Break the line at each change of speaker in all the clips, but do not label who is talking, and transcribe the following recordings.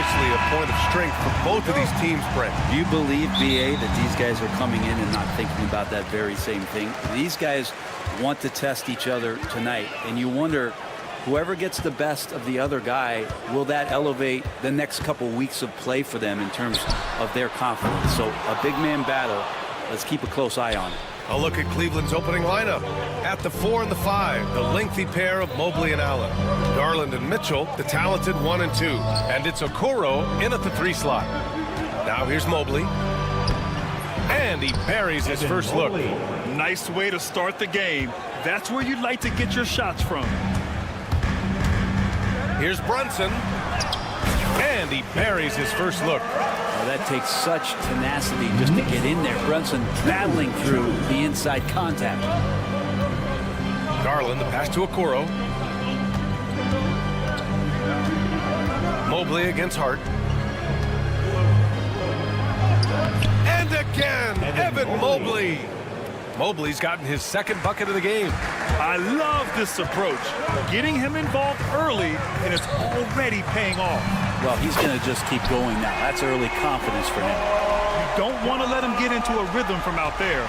obviously a point of strength for both of these teams, Brent.
Do you believe, BA, that these guys are coming in and not thinking about that very same thing? These guys want to test each other tonight, and you wonder, whoever gets the best of the other guy, will that elevate the next couple weeks of play for them in terms of their confidence? So a big man battle. Let's keep a close eye on it.
A look at Cleveland's opening lineup. At the 4 and the 5, the lengthy pair of Mobley and Allen. Garland and Mitchell, the talented 1 and 2. And it's Okoro in at the 3 slot. Now here's Mobley. And he buries his first look.
Nice way to start the game. That's where you'd like to get your shots from.
Here's Brunson. And he buries his first look.
That takes such tenacity just to get in there. Brunson battling through the inside contact.
Garland, the pass to Okoro. Mobley against Hart. And again, Evan Mobley. Mobley's gotten his second bucket of the game.
I love this approach. Getting him involved early, and it's already paying off.
Well, he's going to just keep going now. That's early confidence for him.
You don't want to let him get into a rhythm from out there.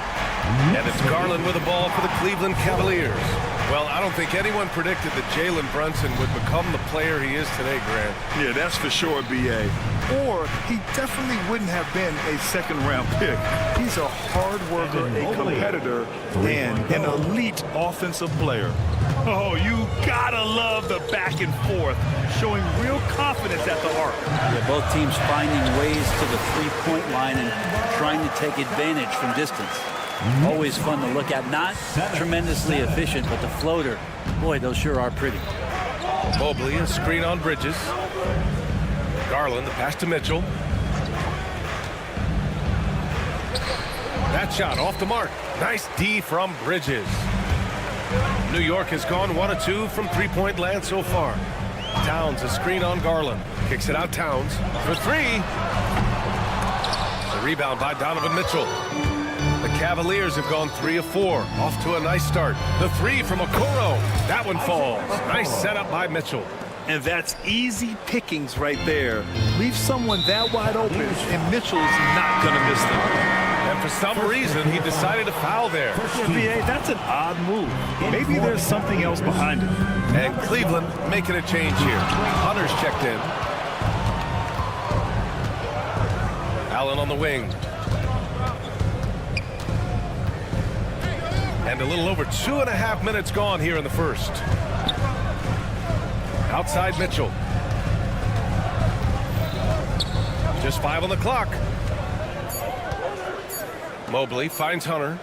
And it's Garland with the ball for the Cleveland Cavaliers. Well, I don't think anyone predicted that Jalen Brunson would become the player he is today, Grant.
Yeah, that's for sure, B.A. Or he definitely wouldn't have been a second-round pick. He's a hard worker, a competitor, and an elite offensive player. Oh, you gotta love the back and forth, showing real confidence at the arc.
Yeah, both teams finding ways to the three-point line and trying to take advantage from distance. Always fun to look at. Not tremendously efficient, but the floater, boy, those sure are pretty.
Mobley, a screen on Bridges. Garland, the pass to Mitchell. That shot off the mark. Nice D from Bridges. New York has gone 1 of 2 from three-point land so far. Towns, a screen on Garland. Kicks it out Towns for 3. The rebound by Donovan Mitchell. The Cavaliers have gone 3 of 4. Off to a nice start. The 3 from Okoro. That one falls. Nice setup by Mitchell.
And that's easy pickings right there. Leave someone that wide open, and Mitchell's not going to miss them.
And for some reason, he decided to foul there.
B.A., that's an odd move. Maybe there's something else behind it.
And Cleveland making a change here. Hunter's checked in. Allen on the wing. And a little over 2.5 minutes gone here in the first. Outside Mitchell. Just 5 on the clock. Mobley finds Hunter.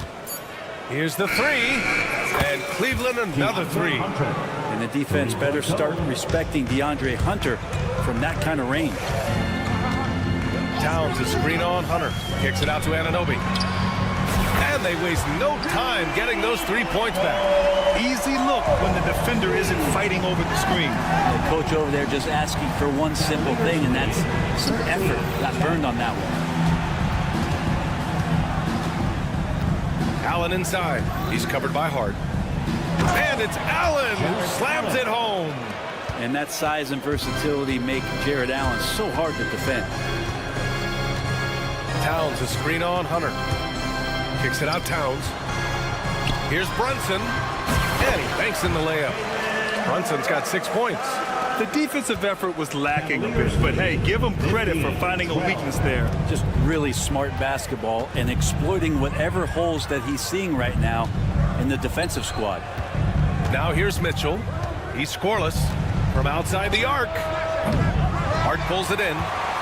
Here's the 3. And Cleveland another 3.
And the defense better start respecting DeAndre Hunter from that kind of range.
Towns, a screen on Hunter. Kicks it out to Anunoby. And they waste no time getting those 3 points back.
Easy look when the defender isn't fighting over the screen.
The coach over there just asking for one simple thing, and that's some effort. Got burned on that one.
Allen inside. He's covered by Hart. And it's Allen who slams it home.
And that size and versatility make Jared Allen so hard to defend.
Towns, a screen on Hunter. Kicks it out Towns. Here's Brunson. And he banks in the layup. Brunson's got 6 points.
The defensive effort was lacking a bit, but hey, give him credit for finding a weakness there.
Just really smart basketball and exploiting whatever holes that he's seeing right now in the defensive squad.
Now here's Mitchell. He's scoreless from outside the arc. Hart pulls it in.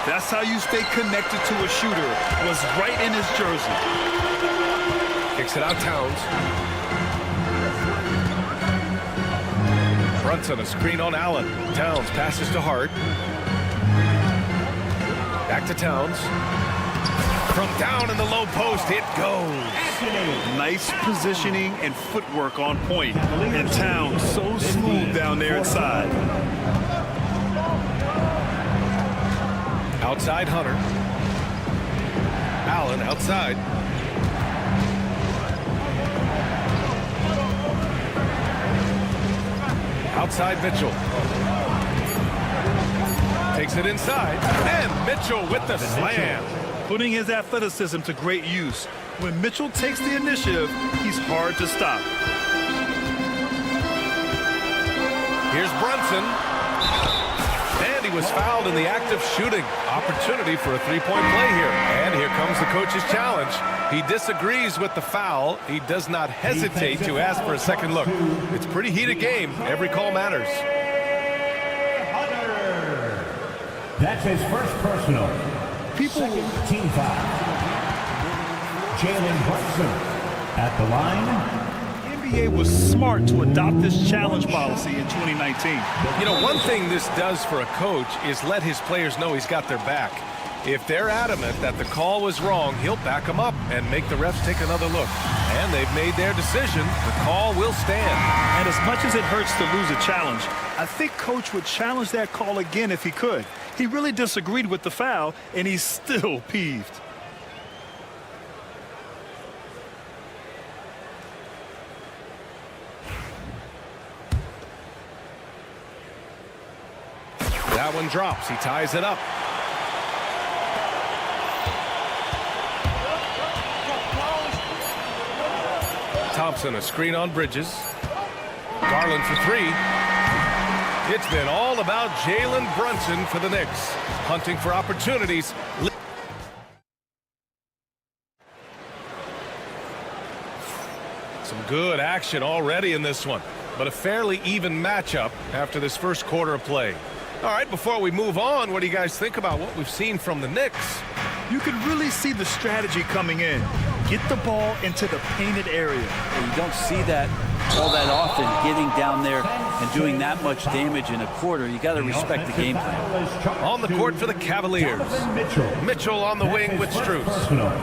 That's how you stay connected to a shooter. Was right in his jersey.
Kicks it out Towns. Brunson, a screen on Allen. Towns passes to Hart. Back to Towns. From down in the low post, it goes.
Nice positioning and footwork on point. And Towns so smooth down there inside.
Outside Hunter. Allen outside. Outside Mitchell. Takes it inside. And Mitchell with the slam.
Putting his athleticism to great use. When Mitchell takes the initiative, he's hard to stop.
Here's Brunson. And he was fouled in the act of shooting. Opportunity for a three-point play here. And here comes the coach's challenge. He disagrees with the foul. He does not hesitate to ask for a second look. It's a pretty heated game. Every call matters.
That's his first personal. Second team foul. Jalen Brunson at the line.
The NBA was smart to adopt this challenge policy in 2019.
You know, one thing this does for a coach is let his players know he's got their back. If they're adamant that the call was wrong, he'll back them up and make the refs take another look. And they've made their decision. The call will stand.
And as much as it hurts to lose a challenge, I think Coach would challenge that call again if he could. He really disagreed with the foul, and he's still peeved.
That one drops. He ties it up. Thompson, a screen on Bridges. Garland for three. It's been all about Jalen Brunson for the Knicks. Hunting for opportunities. Some good action already in this one, but a fairly even matchup after this first quarter of play. All right, before we move on, what do you guys think about what we've seen from the Knicks?
You can really see the strategy coming in. Get the ball into the painted area.
You don't see that all that often, getting down there and doing that much damage in a quarter. You got to respect the game plan.
On the court for the Cavaliers. Mitchell on the wing with Strus.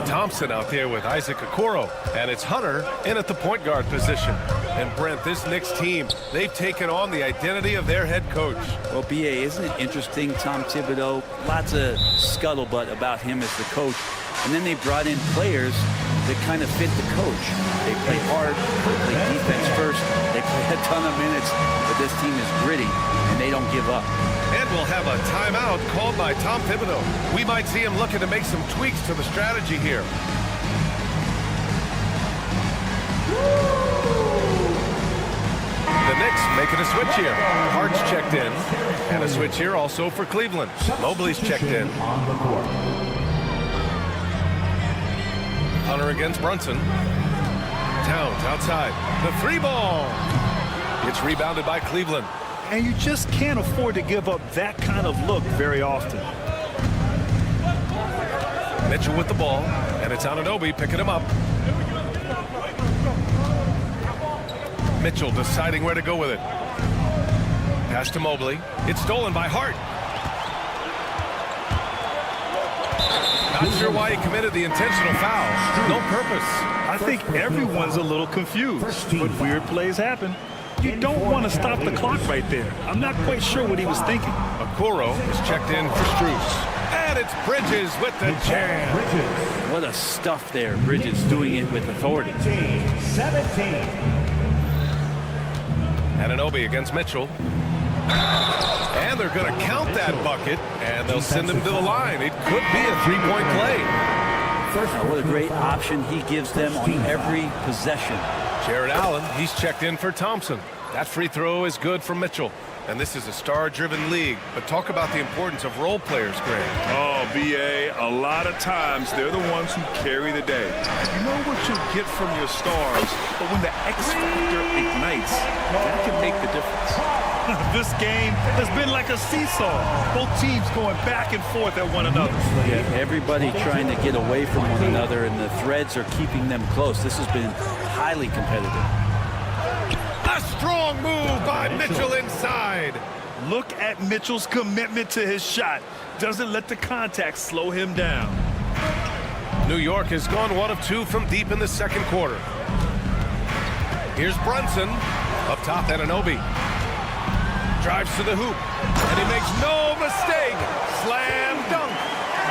Thompson out there with Isaac Okoro. And it's Hunter in at the point guard position. And Brent, this Knicks team, they've taken on the identity of their head coach.
Well, B.A., isn't it interesting, Tom Thibodeau? Lots of scuttlebutt about him as the coach. And then they brought in players that kind of fit the coach. They play hard, they play defense first, they play a ton of minutes, but this team is gritty, and they don't give up.
And we'll have a timeout called by Tom Thibodeau. We might see him looking to make some tweaks to the strategy here. The Knicks making a switch here. Hart's checked in, and a switch here also for Cleveland. Mobley's checked in. Hunter against Brunson. Towns outside. The three ball. It's rebounded by Cleveland.
And you just can't afford to give up that kind of look very often.
Mitchell with the ball, and it's Anunoby picking him up. Mitchell deciding where to go with it. Pass to Mobley. It's stolen by Hart. Not sure why he committed the intentional foul. No purpose.
I think everyone's a little confused, but weird plays happen. You don't want to stop the clock right there. I'm not quite sure what he was thinking.
Okoro is checked in for Strus. And it's Bridges with the jam.
What a stuff there. Bridges doing it with authority.
17.
Anunoby against Mitchell. And they're going to count that bucket, and they'll send him to the line. It could be a three-point play.
What a great option he gives them on every possession.
Jared Allen, he's checked in for Thompson. That free throw is good for Mitchell. And this is a star-driven league. But talk about the importance of role players, Greg.
Oh, B.A., a lot of times they're the ones who carry the day. You know what you get from your stars, but when the X factor ignites, that can make the difference. This game has been like a seesaw. Both teams going back and forth at one another.
Yeah, everybody trying to get away from one another, and the threads are keeping them close. This has been highly competitive.
A strong move by Mitchell inside.
Look at Mitchell's commitment to his shot. Doesn't let the contact slow him down.
New York has gone 1 of 2 from deep in the second quarter. Here's Brunson. Up top, Anunoby. Drives to the hoop. And he makes no mistake. Slam dunk.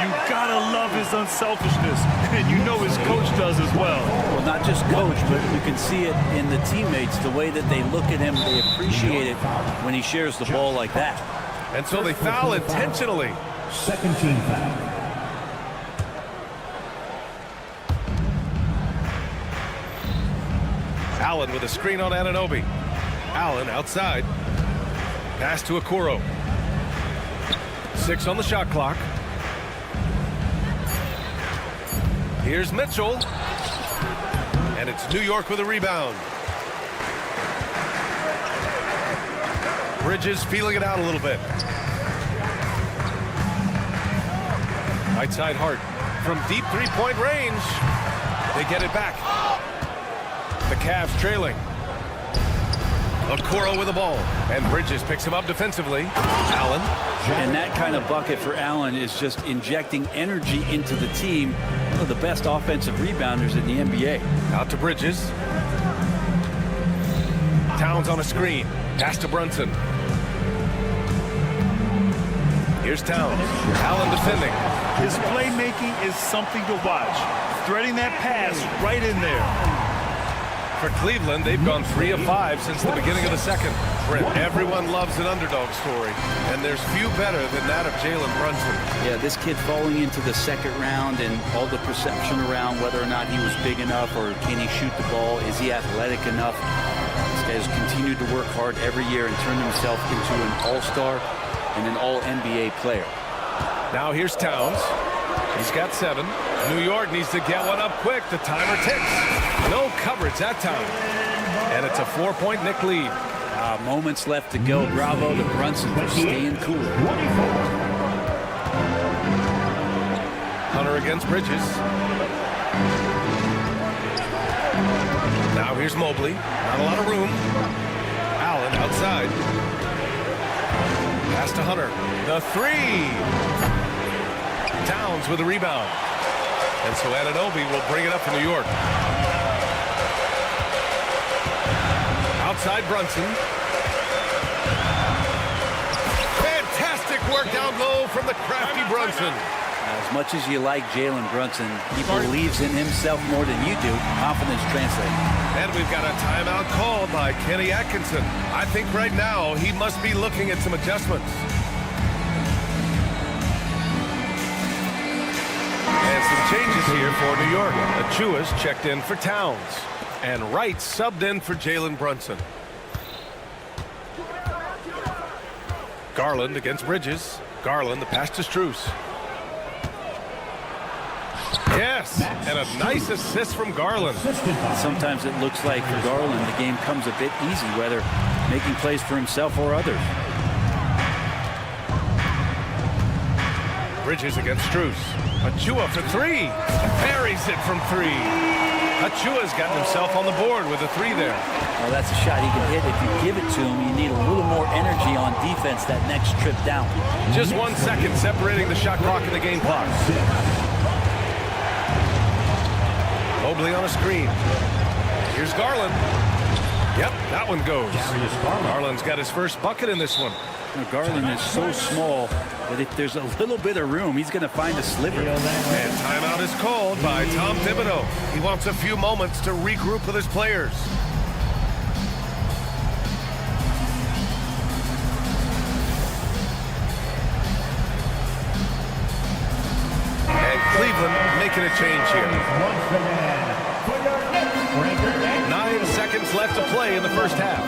You gotta love his unselfishness. And you know his coach does as well.
Well, not just coach, but you can see it in the teammates, the way that they look at him. They appreciate it when he shares the ball like that.
And so they foul intentionally.
Second team foul.
Allen with a screen on Anunoby. Allen outside. Pass to Okoro. 6 on the shot clock. Here's Mitchell. And it's New York with a rebound. Bridges feeling it out a little bit. Right side Hart. From deep three-point range. They get it back. The Cavs trailing. Okoro with the ball. And Bridges picks him up defensively. Allen.
And that kind of bucket for Allen is just injecting energy into the team. One of the best offensive rebounders in the NBA.
Out to Bridges. Towns on a screen. Pass to Brunson. Here's Towns. Allen defending.
His playmaking is something to watch. Threading that pass right in there.
For Cleveland, they've gone 3 of 5 since the beginning of the second. Brent, everyone loves an underdog story, and there's few better than that of Jalen Brunson.
Yeah, this kid falling into the second round and all the perception around whether or not he was big enough or can he shoot the ball, is he athletic enough? This guy has continued to work hard every year and turned himself into an all-star and an all-NBA player.
Now here's Towns. He's got 7. New York needs to get one up quick. The timer ticks. No coverage that time. And it's a 4-point Knick lead.
Moments left to go. Bravo to Brunson for staying cool.
Hunter against Bridges. Now here's Mobley. Not a lot of room. Allen outside. Pass to Hunter. The 3. Towns with a rebound. And so Anunoby will bring it up for New York. Outside Brunson. Fantastic work down low from the crafty Brunson.
As much as you like Jalen Brunson, he believes in himself more than you do. Confidence translates.
And we've got a timeout called by Kenny Atkinson. I think right now he must be looking at some adjustments. And some changes here for New York. Achua's checked in for Towns. And Wright subbed in for Jalen Brunson. Garland against Bridges. Garland, the pass to Strus. Yes, and a nice assist from Garland.
Sometimes it looks like for Garland the game comes a bit easy, whether making plays for himself or others.
Bridges against Strus. Achua for 3. Buries it from 3. Achua's gotten himself on the board with a 3 there.
Well, that's a shot he can hit. If you give it to him, you need a little more energy on defense that next trip down.
Just 1 second separating the shot clock and the game clock. Mobley on a screen. Here's Garland. Yep, that one goes. Garland's got his first bucket in this one.
Now, Garland is so small that if there's a little bit of room, he's going to find a sliver.
And timeout is called by Tom Thibodeau. He wants a few moments to regroup with his players. And Cleveland making a change here. 9 seconds left to play in the first half.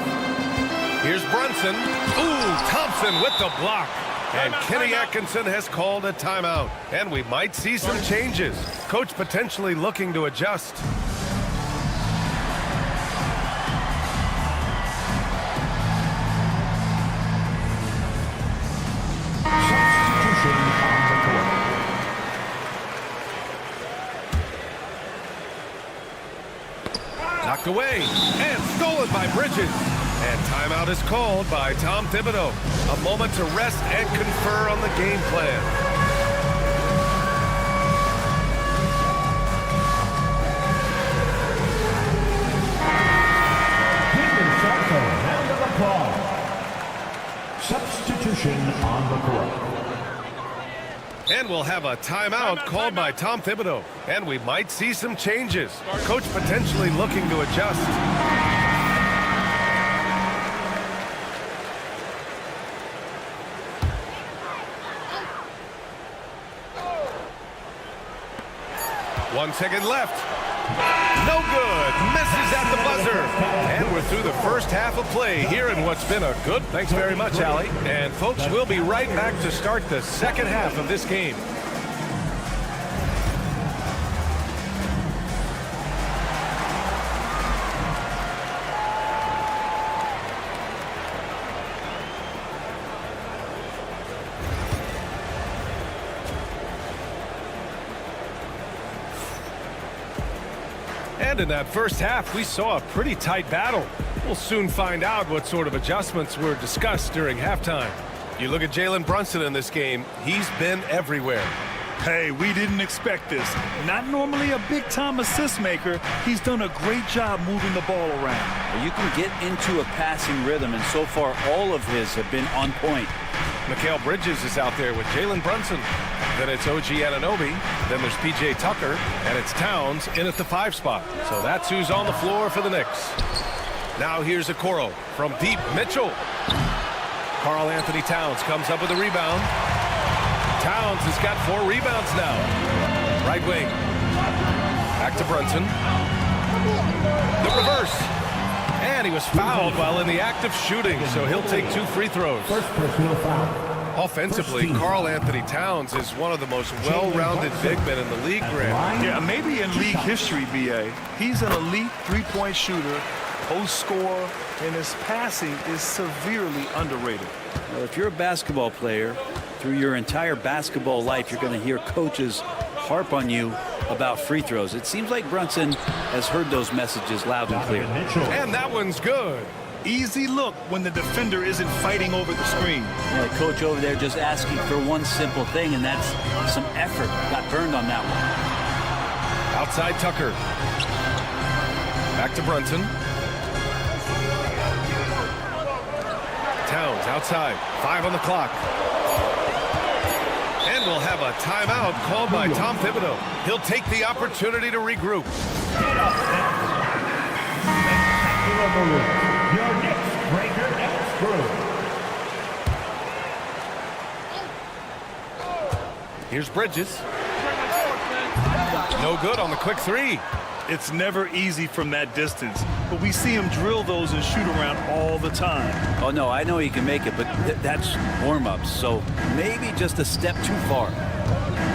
Here's Brunson. Ooh, Thompson with the block. And Kenny Atkinson has called a timeout. And we might see some changes. Coach potentially looking to adjust. Knocked away and stolen by Bridges. And timeout is called by Tom Thibodeau. A moment to rest and confer on the game plan.
Substitution on the court.
And we'll have a timeout called by Tom Thibodeau. And we might see some changes. Coach potentially looking to adjust. 1 second left. No good. Misses at the buzzer. And we're through the first half of play here in what's been a good... Thanks very much, Allie. And folks, we'll be right back to start the second half of this game. And in that first half, we saw a pretty tight battle. We'll soon find out what sort of adjustments were discussed during halftime. You look at Jalen Brunson in this game, he's been everywhere.
Hey, we didn't expect this. Not normally a big-time assist maker. He's done a great job moving the ball around.
You can get into a passing rhythm, and so far all of his have been on point.
Mikal Bridges is out there with Jalen Brunson. Then it's OG Anunoby. Then there's P.J. Tucker. And it's Towns in at the 5 spot. So that's who's on the floor for the Knicks. Now here's Okoro from deep. Mitchell. Karl Anthony Towns comes up with a rebound. Towns has got 4 rebounds now. Right wing. Back to Brunson. The reverse. And he was fouled while in the act of shooting, so he'll take 2 free throws.
First personal foul.
Offensively, Karl Anthony Towns is one of the most well-rounded big men in the league, Grant.
Yeah, maybe in league history, B.A. He's an elite three-point shooter, post scorer, and his passing is severely underrated.
Well, if you're a basketball player, through your entire basketball life, you're going to hear coaches harp on you about free throws. It seems like Brunson has heard those messages loud and clear.
And that one's good.
Easy look when the defender isn't fighting over the screen.
Yeah, coach over there just asking for one simple thing, and that's some effort. Got burned on that one.
Outside Tucker. Back to Brunson. Towns outside. 5 on the clock. And we'll have a timeout called by Tom Thibodeau. He'll take the opportunity to regroup.
Your Knicks breaker X crew.
Here's Bridges. No good on the quick 3.
It's never easy from that distance, but we see him drill those and shoot around all the time.
Oh, no, I know he can make it, but that's warm-ups, so maybe just a step too far.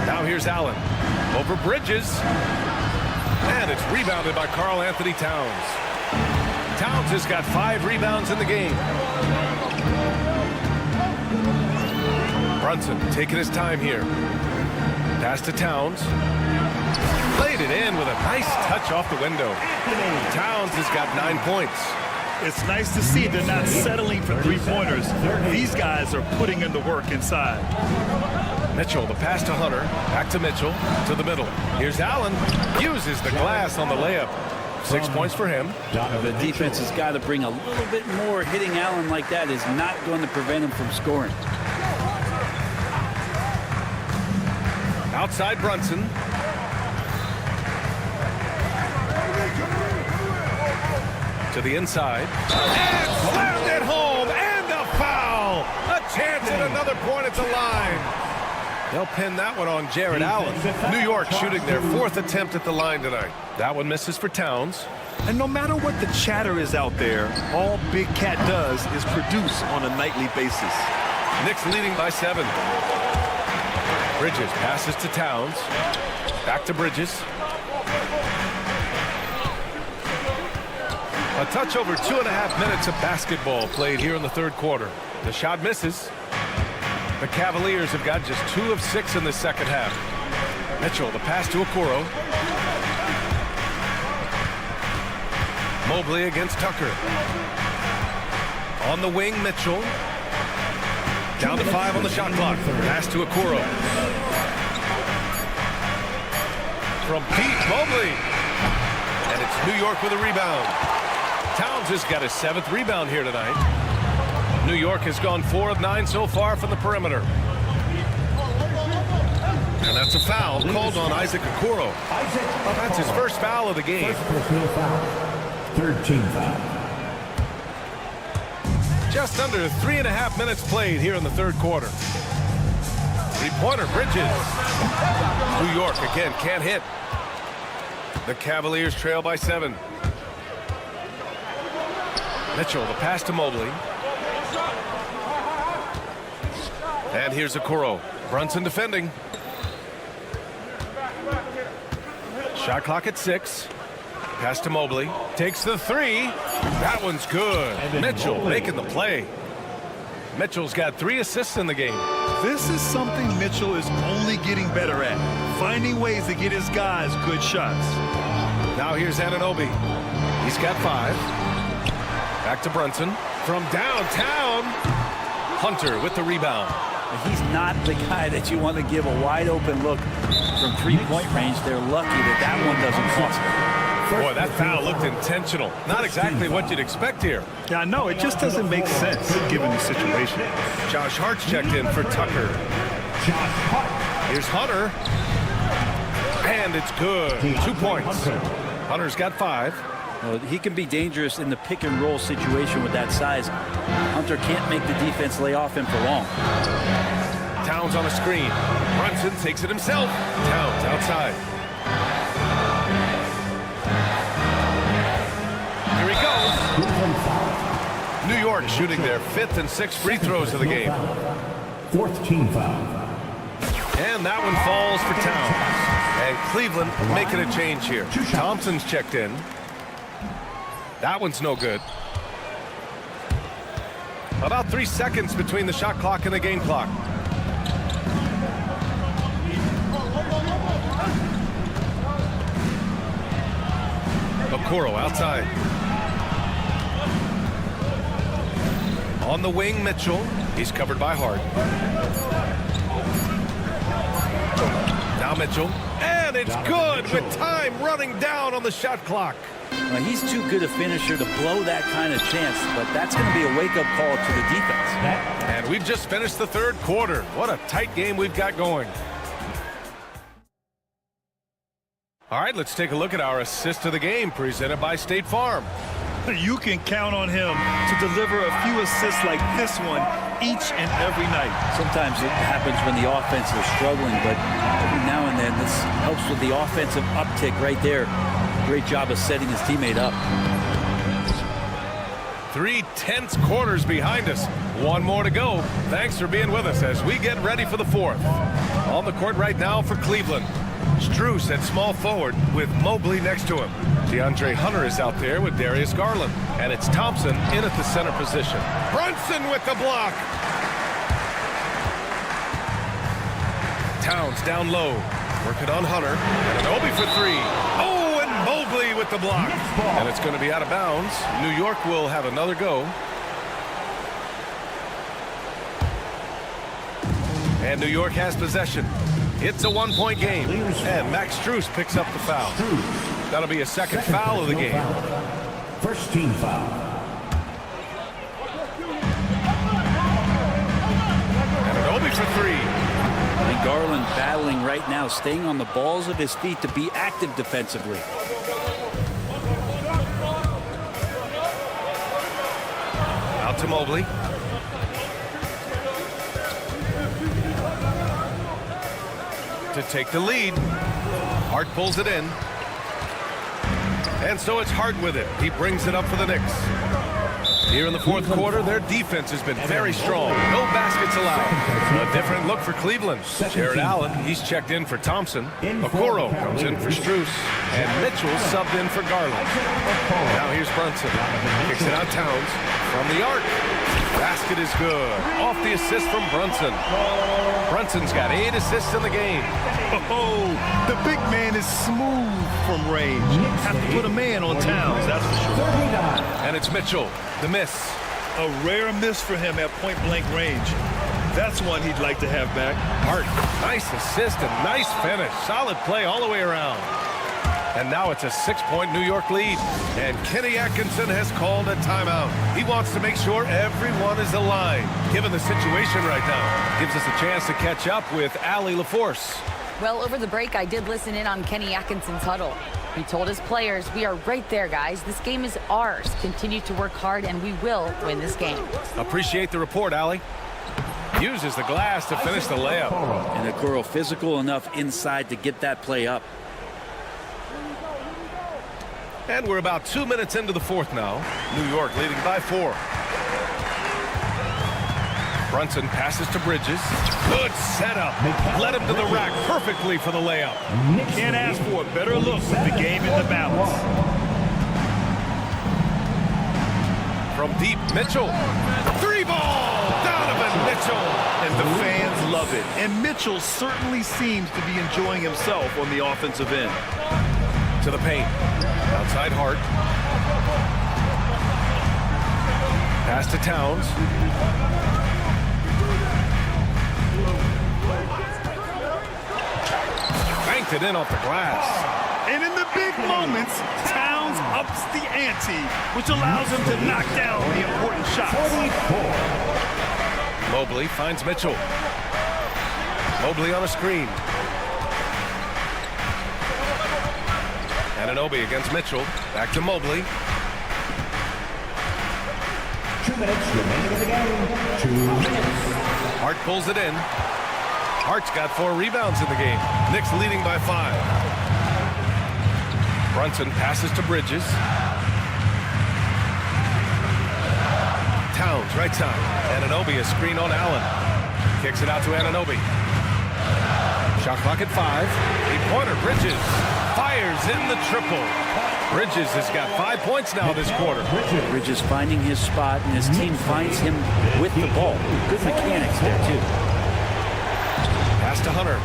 Now here's Allen. Over Bridges. And it's rebounded by Karl Anthony Towns. Towns has got 5 rebounds in the game. Brunson taking his time here. Pass to Towns. Played it in with a nice touch off the window. Towns has got 9 points.
It's nice to see they're not settling for three-pointers. These guys are putting in the work inside.
Mitchell, the pass to Hunter. Back to Mitchell, to the middle. Here's Allen. Uses the glass on the layup. 6 points for him.
The defense has got to bring a little bit more. Hitting Allen like that is not going to prevent him from scoring.
Outside Brunson. To the inside. And slammed it home. And a foul. A chance at another point at the line. They'll pin that one on Jared Allen. New York shooting their 4th attempt at the line tonight. That one misses for Towns.
And no matter what the chatter is out there, all Big Cat does is produce on a nightly basis.
Knicks leading by 7. Bridges passes to Towns. Back to Bridges. A touch over 2.5 minutes of basketball played here in the 3rd quarter. The shot misses. The Cavaliers have got just 2 of 6 in the second half. Mitchell, the pass to Okoro. Mobley against Tucker. On the wing, Mitchell. Down to 5 on the shot clock. Pass to Okoro. From Pete Mobley. And it's New York with a rebound. Towns has got his 7th rebound here tonight. New York has gone 4 of 9 so far from the perimeter. And that's a foul called on Isaac Okoro. That's his first foul of the game.
First personal foul. 3rd team foul.
Just under 3.5 minutes played here in the 3rd quarter. 3-pointer, Bridges. New York again can't hit. The Cavaliers trail by 7. Mitchell, the pass to Mobley. And here's Okoro. Brunson defending. Shot clock at 6. Pass to Mobley. Takes the 3. That one's good. Mitchell making the play. Mitchell's got 3 assists in the game.
This is something Mitchell is only getting better at. Finding ways to get his guys good shots.
Now here's Anunoby. He's got 5. Back to Brunson. From downtown. Hunter with the rebound.
He's not the guy that you want to give a wide open look from 3-point range. They're lucky that one doesn't cost them.
Boy, that foul looked intentional. Not exactly what you'd expect here.
Yeah, I know. It just doesn't make sense given the situation.
Josh Hart's checked in for Tucker. Here's Hunter. And it's good. 2 points. Hunter's got 5.
Well, he can be dangerous in the pick and roll situation with that size. Hunter can't make the defense lay off him for long.
Towns on a screen. Brunson takes it himself. Towns outside. Here he goes. New York shooting their 5th and 6th free throws of the game.
4th team foul.
And that one falls for Towns. And Cleveland making a change here. Thompson's checked in. That one's no good. About 3 seconds between the shot clock and the game clock. Okoro outside. On the wing, Mitchell. He's covered by Hart. Now Mitchell. And it's good with time running down on the shot clock.
Well, he's too good a finisher to blow that kind of chance, but that's going to be a wake-up call to the defense.
And we've just finished the 3rd quarter. What a tight game we've got going. All right, let's take a look at our assist of the game presented by State Farm.
You can count on him to deliver a few assists like this one each and every night.
Sometimes it happens when the offense is struggling, but every now and then this helps with the offensive uptick right there. Great job of setting his teammate up.
3 tense quarters behind us. 1 more to go. Thanks for being with us as we get ready for the 4th. On the court right now for Cleveland. Strus at small forward with Mobley next to him. DeAndre Hunter is out there with Darius Garland. And it's Thompson in at the center position. Brunson with the block. Towns down low. Working on Hunter. And Anunoby for 3. Oh, and Mobley with the block. And it's going to be out of bounds. New York will have another go. And New York has possession. It's a 1-point game. And Max Strus picks up the foul. That'll be a 2nd foul of the game.
1st team foul.
And Anunoby for 3.
And Garland battling right now, staying on the balls of his feet to be active defensively.
Out to Mobley. To take the lead. Hart pulls it in. And so it's Hart with it. He brings it up for the Knicks. Here in the 4th quarter, their defense has been very strong. No baskets allowed. A different look for Cleveland. Jared Allen, he's checked in for Thompson. Okoro comes in for Strus. And Mitchell subbed in for Garland. Now here's Brunson. Kicks it out Towns from the arc. Basket is good. Off the assist from Brunson. Brunson's got 8 assists in the game.
Oh, the big man is smooth from range. Have to put a man on Towns, that's for sure.
And it's Mitchell, the miss.
A rare miss for him at point-blank range. That's one he'd like to have back.
Hart, nice assist and nice finish. Solid play all the way around. And now it's a 6-point New York lead. And Kenny Atkinson has called a timeout. He wants to make sure everyone is aligned. Given the situation right now, gives us a chance to catch up with Allie LaForce.
Well, over the break, I did listen in on Kenny Atkinson's huddle. He told his players, we are right there, guys. This game is ours. Continue to work hard, and we will win this game.
Appreciate the report, Allie. Uses the glass to finish the layup.
And Okoro physical enough inside to get that play up.
And we're about 2 minutes into the fourth now. New York leading by 4. Brunson passes to Bridges. Good setup. Led him to the rack perfectly for the layup.
Can't ask for a better look with the game in the balance.
From deep, Mitchell. 3-ball! Donovan Mitchell!
And the fans love it. And Mitchell certainly seems to be enjoying himself on the offensive end.
To the paint. Outside Hart. Pass to Towns. Banked it in off the glass.
And in the big moments, Towns ups the ante, which allows him to knock down the important shots.
Mobley finds Mitchell. Mobley on a screen. Anunoby against Mitchell. Back to Mobley.
2 minutes remaining in the game. 2 minutes.
Hart pulls it in. Hart's got 4 rebounds in the game. Knicks leading by 5. Brunson passes to Bridges. Towns, right side. Anunoby, a screen on Allen. Kicks it out to Anunoby. Shot clock at 5. 3-pointer, Bridges. Fires in the triple. Bridges has got 5 points now this quarter.
Bridges finding his spot, and his team finds him with the ball. Good mechanics there, too.
Pass to Hunter.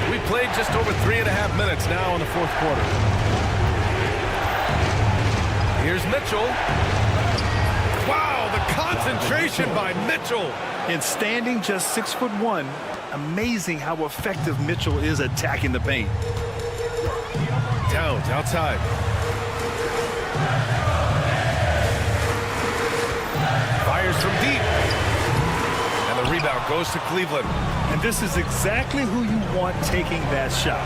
We played just over 3.5 minutes now in the fourth quarter. Here's Mitchell. Wow, the concentration by Mitchell.
And standing just 6'1", amazing how effective Mitchell is attacking the paint.
Towns outside. Fires from deep. And the rebound goes to Cleveland.
And this is exactly who you want taking that shot.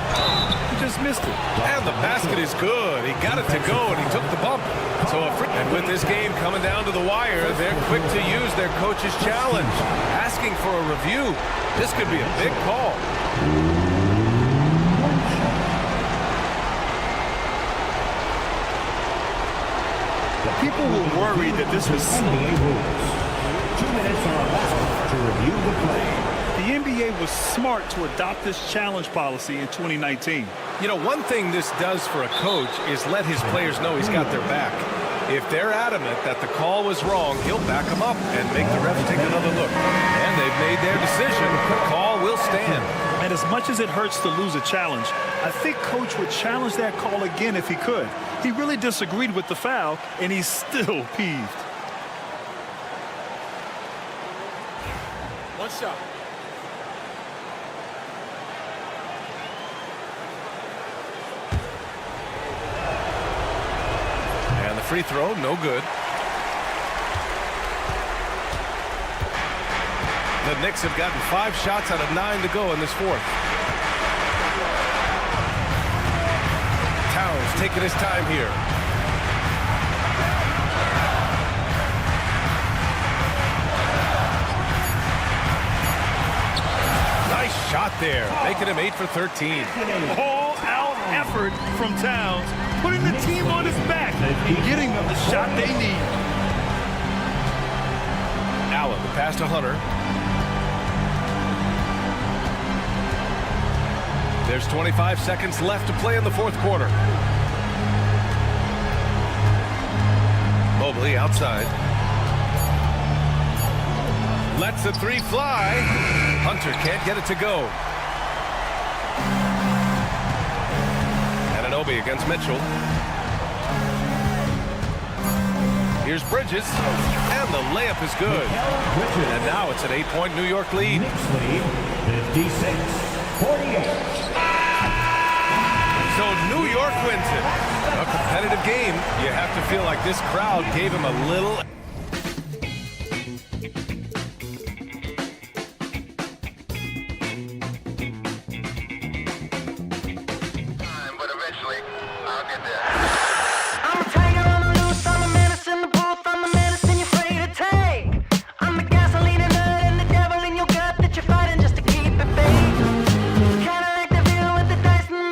He just missed it.
And the basket is good. He got it to go, and he took the bump. And with this game coming down to the wire, they're quick to use their coach's challenge. Asking for a review. This could be a big call.
People were worried that this was
NBA rules. 2 minutes are allowed to review the play.
the NBA was smart to adopt this challenge policy in 2019.
You know, one thing this does for a coach is let his players know he's got their back. If they're adamant that the call was wrong, he'll back them up and make the refs take another look. And they've made their decision. The call will stand.
And as much as it hurts to lose a challenge, I think Coach would challenge that call again if he could. He really disagreed with the foul, and he's still peeved.
One shot.
And the free throw, no good. The Knicks have gotten 5 shots out of 9 to go in this fourth. Towns taking his time here. Nice shot there, making him 8 for 13.
All-out effort from Towns, putting the team on his back and getting them the shot they need.
Allen, the pass to Hunter. There's 25 seconds left to play in the fourth quarter. Mobley outside. Lets the three fly. Hunter can't get it to go. Anunoby against Mitchell. Here's Bridges, and the layup is good. And now it's an 8-point New York lead.
Knicks lead, 56-48.
So New York wins it. A competitive game. You have to feel like this crowd gave him a little.
But eventually, I'll get there.
I'm a tiger on the loose, I'm a menace in the booth, I'm the medicine you're afraid to take. I'm the gasoline and nut and the devil in your gut that you're fighting just to keep it fake. Kinda like the view with the dice and the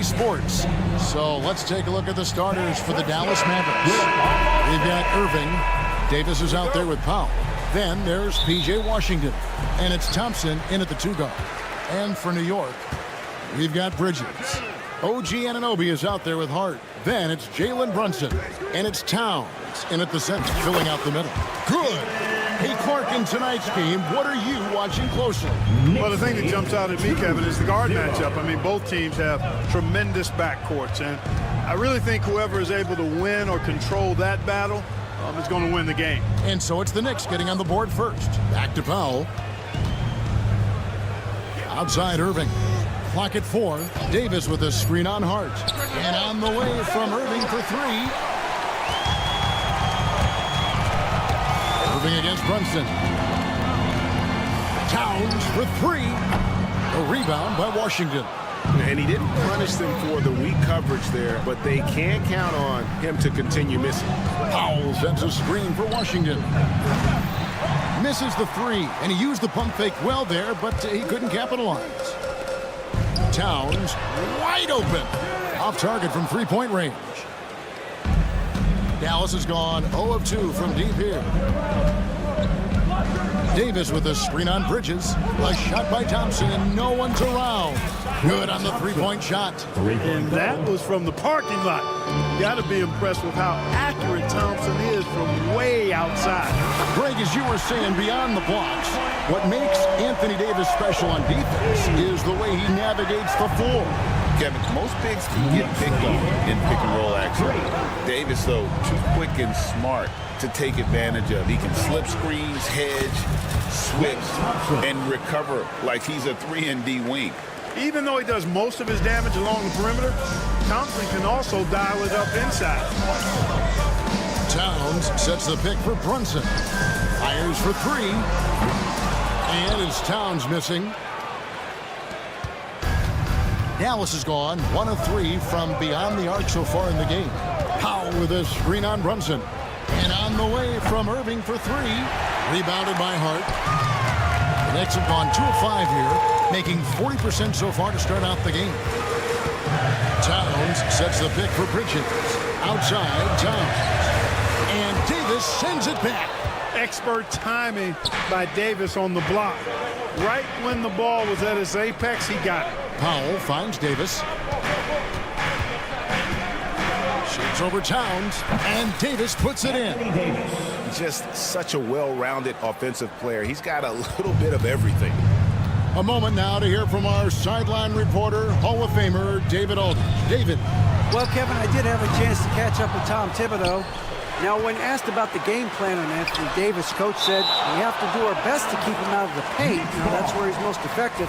Sports. So let's take a look at the starters for the Dallas Mavericks. We've got Irving. Davis is out there with Powell. Then there's P.J. Washington. And it's Thompson in at the 2 guard. And for New York, we've got Bridges. OG Anunoby is out there with Hart. Then it's Jalen Brunson. And it's Towns in at the center, filling out the middle. Good. Hey, Clark, in tonight's game, what are you watching closely?
Well, the thing that jumps out at me, Kevin, is the guard matchup. I mean, both teams have tremendous backcourts, and I really think whoever is able to win or control that battle is going to win the game.
And so it's the Knicks getting on the board first. Back to Powell. Outside Irving. Clock at 4. Davis with a screen on Hart. And on the way from Irving for 3. Irving against Brunson. Towns for 3. A rebound by Washington.
And he didn't punish them for the weak coverage there, but they can't count on him to continue missing.
Powell sends a screen for Washington. Misses the 3, and he used the pump fake well there, but he couldn't capitalize. Towns wide open. Off target from 3-point range. Dallas has gone 0 of 2 from deep here. Davis with a screen on Bridges. A shot by Thompson, and no one's around. Good on the 3-point shot.
And that was from the parking lot. You got to be impressed with how accurate Thompson is from way outside.
Greg, as you were saying, beyond the blocks, what makes Anthony Davis special on defense is the way he navigates the floor.
Kevin, most bigs can get picked on in pick-and-roll action. Davis, though, too quick and smart to take advantage of. He can slip screens, hedge, switch, and recover like he's a 3-and-D wing.
Even though he does most of his damage along the perimeter, Thompson can also dial it up inside.
Towns sets the pick for Brunson. Fires for 3. And it's Towns missing. Dallas has gone 1 of 3 from beyond the arc so far in the game. Powell with a screen on Brunson. And on the way from Irving for 3. Rebounded by Hart. The Knicks have gone 2 of 5 here, making 40% so far to start out the game. Towns sets the pick for Bridges. Outside, Towns. And Davis sends it back.
Expert timing by Davis on the block. Right when the ball was at its apex, he got it.
Powell finds Davis. Shoots over Towns, and Davis puts it in.
Just such a well-rounded offensive player. He's got a little bit of everything.
A moment now to hear from our sideline reporter, Hall of Famer David Aldridge. David.
Well, Kevin, I did have a chance to catch up with Tom Thibodeau. Now, when asked about the game plan on Anthony Davis, coach said, we have to do our best to keep him out of the paint. Now, that's where he's most effective.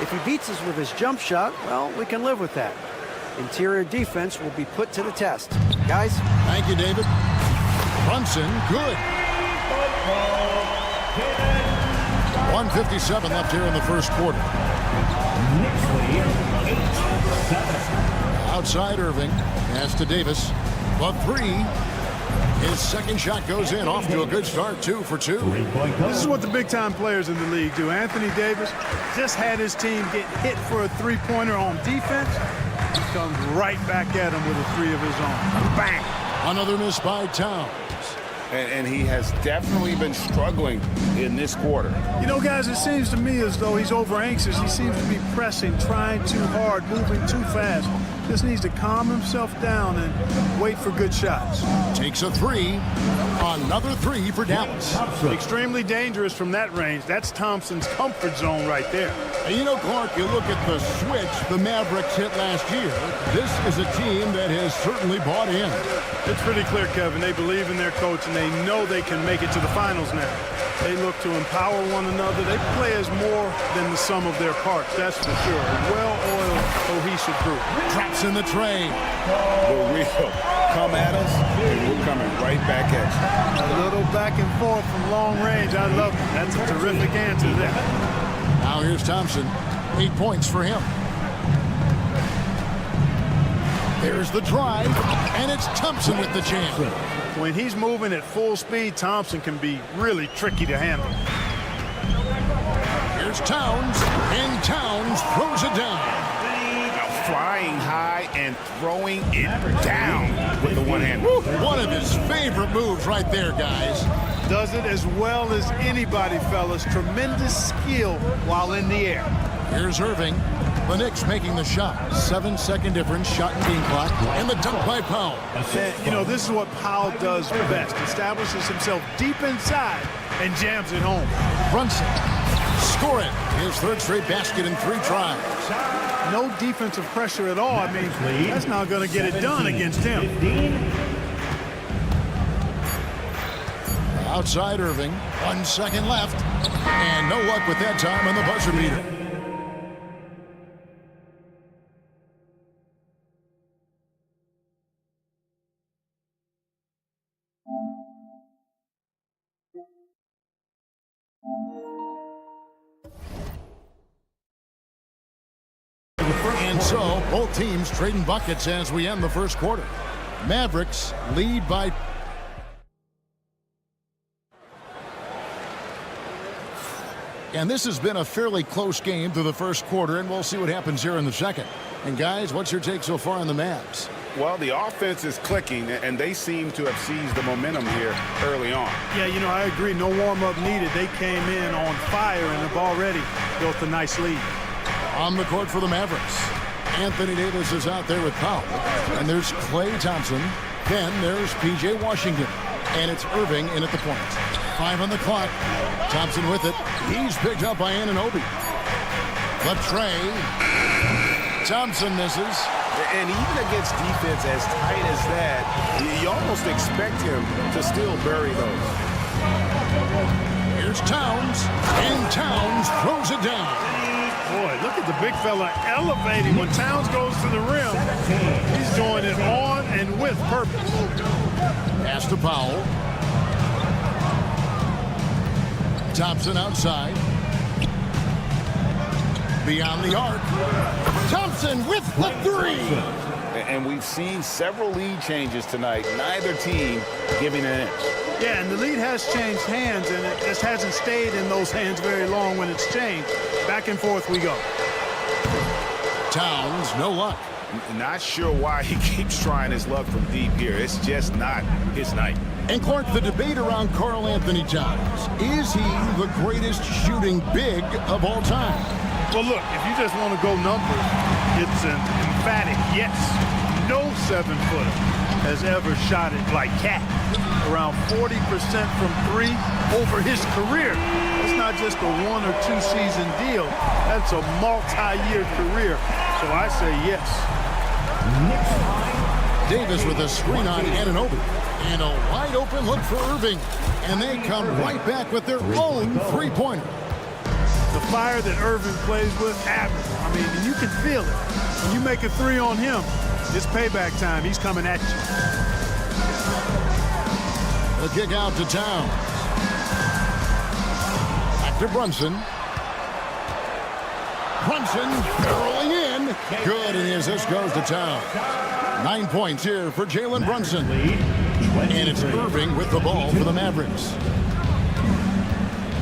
If he beats us with his jump shot, well, we can live with that. Interior defense will be put to the test. Guys?
Thank you, David. Brunson, good. 1:57 left here in the first quarter. Outside Irving. Pass to Davis. The 3. His second shot goes in, off to a good start, 2 for 2.
This is what the big-time players in the league do. Anthony Davis just had his team get hit for a 3-pointer on defense. He comes right back at him with a 3 of his own. Bang!
Another miss by Towns.
And he has definitely been struggling in this quarter.
You know, guys, it seems to me as though he's over-anxious. He seems to be pressing, trying too hard, moving too fast. Just needs to calm himself down and wait for good shots.
Takes a 3. Another 3 for Dallas.
Extremely dangerous from that range. That's Thompson's comfort zone right there.
And you know, Clark, you look at the switch the Mavericks hit last year. This is a team that has certainly bought in.
It's pretty clear, Kevin. They believe in their coach, and they know they can make it to the finals now. They look to empower one another. They play as more than the sum of their parts, that's for sure. A well-oiled, cohesive group.
Traps in the tray.
For real. Come at us, and we're coming right back at you.
A little back and forth from long range. I love it. That's a terrific answer there.
Now here's Thompson. 8 points for him. There's the drive, and it's Thompson with the jam.
When he's moving at full speed, Thompson can be really tricky to handle.
Here's Towns, and Towns throws it down.
Now flying high and throwing it down with the one hand.
One of his favorite moves right there, guys.
Does it as well as anybody, fellas. Tremendous skill while in the air.
Here's Irving. The Knicks making the shot. 7-second difference, shot and game clock, and the dunk by Powell.
And, you know, this is what Powell does best. Establishes himself deep inside and jams it home.
Brunson. Score it. His third straight basket in 3 tries.
No defensive pressure at all. I mean, that's not going to get it done against him.
Outside Irving. 1 second left. And no luck with that time on the buzzer beater. And so, both teams trading buckets as we end the first quarter. Mavericks lead by... And this has been a fairly close game through the first quarter, and we'll see what happens here in the second. And guys, what's your take so far on the Mavs?
Well, the offense is clicking, and they seem to have seized the momentum here early on.
Yeah, you know, I agree. No warm-up needed. They came in on fire and have already built a nice lead.
On the court for the Mavericks, Anthony Davis is out there with Powell. And there's Klay Thompson. Then there's P.J. Washington. And it's Irving in at the point. 5 on the clock. Thompson with it. He's picked up by Anunoby. The tray. Thompson misses.
And even against defense as tight as that, you almost expect him to still bury those.
Here's Towns. And Towns throws it down.
Boy, look at the big fella elevating when Towns goes to the rim. He's doing it on and with purpose.
Pass to Powell. Thompson outside. Beyond the arc. Thompson with the 3.
And we've seen several lead changes tonight. Neither team giving an inch.
Yeah, and the lead has changed hands, and it just hasn't stayed in those hands very long when it's changed. Back and forth we go.
Towns, no luck.
Not sure why he keeps trying his luck from deep here. It's just not his night.
And Clark, the debate around Karl Anthony Towns. Is he the greatest shooting big of all time?
Well, look, if you just want to go numbers, it's an emphatic yes. No 7-footer has ever shot it like Cat. Around 40% from 3 over his career. It's not just a 1 or 2 season deal. That's a multi-year career. So I say yes.
Davis with a screen on Anunoby. And a wide open look for Irving. And they come right back with their own 3-pointer.
The fire that Irving plays with, average. I mean, you can feel it. When you make a 3 on him, it's payback time. He's coming at you.
The kick out to Towns. Back to Brunson. Brunson barreling in. Good, and his assist goes to Towns. 9 points here for Jalen Brunson. And it's Irving with the ball for the Mavericks.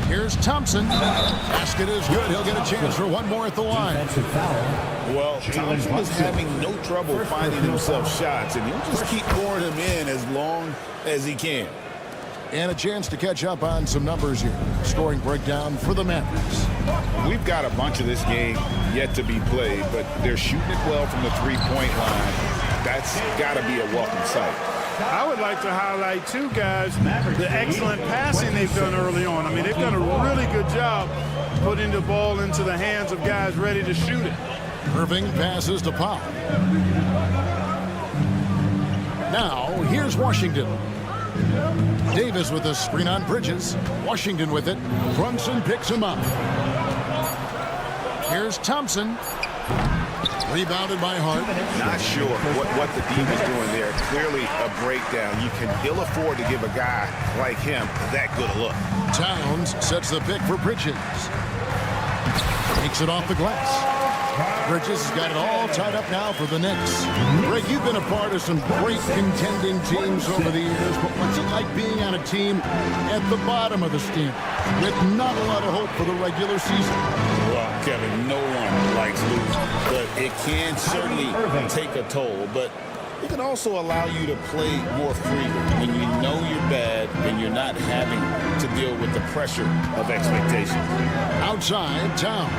Here's Thompson. Basket is good. He'll get a chance for one more at the line.
Well, Thompson is having no trouble finding himself shots, and he'll just keep pouring them in as long as he can.
And a chance to catch up on some numbers here. Scoring breakdown for the Mavericks.
We've got a bunch of this game yet to be played, but they're shooting it well from the 3-point line. That's got to be a welcome sight.
I would like to highlight, too, guys, the excellent passing they've done early on. I mean, they've done a really good job putting the ball into the hands of guys ready to shoot it.
Irving passes to Powell. Now, here's Washington. Davis with a screen on Bridges. Washington with it. Brunson picks him up. Here's Thompson. Rebounded by Hart.
Not sure what the team is doing there. Clearly a breakdown. You can ill afford to give a guy like him that good a look.
Towns sets the pick for Bridges. Takes it off the glass. Bridges has got it all tied up now for the Knicks. Greg, you've been a part of some great contending teams over the years, but what's it like being on a team at the bottom of the standings with not a lot of hope for the regular season?
Well, Kevin, no one likes likes losing, but it can certainly take a toll. But it can also allow you to play more freely when you know you're bad and you're not having to deal with the pressure of expectation.
Outside, Towns.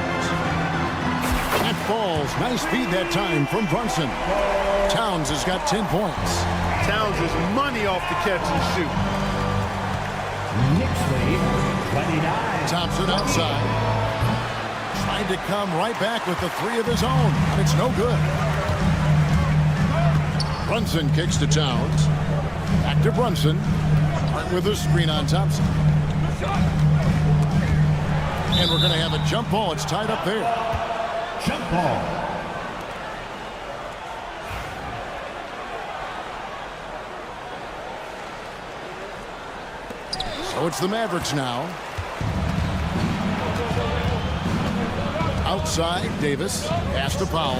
That falls. Nice feed that time from Brunson. Towns has got 10 points.
Towns is money off the catch and shoot.
Knicks lead, 29.
Thompson outside. Trying to come right back with the three of his own. It's no good. Brunson kicks to Towns. Back to Brunson. With a screen on Thompson. And we're going to have a jump ball. It's tied up there.
Jump ball.
So it's the Mavericks now. Outside, Davis. Pass to Powell.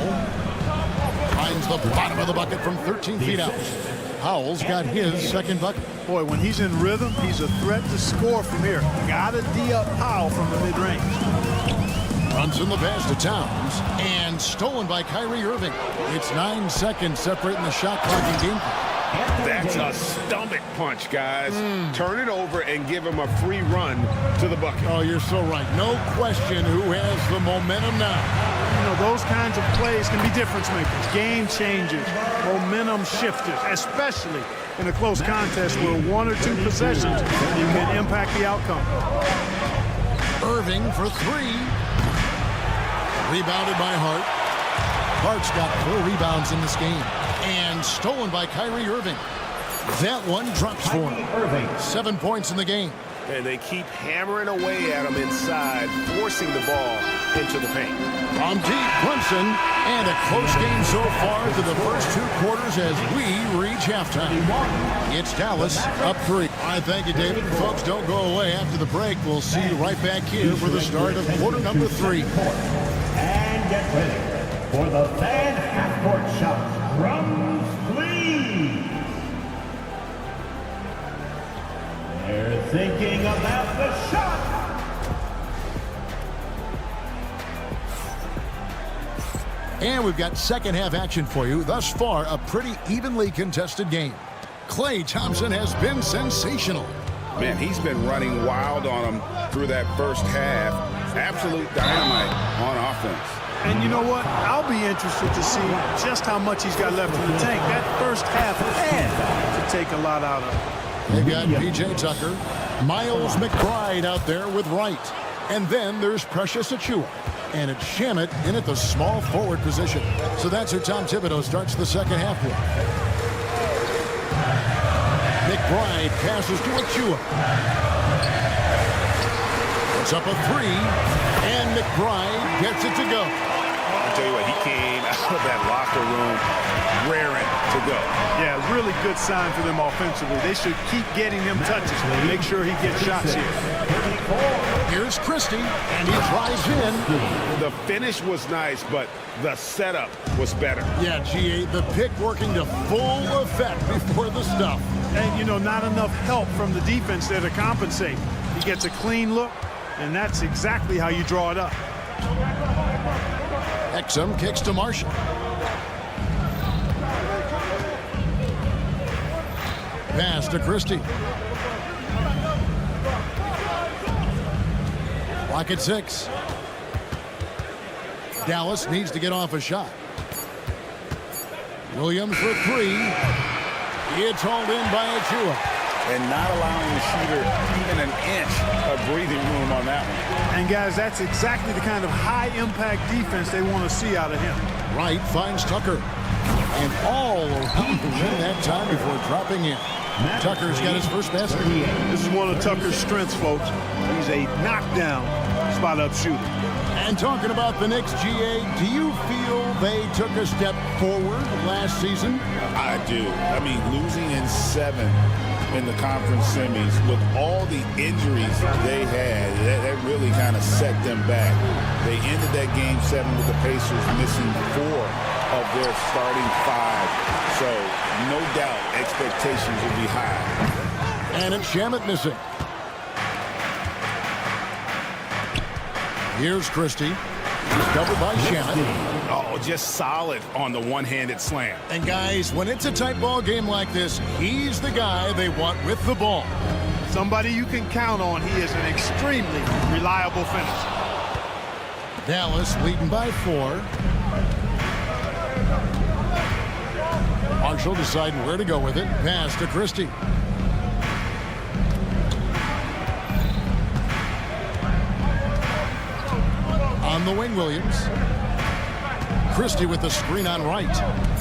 Finds the bottom of the bucket from 13 feet out. Powell's got his second bucket.
Boy, when he's in rhythm, he's a threat to score from here. Gotta D-up Powell from the mid-range.
Runs in the pass to Towns. And stolen by Kyrie Irving. It's 9 seconds separating the shot clock and game clock.
That's a stomach punch, guys. Turn it over and give him a free run to the bucket.
Oh, you're so right. No question who has the momentum now.
You know, those kinds of plays can be difference makers, game changers, momentum shifters, especially in a close contest where 1 or 2 possessions can impact the outcome.
Irving for 3. Rebounded by Hart. Hart's got 4 rebounds in this game. And stolen by Kyrie Irving. That one drops for him. 7 points in the game.
And they keep hammering away at him inside, forcing the ball into the paint.
From deep, Brunson. And a close game so far to the first 2 quarters as we reach halftime. It's Dallas up 3. I thank you, David. Folks, don't go away after the break. We'll see you right back here for the start of quarter number 3.
And get ready for the fan half-court shot. Drums, please. They're thinking about the shot.
And we've got second half action for you. Thus far, a pretty evenly contested game. Klay Thompson has been sensational.
Man, he's been running wild on him through that first half. Absolute dynamite on offense.
And you know what? I'll be interested to see just how much he's got left in the tank. That first half had to take a lot out of him.
They've got P.J. Tucker, Miles McBride out there with Wright. And then there's Precious Achiuwa. And it's Shamet in at the small forward position. So that's who Tom Thibodeau starts the second half with. McBride passes to Achiuwa. Puts up a 3. And McBride gets it to go.
I'll tell you what, he came out of that locker room raring to go.
Yeah, really good sign for them offensively. They should keep getting him touches. Make sure he gets shots here.
Here's Christie, and he drives in.
The finish was nice, but the setup was better.
Yeah, GA, the pick working to full effect before the stuff.
And, you know, not enough help from the defense there to compensate. He gets a clean look, and that's exactly how you draw it up.
Exum kicks to Marshall. Pass to Christie. Clock at 6. Dallas needs to get off a shot. Williams for 3. It's hauled in by Achiuwa.
And not allowing the shooter even an inch of breathing room on that one.
And, guys, that's exactly the kind of high-impact defense they want to see out of him.
Wright finds Tucker. And all around the rim that time before dropping in. Tucker's got his first basket.
This is one of Tucker's strengths, folks. He's a knockdown spot-up shooter.
And talking about the Knicks, GA, do you feel they took a step forward last season?
I do. I mean, losing in 7 in the conference semis with all the injuries they had, that really kind of set them back. They ended that game 7 with the Pacers missing 4 of their starting 5. So, no doubt, expectations will be high.
And it's Shamet missing. Here's Christie. He's covered by Shannon.
Oh, just solid on the one-handed slam.
And guys, when it's a tight ball game like this, he's the guy they want with the ball.
Somebody you can count on. He is an extremely reliable finisher.
Dallas leading by 4. Marshall deciding where to go with it. Pass to Christie. On the wing, Williams. Christie with the screen on right.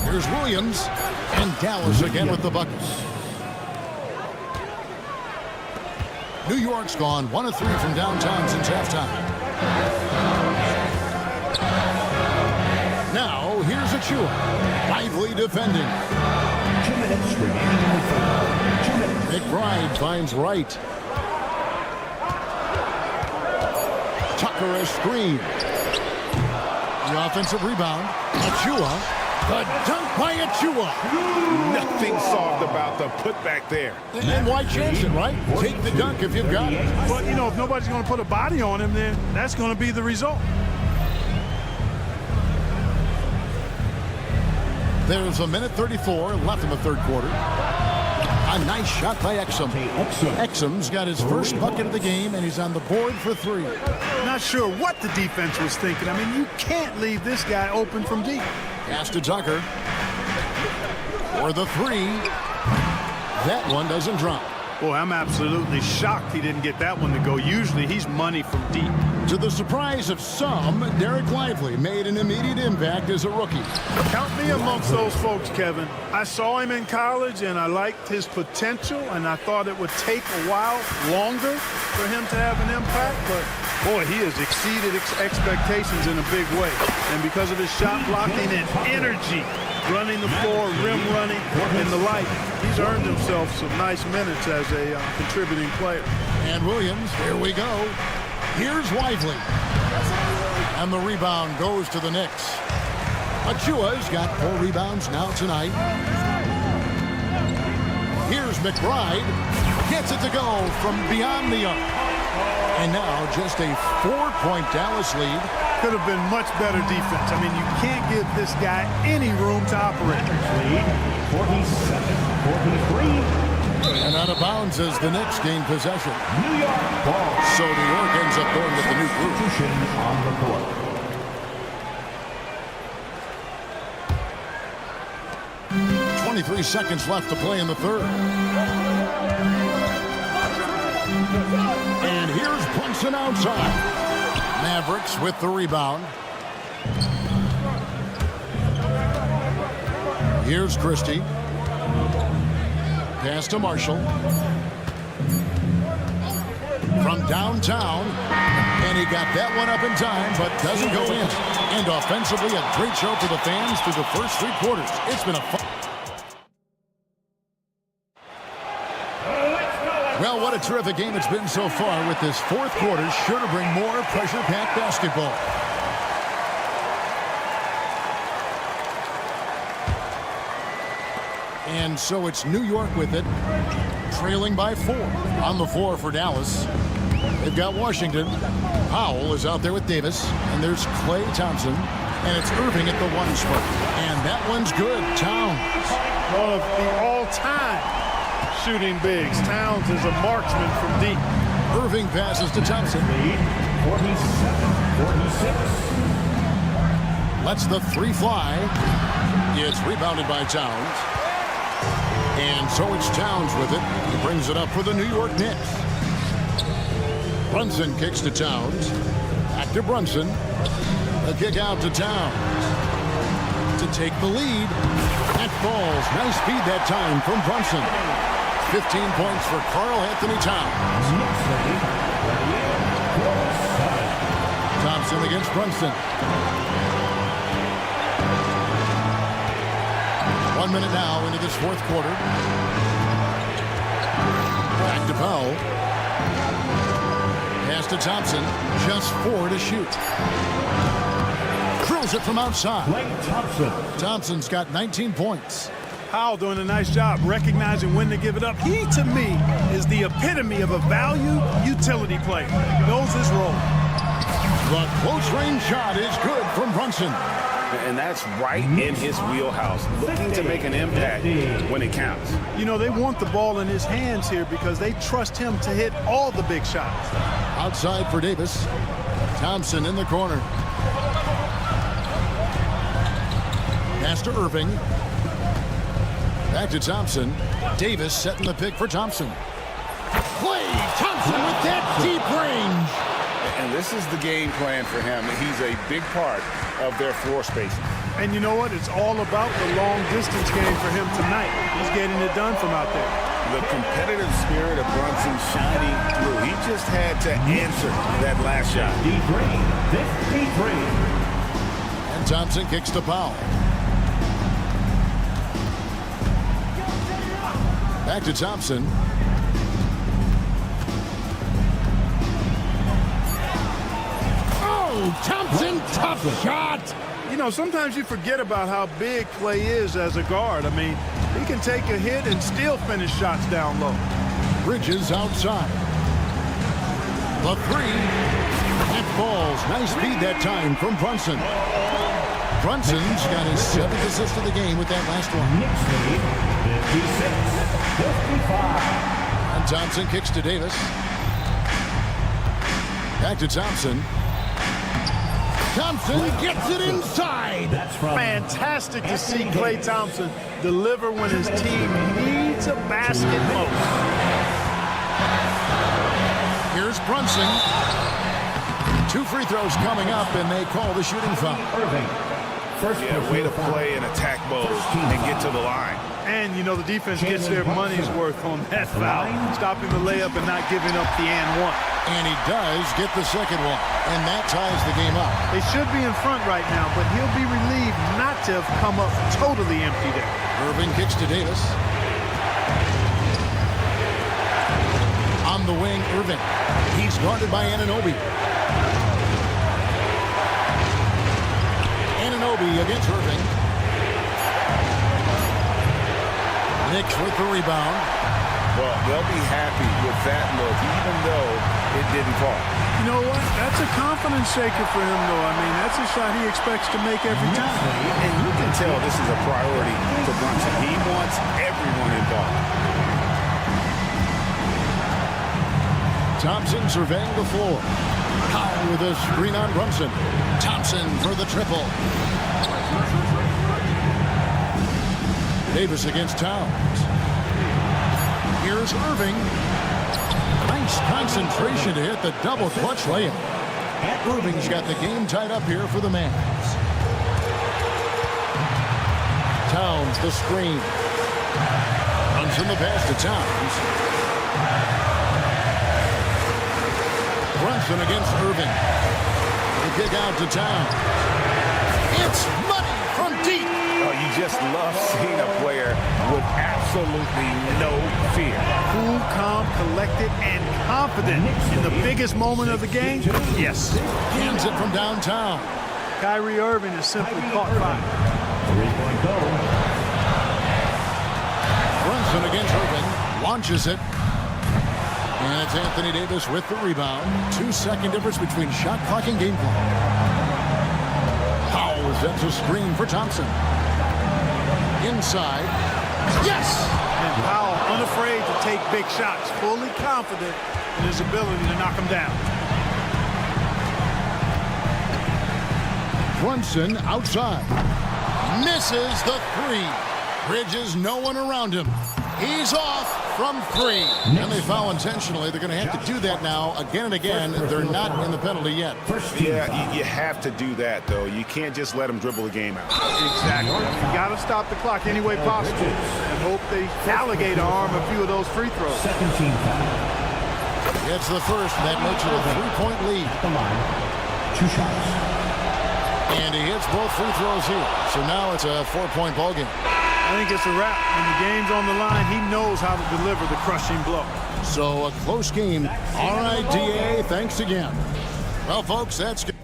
Here's Williams. And Dallas again with the bucket. New York's gone 1 of 3 from downtown since halftime. Now, here's Achua. Lively defending.
2 minutes remaining in the third. 2 minutes.
McBride finds right. Tucker a screen. The offensive rebound. Achua. The dunk by Achua.
Nothing soft about the putback there.
And why chance it, right? Take the dunk if you've got it.
But, you know, if nobody's going to put a body on him, then that's going to be the result.
There's 1:34 left in the third quarter. A nice shot by Exum. Exum's got his first bucket of the game, and he's on the board for 3.
Not sure what the defense was thinking. I mean, you can't leave this guy open from deep.
Pass to Tucker. For the 3. That one doesn't drop.
Boy, I'm absolutely shocked he didn't get that one to go. Usually he's money from deep.
To the surprise of some, Derek Lively made an immediate impact as a rookie.
Count me amongst those folks, Kevin. I saw him in college, and I liked his potential, and I thought it would take a while longer for him to have an impact, but boy, he has exceeded expectations in a big way. And because of his shot blocking and energy, running the floor, rim running, and the like, he's earned himself some nice minutes as a contributing player.
And Williams, here we go. Here's Lively. And the rebound goes to the Knicks. Achua's got 4 rebounds now tonight. Here's McBride. Gets it to go from beyond the arc. And now just a 4-point Dallas lead.
Could have been much better defense. I mean, you can't give this guy any room to operate.
Lead 47-43.
And out of bounds as the Knicks gain possession.
New York ball.
So New York ends up going with the new group.
On the court.
23 seconds left to play in the third. And here's Brunson outside. Mavericks with the rebound. Here's Christie. Pass to Marshall. From downtown. And he got that one up in time, but doesn't go in. And offensively, a great show for the fans through the first 3 quarters. It's been a fun. Well, what a terrific game it's been so far, with this 4th quarter sure to bring more pressure-packed basketball. And so it's New York with it, trailing by 4. On the floor for Dallas, they've got Washington. Powell is out there with Davis, and there's Klay Thompson, and it's Irving at the 1 spot. And that one's good. Towns.
One of the all-time shooting bigs. Towns is a marksman from deep.
Irving passes to Thompson.
47-46.
Lets the 3 fly. It's rebounded by Towns. And so it's Towns with it. He brings it up for the New York Knicks. Brunson kicks to Towns. Back to Brunson. The kick out to Towns. To take the lead. That falls. Nice speed that time from Brunson. 15 points for Karl Anthony Towns. Thompson against Brunson. 1 minute now into this 4th quarter. Back to Powell. Pass to Thompson. Just 4 to shoot. Drills it from outside. Thompson's got 19 points.
Powell doing a nice job recognizing when to give it up. He, to me, is the epitome of a value utility player. Knows his role.
The close-range shot is good from Brunson.
And that's right in his wheelhouse, looking to make an impact when it counts.
You know, they want the ball in his hands here because they trust him to hit all the big shots.
Outside for Davis. Thompson in the corner. Pass to Irving. Back to Thompson. Davis setting the pick for Thompson. Play Thompson with that deep range.
And this is the game plan for him. He's a big part of their floor spacing.
And you know what? It's all about the long distance game for him tonight. He's getting it done from out there.
The competitive spirit of Brunson shining through. He just had to answer that last shot.
53.
And Thompson kicks to Powell. Back to Thompson. Oh, Thompson, tough shot.
You know, sometimes you forget about how big Clay is as a guard. I mean, he can take a hit and still finish shots down low.
Bridges outside. The three. It falls. Nice feed that time from Brunson. Brunson's got his 7th assist of the game with that last one.
Knicks lead 56-55.
And Thompson kicks to Davis. Back to Thompson. Thompson gets it inside.
Fantastic to see Klay Thompson deliver when his team needs a basket most.
Here's Brunson. 2 free throws coming up, and they call the shooting foul.
Yeah, way to play in attack mode and get to the line.
And, you know, the defense gets their money's worth on that foul, stopping the layup and not giving up the and one.
And he does get the second one, and that ties the game up.
They should be in front right now, but he'll be relieved not to have come up totally empty there.
Irving kicks to Davis. On the wing, Irving. He's guarded by Anunoby. Anunoby against Irving. Knicks with the rebound.
Well, they'll be happy with that look, even though it didn't fall.
You know what? That's a confidence shaker for him, though. I mean, that's a shot he expects to make every time.
And you can tell this is a priority to Brunson. He wants everyone involved.
Thompson surveying the floor. Powell with a screen on Brunson. Thompson for the triple. Davis against Towns. Here's Irving. Nice concentration to hit the double clutch layup. Irving's got the game tied up here for the Mavs. Towns the screen. Runs in the pass to Towns. Brunson against Irving. The kick out to Towns. It's money from deep.
Oh, you just love seeing a player with absolutely no fear.
Cool, calm, collected, and confident in the biggest moment of the game. Yes.
Hands it from downtown.
Kyrie Irving is simply caught fire.
Brunson against Irving. Launches it. And it's Anthony Davis with the rebound. 2-second difference between shot clock and game clock. Powell sets a screen for Thompson. Inside. Yes!
And Powell unafraid to take big shots, fully confident in his ability to knock them down.
Brunson outside. Misses the three. Bridges, no one around him. He's off from 3. And they foul intentionally. They're going to have to do that now again and again. They're not in the penalty yet.
Yeah, you have to do that, though. You can't just let them dribble the game out.
Exactly. You got to stop the clock any way possible and hope they alligator arm a few of those free throws.
Second team foul.
It's the first. That makes it a 3-point lead.
At the line. 2 shots.
And he hits both free throws here. So now it's a 4-point ball game.
I think it's a wrap. When the game's on the line, he knows how to deliver the crushing blow.
So a close game. All right, DA, thanks again. Well, folks, that's good.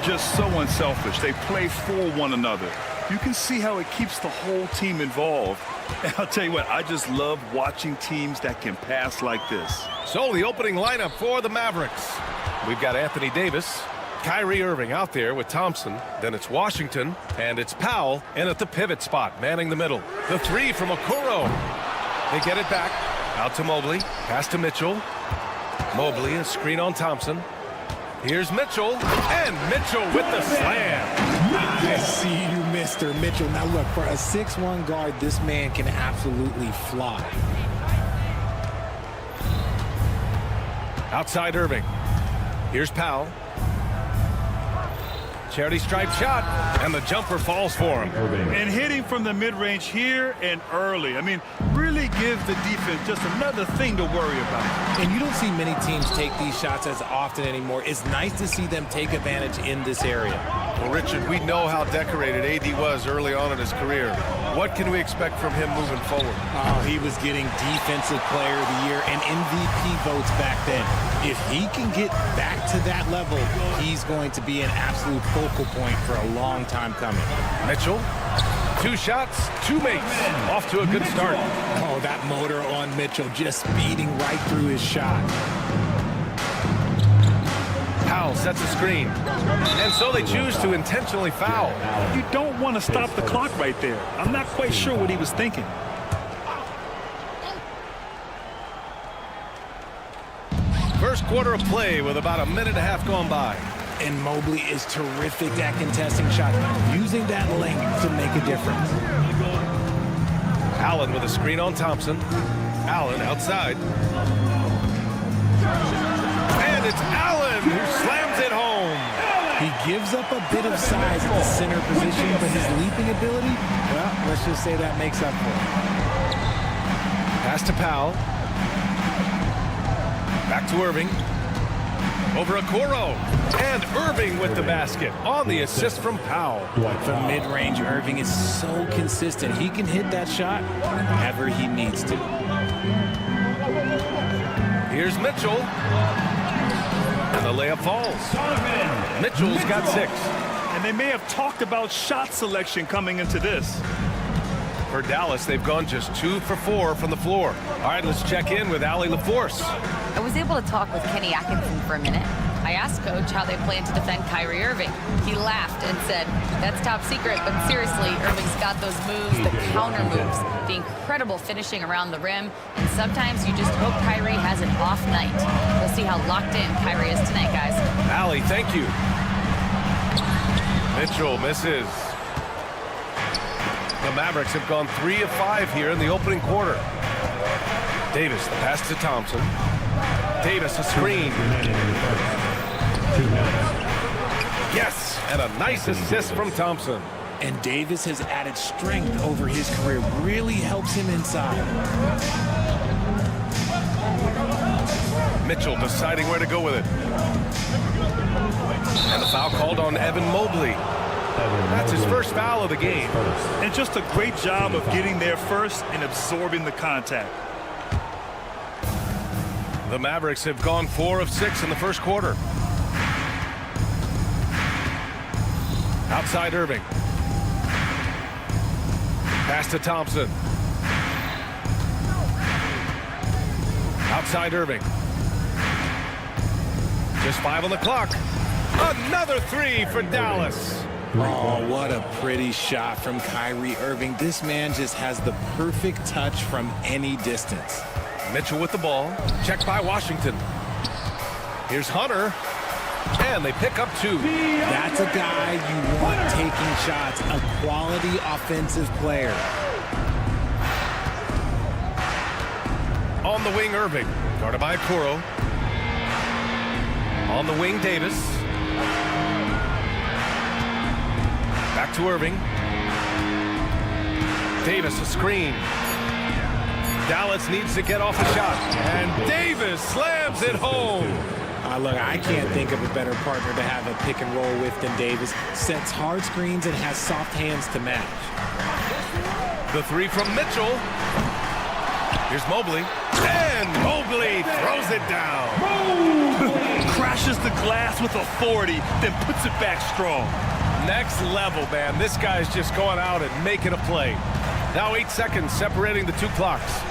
just so unselfish. They play for one another. You can see how it keeps the whole team involved. And I'll tell you what, I just love watching teams that can pass like this.
So the opening lineup for the Mavericks. We've got Anthony Davis, Kyrie Irving out there with Thompson. Then it's Washington, and it's Powell in at the pivot spot, manning the middle. The three from Okoro. They get it back. Out to Mobley. Pass to Mitchell. Mobley, a screen on Thompson. Here's Mitchell, and Mitchell with the slam.
I see you, Mr. Mitchell. Now look, for a 6'1" guard, this man can absolutely fly.
Outside Irving. Here's Powell. Charity stripe shot, and the jumper falls for him.
And hitting from the mid-range here and early. I mean, really gives the defense just another thing to worry about.
And you don't see many teams take these shots as often anymore. It's nice to see them take advantage in this area.
Well, Richard, we know how decorated AD was early on in his career. What can we expect from him moving forward?
Oh, he was getting Defensive Player of the Year and MVP votes back then. If he can get back to that level, he's going to be an absolute focal point for a long time coming.
Mitchell, 2 shots, 2 makes. Off to a good start.
Oh, that motor on Mitchell just speeding right through his shot.
Powell sets a screen. And so they choose to intentionally foul.
You don't want to stop the clock right there. I'm not quite sure what he was thinking.
First quarter of play with about a minute and a half gone by.
And Mobley is terrific at contesting shots, using that length to make a difference.
Allen with a screen on Thompson. Allen outside. And it's Allen who slams it home.
He gives up a bit of size at the center position, but his leaping ability, well, let's just say that makes up for it.
Pass to Powell. Back to Irving. Over Okoro. And Irving with the basket on the assist from Powell.
From mid-range, Irving is so consistent. He can hit that shot whenever he needs to.
Here's Mitchell. And the layup falls. Mitchell's got 6.
And they may have talked about shot selection coming into this.
For Dallas, they've gone just 2 for 4 from the floor. All right, let's check in with Allie LaForce.
I was able to talk with Kenny Atkinson for a minute. I asked Coach how they plan to defend Kyrie Irving. He laughed and said, "That's top secret, but seriously, Irving's got those moves, the counter moves, the incredible finishing around the rim, and sometimes you just hope Kyrie has an off night." We'll see how locked in Kyrie is tonight, guys.
Allie, thank you. Mitchell misses. The Mavericks have gone 3 of 5 here in the opening quarter. Davis, the pass to Thompson. Davis, a screen. Yes, and a nice assist from Thompson.
And Davis has added strength over his career. Really helps him inside.
Mitchell deciding where to go with it. And the foul called on Evan Mobley. That's his first foul of the game.
And just a great job of getting there first and absorbing the contact.
The Mavericks have gone 4 of 6 in the first quarter. Outside Irving. Pass to Thompson. Outside Irving. Just 5 on the clock. Another 3 for Dallas.
Oh, what a pretty shot from Kyrie Irving. This man just has the perfect touch from any distance.
Mitchell with the ball. Checked by Washington. Here's Hunter. And they pick up 2.
That's a guy you want taking shots. A quality offensive player.
On the wing, Irving. Guarded by Okoro. On the wing, Davis. Back to Irving. Davis, a screen. Dallas needs to get off a shot. And Davis slams it home.
Look, I can't think of a better partner to have a pick and roll with than Davis. Sets hard screens and has soft hands to match.
The 3 from Mitchell. Here's Mobley. And Mobley throws it down.
Crashes the glass with authority, then puts it back strong.
Next level, man. This guy's just going out and making a play. Now 8 seconds separating the two clocks.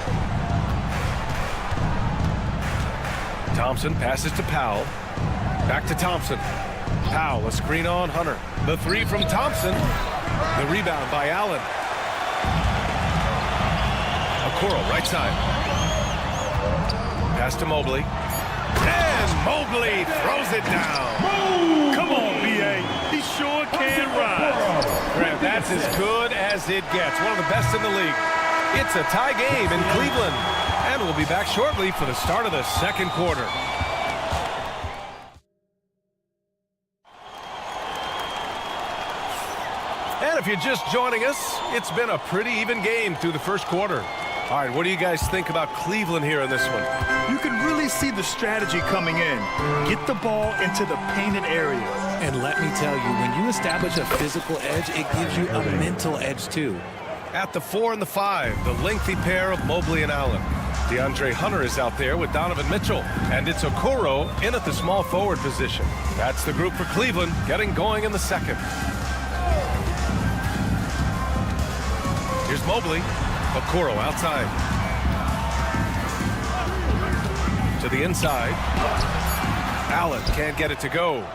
Thompson passes to Powell. Back to Thompson. Powell, a screen on Hunter. The three from Thompson. The rebound by Allen. Okoro, right side. Pass to Mobley. And Mobley throws it down.
Come on, B.A. He sure can rise.
Grant, that's as good as it gets. One of the best in the league. It's a tie game in Cleveland. And we'll be back shortly for the start of the second quarter. And if you're just joining us, it's been a pretty even game through the first quarter. All right, what do you guys think about Cleveland here in this one?
You can really see the strategy coming in. Get the ball into the painted area.
And let me tell you, when you establish a physical edge, it gives you a mental edge too.
At the 4 and the 5, the lengthy pair of Mobley and Allen. DeAndre Hunter is out there with Donovan Mitchell. And it's Okoro in at the small forward position. That's the group for Cleveland getting going in the second. Here's Mobley. Okoro outside. To the inside. Allen can't get it to go.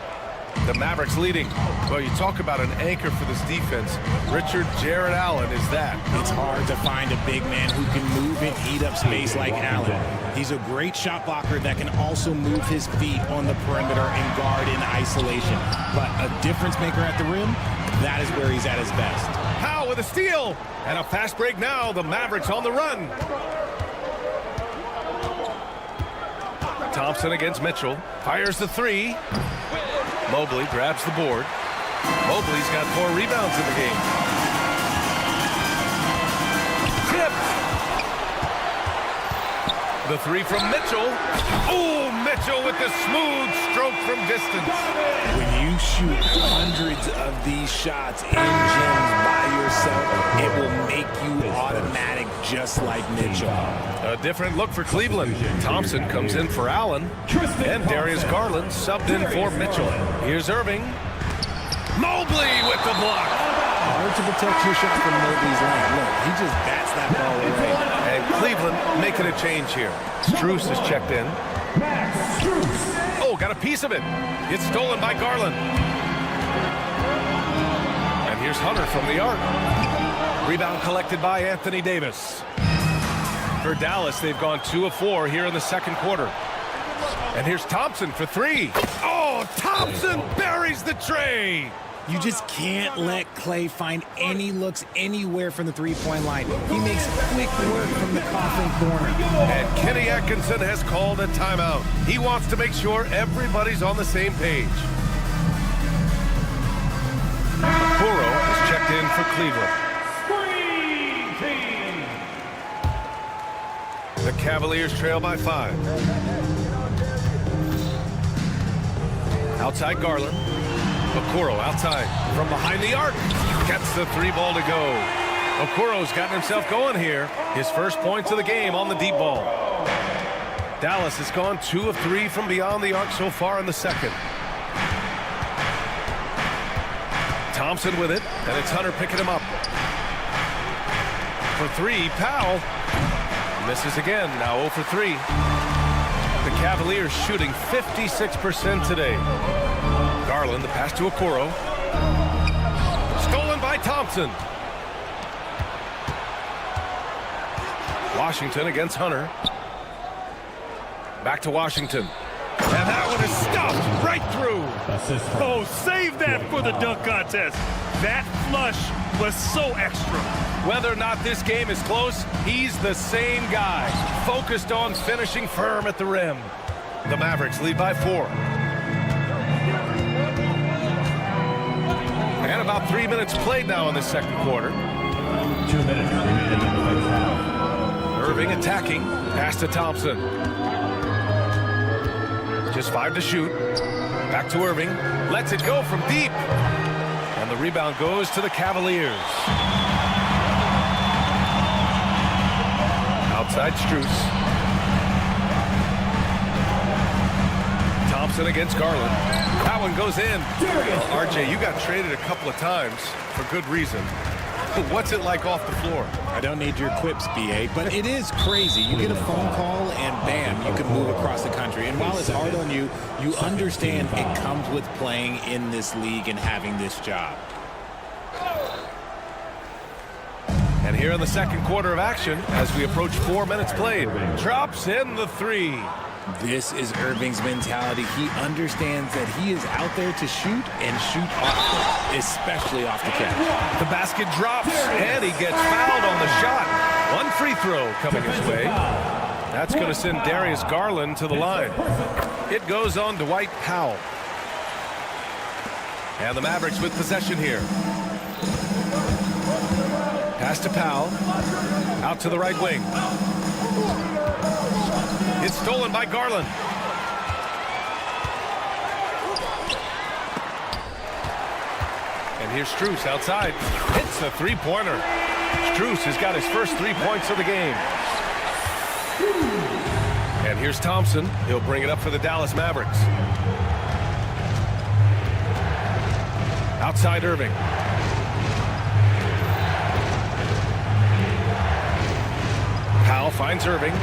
The Mavericks leading. Well, you talk about an anchor for this defense. Richard Jarrett Allen is that.
It's hard to find a big man who can move and eat up space like Allen. He's a great shot blocker that can also move his feet on the perimeter and guard in isolation. But a difference maker at the rim, that is where he's at his best.
Powell with a steal. And a fast break now. The Mavericks on the run. Thompson against Mitchell. Fires the three. Mobley grabs the board. Mobley's got 4 rebounds in the game. Tipped. The three from Mitchell. Oh, Mitchell with the smooth stroke from distance.
When you shoot hundreds of these shots in gyms by yourself, it will make you automatic just like Mitchell.
A different look for Cleveland. Thompson comes in for Allen. And Darius Garland subbed in for Mitchell. Here's Irving. Mobley with the block.
Hard to protect your shot from Mobley's lane. Look, he just bats that ball away.
And Cleveland making a change here. Strus is checked in. Oh, got a piece of it. It's stolen by Garland. And here's Hunter from the arc. Rebound collected by Anthony Davis. For Dallas, they've gone 2 of 4 here in the second quarter. And here's Thompson for 3. Oh, Thompson buries the tray.
You just can't let Clay find any looks anywhere from the three-point line. He makes quick work from the coffin corner.
And Kenny Atkinson has called a timeout. He wants to make sure everybody's on the same page. Okoro is checked in for Cleveland. The Cavaliers trail by 5. Outside Garland. Okoro outside from behind the arc. Gets the 3 ball to go. Okoro's gotten himself going here. His first points of the game on the deep ball. Dallas has gone 2 of 3 from beyond the arc so far in the second. Thompson with it, and it's Hunter picking him up. For 3, Powell. Misses again, now 0 for 3. The Cavaliers shooting 56% today. Garland, the pass to Okoro. Stolen by Thompson. Washington against Hunter. Back to Washington. And that one is stopped right through.
Oh, save that for the dunk contest. That flush was so extra.
Whether or not this game is close, he's the same guy, focused on finishing firm at the rim. The Mavericks lead by 4. And about 3 minutes played now in the second quarter.
2 minutes remaining in the first half.
Irving attacking, pass to Thompson. Just 5 to shoot. Back to Irving, lets it go from deep. And the rebound goes to the Cavaliers. Outside Strus. Thompson against Garland. That one goes in. Well, RJ, you got traded a couple of times for good reason. What's it like off the floor?
I don't need your quips, BA, but it is crazy. You get a phone call and bam, you can move across the country. And while it's hard on you, you understand it comes with playing in this league and having this job.
And here in the second quarter of action, as we approach 4 minutes played, drops in the three.
This is Irving's mentality. He understands that he is out there to shoot and shoot often, especially off the catch.
The basket drops, and he gets fouled on the shot. One free throw coming his way. That's going to send Darius Garland to the line. It goes on Dwight Powell. And the Mavericks with possession here. Pass to Powell. Out to the right wing. It's stolen by Garland. And here's Strus outside. Hits a three-pointer. Strus has got his first 3 points of the game. And here's Thompson. He'll bring it up for the Dallas Mavericks. Outside Irving. Powell finds Irving.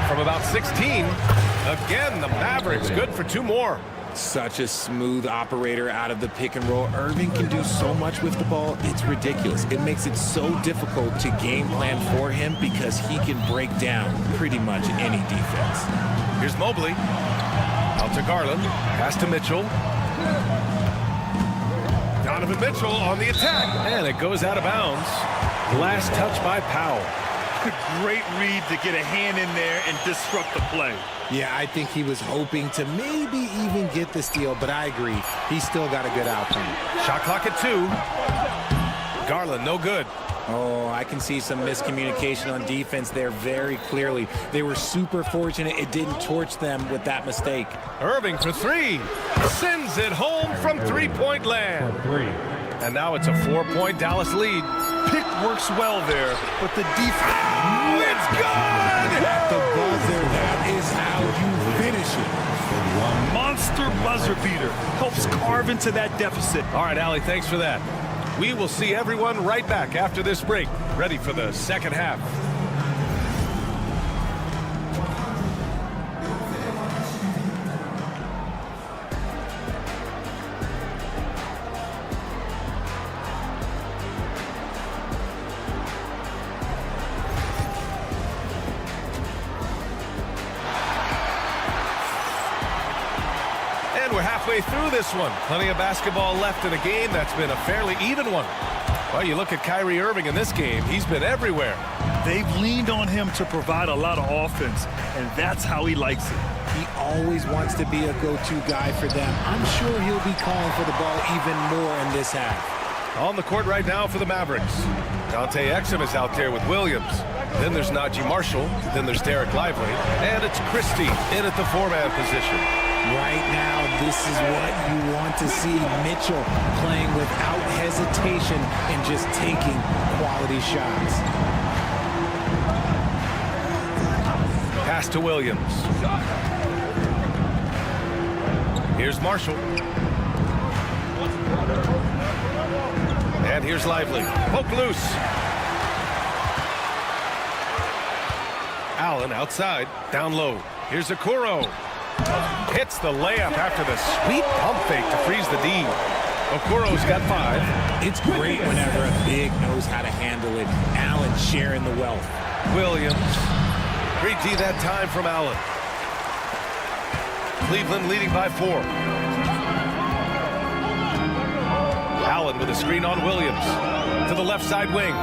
From about 16. Again, the Mavericks good for 2 more.
Such a smooth operator out of the pick and roll. Irving can do so much with the ball. It's ridiculous. It makes it so difficult to game plan for him because he can break down pretty much any defense.
Here's Mobley. Out to Garland. Pass to Mitchell. Donovan Mitchell on the attack. And it goes out of bounds. Last touch by Powell.
Great read to get a hand in there and disrupt the play.
Yeah, I think he was hoping to maybe even get the steal, but I agree. He's still got a good outcome.
Shot clock at 2. Garland, no good.
Oh, I can see some miscommunication on defense there very clearly. They were super fortunate it didn't torch them with that mistake.
Irving for 3. Sends it home from three-point land. And now it's a 4-point Dallas lead.
Pick works well there, but the defense...
It's good!
At the buzzer, that is how you finish it.
Monster buzzer beater. Helps carve into that deficit.
All right, Allie, thanks for that. We will see everyone right back after this break. Ready for the second half. Halfway through this one. Plenty of basketball left in a game that's been a fairly even one. Well, you look at Kyrie Irving in this game. He's been everywhere.
They've leaned on him to provide a lot of offense, and that's how he likes it.
He always wants to be a go-to guy for them. I'm sure he'll be calling for the ball even more in this half.
On the court right now for the Mavericks. Dante Exum is out there with Williams. Then there's Najee Marshall. Then there's Derek Lively. And it's Christie in at the 4-man position.
Right now, this is what you want to see. Mitchell playing without hesitation and just taking quality shots.
Pass to Williams. Here's Marshall. And here's Lively. Poke loose. Allen outside. Down low. Here's Okoro. Hits the layup after the sweet pump fake to freeze the D. Okoro's got 5.
It's great whenever a big knows how to handle it. Allen sharing the wealth.
Williams. Great D that time from Allen. Cleveland leading by 4. Allen with a screen on Williams. To the left side wing.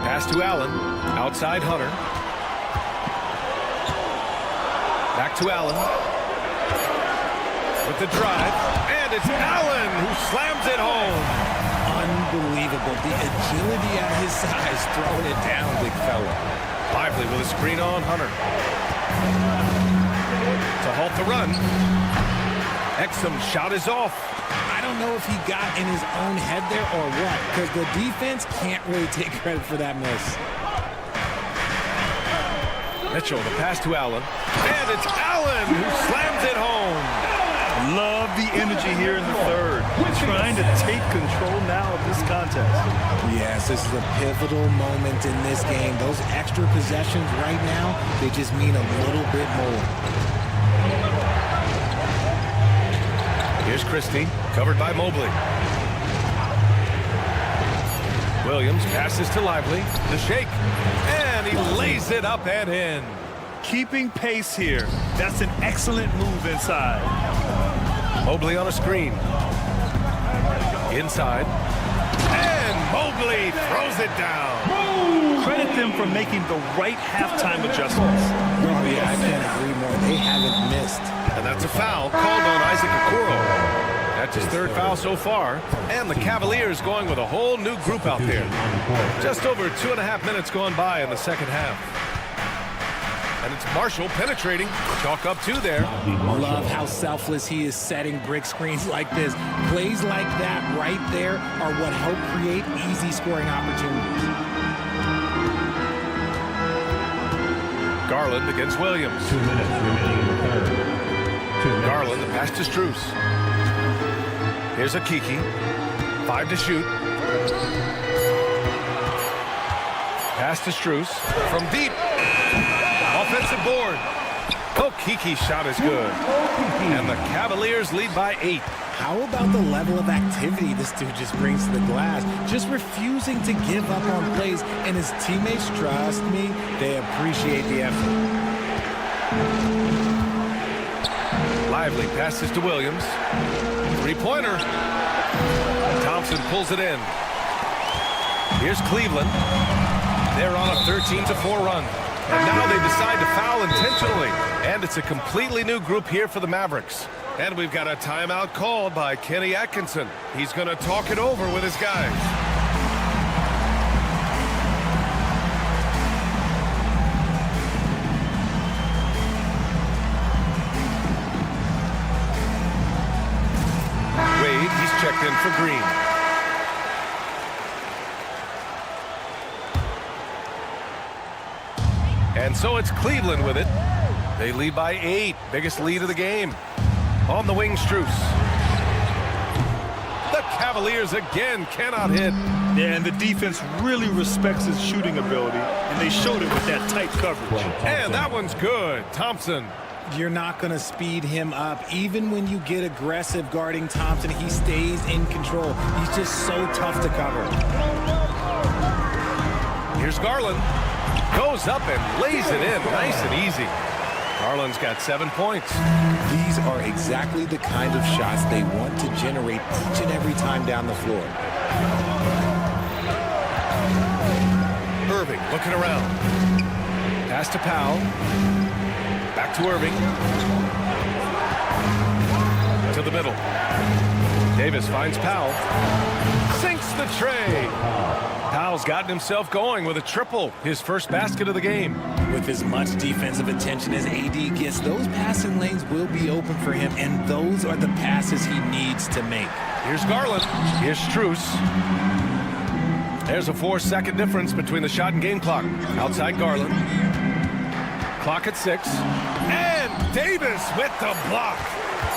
Pass to Allen. Outside Hunter. Back to Allen. With the drive. And it's Allen who slams it home.
Unbelievable. The agility at his size throwing it down, big fella.
Lively with a screen on Hunter. To halt the run. Exum shot is off.
I don't know if he got in his own head there or what, because the defense can't really take credit for that miss.
Mitchell, the pass to Allen. And it's Allen who slams it home.
Love the energy here in the third. Trying to take control now of this contest.
Yes, this is a pivotal moment in this game. Those extra possessions right now, they just mean a little bit more.
Here's Christie, covered by Mobley. Williams passes to Lively. The shake. And he lays it up and in.
Keeping pace here. That's an excellent move inside.
Mobley on a screen. Inside. And Mobley throws it down.
Credit them for making the right halftime adjustments.
Oh, yeah, I can't agree more. They haven't missed.
And that's a foul called on Isaac Okoro. That's his third foul so far. And the Cavaliers going with a whole new group out there. Just over 2.5 minutes gone by in the second half. And it's Marshall penetrating. Chalk up 2 there.
Love how selfless he is setting brick screens like this. Plays like that right there are what help create easy scoring opportunities.
Garland against Williams.
2 minutes remaining in the third.
Garland, the pass to Strus. Here's a Kiki. 5 to shoot. Pass to Strus from deep. Offensive board. Oh, Kiki's shot is good. And the Cavaliers lead by 8.
How about the level of activity this dude just brings to the glass? Just refusing to give up on plays, and his teammates, trust me, they appreciate the effort.
Lively passes to Williams. 3-pointer. Thompson pulls it in. Here's Cleveland. They're on a 13-4 run. And now they decide to foul intentionally. And it's a completely new group here for the Mavericks. And we've got a timeout called by Kenny Atkinson. He's going to talk it over with his guys. Wade, he's checked in for Green. And so it's Cleveland with it. They lead by 8. Biggest lead of the game. On the wing, Strus. The Cavaliers again cannot hit.
Yeah, and the defense really respects his shooting ability, and they showed it with that tight coverage.
And that one's good. Thompson.
You're not going to speed him up. Even when you get aggressive guarding Thompson, he stays in control. He's just so tough to cover.
Here's Garland. Goes up and lays it in. Nice and easy. Garland's got 7 points.
These are exactly the kind of shots they want to generate each and every time down the floor.
Irving looking around. Pass to Powell. Back to Irving. To the middle. Davis finds Powell. Sinks the tray. Powell's gotten himself going with a triple, his first basket of the game.
With as much defensive attention as AD gets, those passing lanes will be open for him, and those are the passes he needs to make.
Here's Garland. Here's Strus. There's a 4-second difference between the shot and game clock. Outside Garland. Clock at 6. And Davis with the block.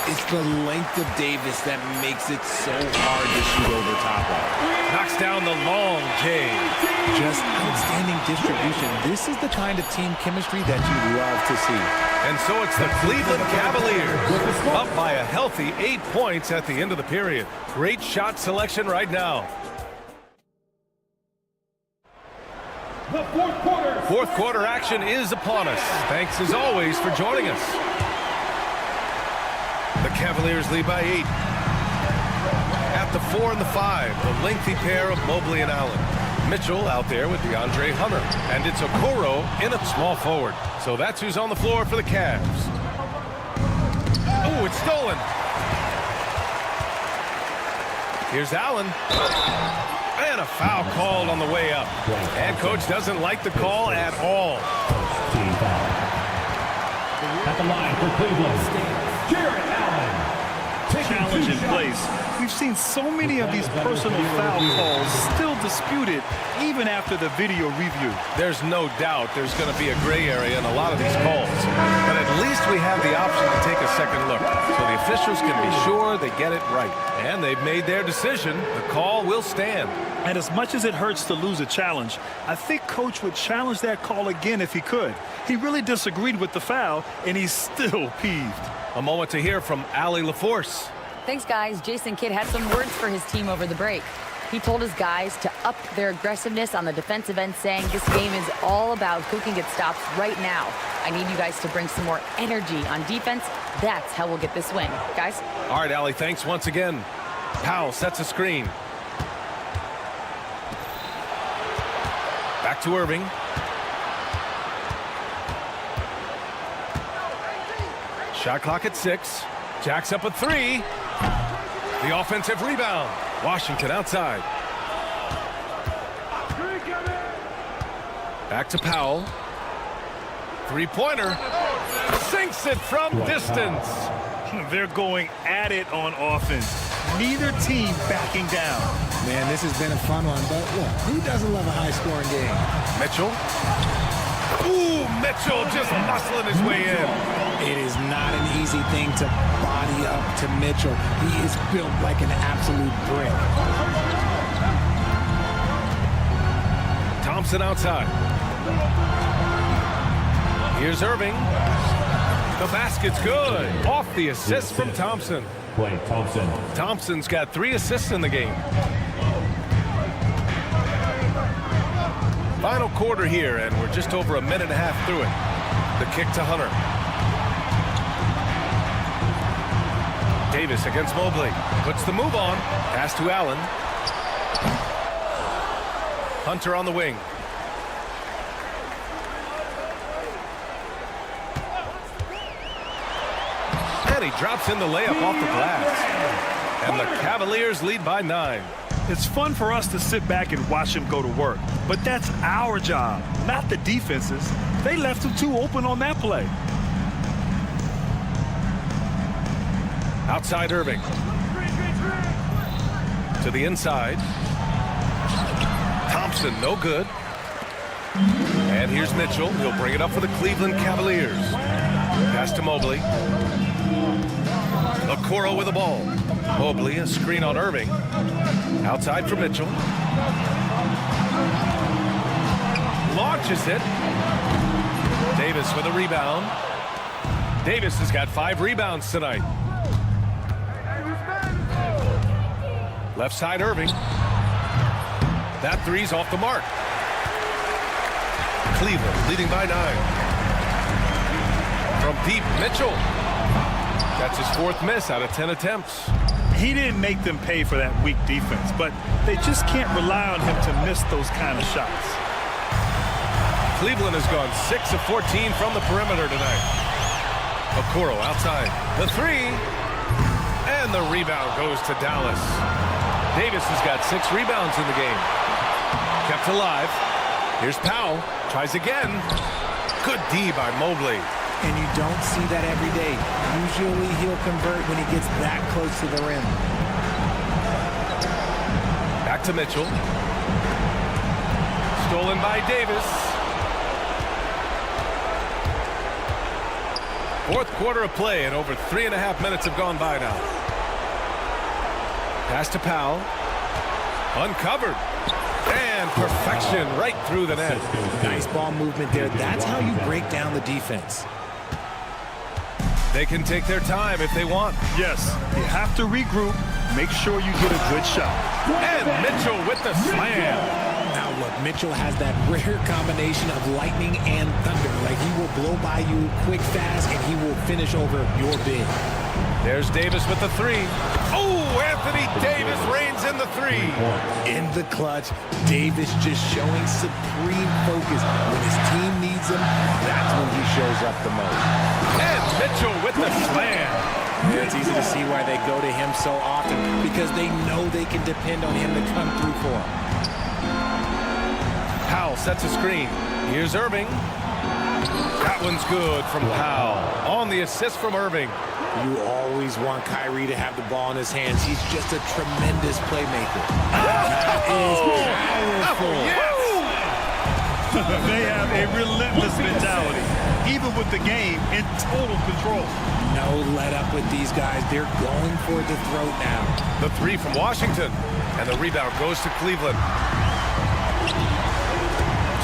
It's the length of Davis that makes it so hard to shoot over top of.
Knocks down the long J.
Just outstanding distribution. This is the kind of team chemistry that you love to see.
And so it's the Cleveland Cavaliers up by a healthy 8 points at the end of the period. Great shot selection right now.
The
fourth quarter action is upon us. Thanks as always for joining us. The Cavaliers lead by 8. At the 4 and the 5, the lengthy pair of Mobley and Allen. Mitchell out there with DeAndre Hunter. And it's Okoro in at small forward. So that's who's on the floor for the Cavs. Oh, it's stolen. Here's Allen. And a foul called on the way up. And coach doesn't like the call at all.
At the line for Cleveland, Jarrett Allen.
Challenge in place. We've seen so many of these personal foul calls, still disputed even after the video review.
There's no doubt there's going to be a gray area in a lot of these calls. But at least we have the option to take a second look, so the officials can be sure they get it right. And they've made their decision. The call will stand.
And as much as it hurts to lose a challenge, I think Coach would challenge that call again if he could. He really disagreed with the foul, and he's still peeved.
A moment to hear from Allie LaForce.
Thanks, guys. Jason Kidd had some words for his team over the break. He told his guys to up their aggressiveness on the defensive end, saying this game is all about who can get stops right now. I need you guys to bring some more energy on defense. That's how we'll get this win. Guys?
All right, Allie, thanks once again. Powell sets a screen. Back to Irving. Shot clock at 6. Jacks up a 3. The offensive rebound. Washington outside. Back to Powell. Three-pointer. Sinks it from distance.
They're going at it on offense. Neither team backing down.
Man, this has been a fun one, but look, who doesn't love a high-scoring game?
Mitchell. Ooh, Mitchell just muscling his way in.
It is not an easy thing to body up to Mitchell. He is built like an absolute brick.
Thompson outside. Here's Irving. The basket's good. Off the assist from Thompson.
Play Thompson.
Thompson's got 3 assists in the game. Final quarter here, and we're just over a minute and a half through it. The kick to Hunter. Davis against Mobley. Puts the move on. Pass to Allen. Hunter on the wing. And he drops in the layup off the glass. And the Cavaliers lead by 9.
It's fun for us to sit back and watch him go to work, but that's our job, not the defense's. They left him too open on that play.
Outside Irving. To the inside. Thompson, no good. And here's Mitchell. He'll bring it up for the Cleveland Cavaliers. Pass to Mobley. Okoro with the ball. Mobley, a screen on Irving. Outside for Mitchell. Launches it. Davis with a rebound. Davis has got 5 rebounds tonight. Left side Irving. That three's off the mark. Cleveland leading by 9. From deep, Mitchell. That's his 4th miss out of 10 attempts.
He didn't make them pay for that weak defense, but they just can't rely on him to miss those kind of shots.
Cleveland has gone 6 of 14 from the perimeter tonight. Okoro outside. The 3. And the rebound goes to Dallas. Davis has got 6 rebounds in the game. Kept alive. Here's Powell. Tries again. Good D by Mobley.
And you don't see that every day. Usually he'll convert when he gets that close to the rim.
Back to Mitchell. Stolen by Davis. 4th quarter of play, and over 3.5 minutes have gone by now. Pass to Powell. Uncovered. And perfection right through the net.
Nice ball movement there. That's how you break down the defense.
They can take their time if they want.
Yes, you have to regroup. Make sure you get a good shot.
And Mitchell with the slam.
Now look, Mitchell has that rare combination of lightning and thunder. Like he will blow by you quick, fast, and he will finish over your big.
There's Davis with the 3. Oh, Anthony Davis reigns in the 3.
In the clutch, Davis just showing supreme focus. When his team needs him, that's when he shows up the most.
And Mitchell with the slam.
Yeah, it's easy to see why they go to him so often, because they know they can depend on him to come through for them.
Powell sets a screen. Here's Irving. That one's good from Powell. On the assist from Irving.
You always want Kyrie to have the ball in his hands. He's just a tremendous playmaker. That is
a relentless mentality, even with the game in total control.
No let up with these guys. They're going for the throat now.
The three from Washington, and the rebound goes to Cleveland.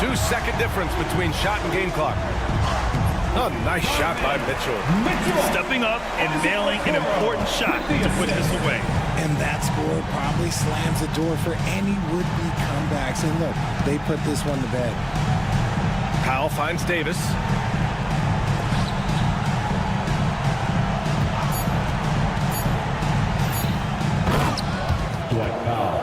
2-second difference between shot and game clock. A nice shot by Mitchell.
Stepping up and nailing an important shot to put this away.
And that score probably slams the door for any would-be comebacks. And look, they put this one to bed.
Powell finds Davis.
Dwight Powell.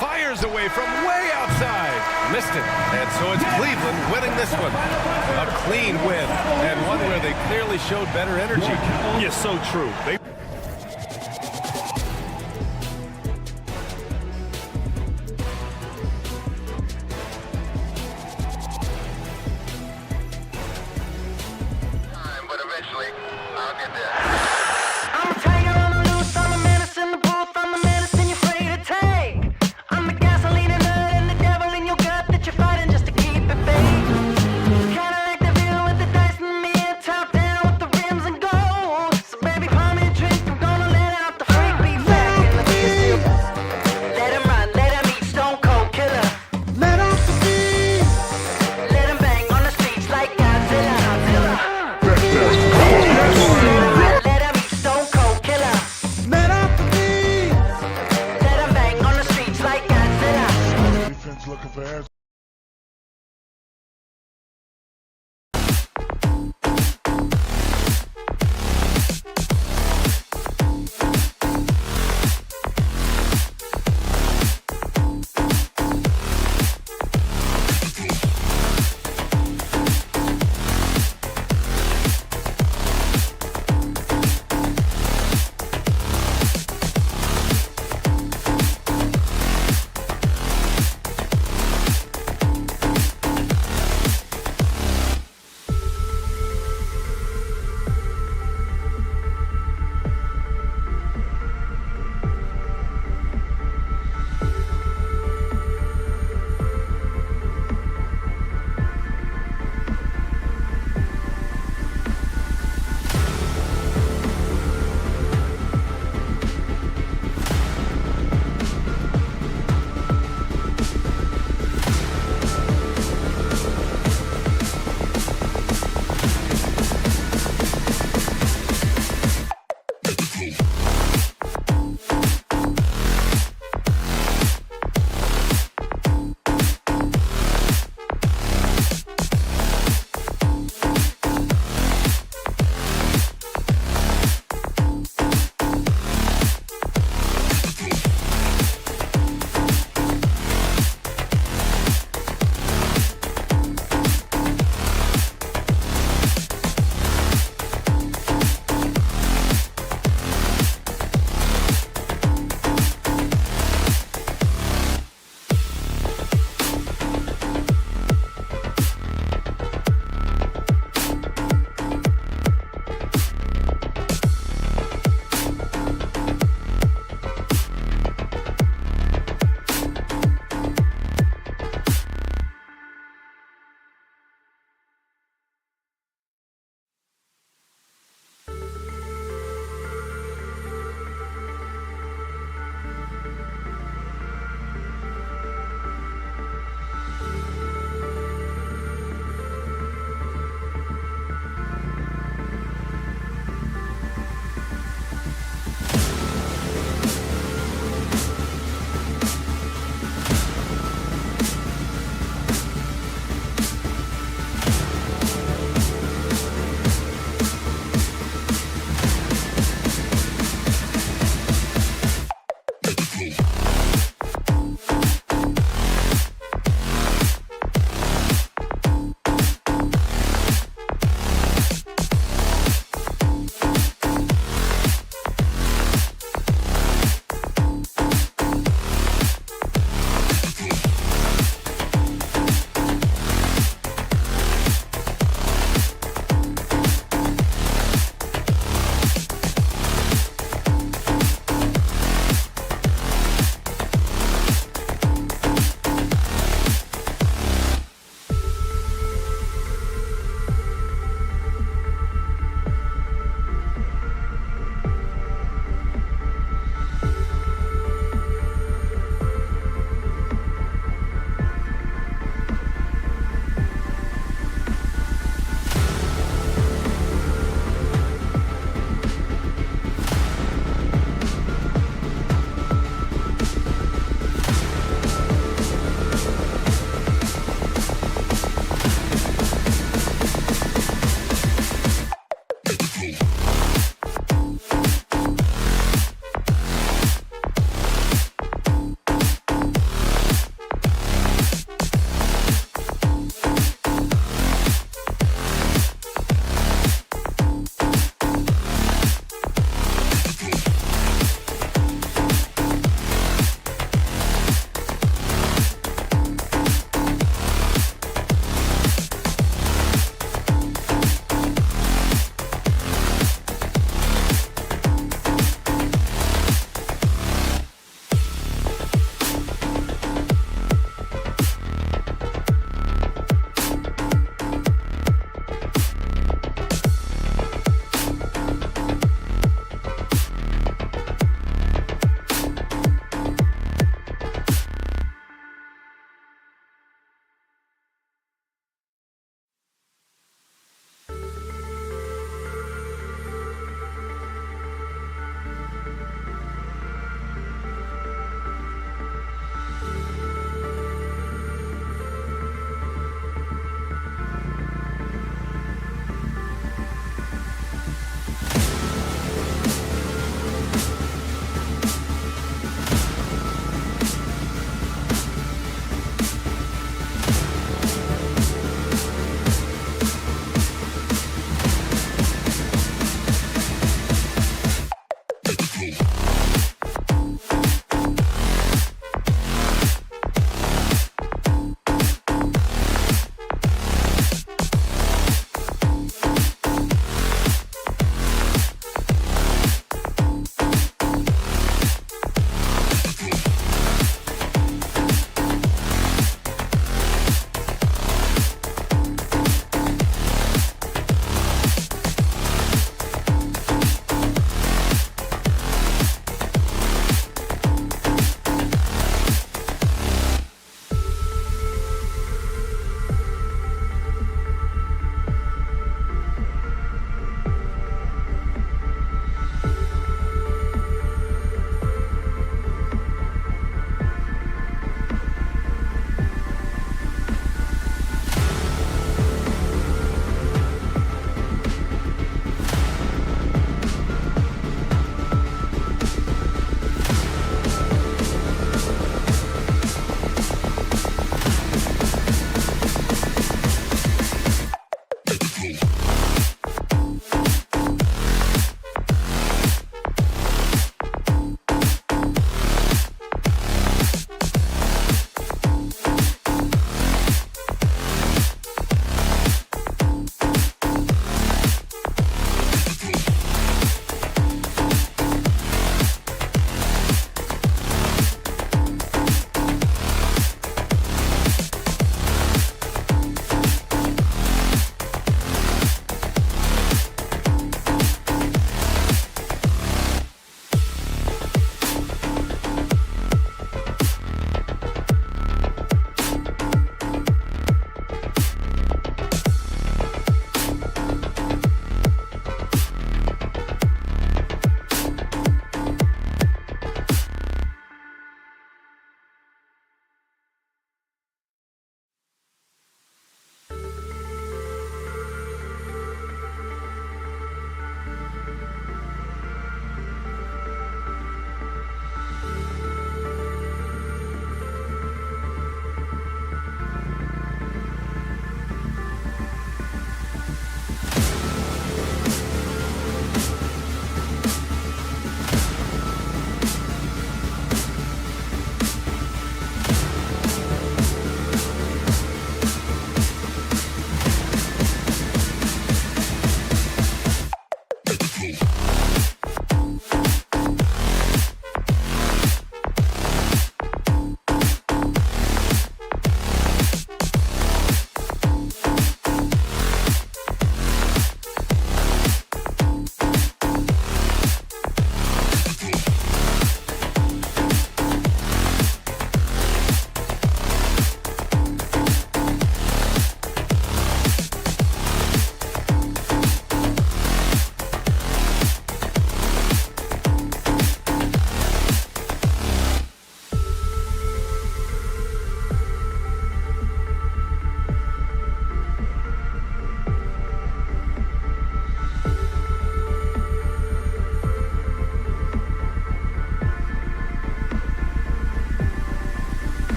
Fires away from way outside. Missed it. And so it's Cleveland winning this one. A clean win, and one where they clearly showed better energy.
Yes, so true.
But eventually, I'll get there.
I'm a tiger on the loose, I'm a menace in the booth, I'm the medicine you're afraid to take. I'm the gasoline and nut and the devil in your gut that you're fighting just to keep it fake. Kinda like the view with the dice and me and top down with the rims and gold. So baby, pour me a drink, I'm gonna let out the freak beat back in the beer. Let him run, let him eat, stone cold killer. Let off the beat. Let him bang on the streets like Godzilla.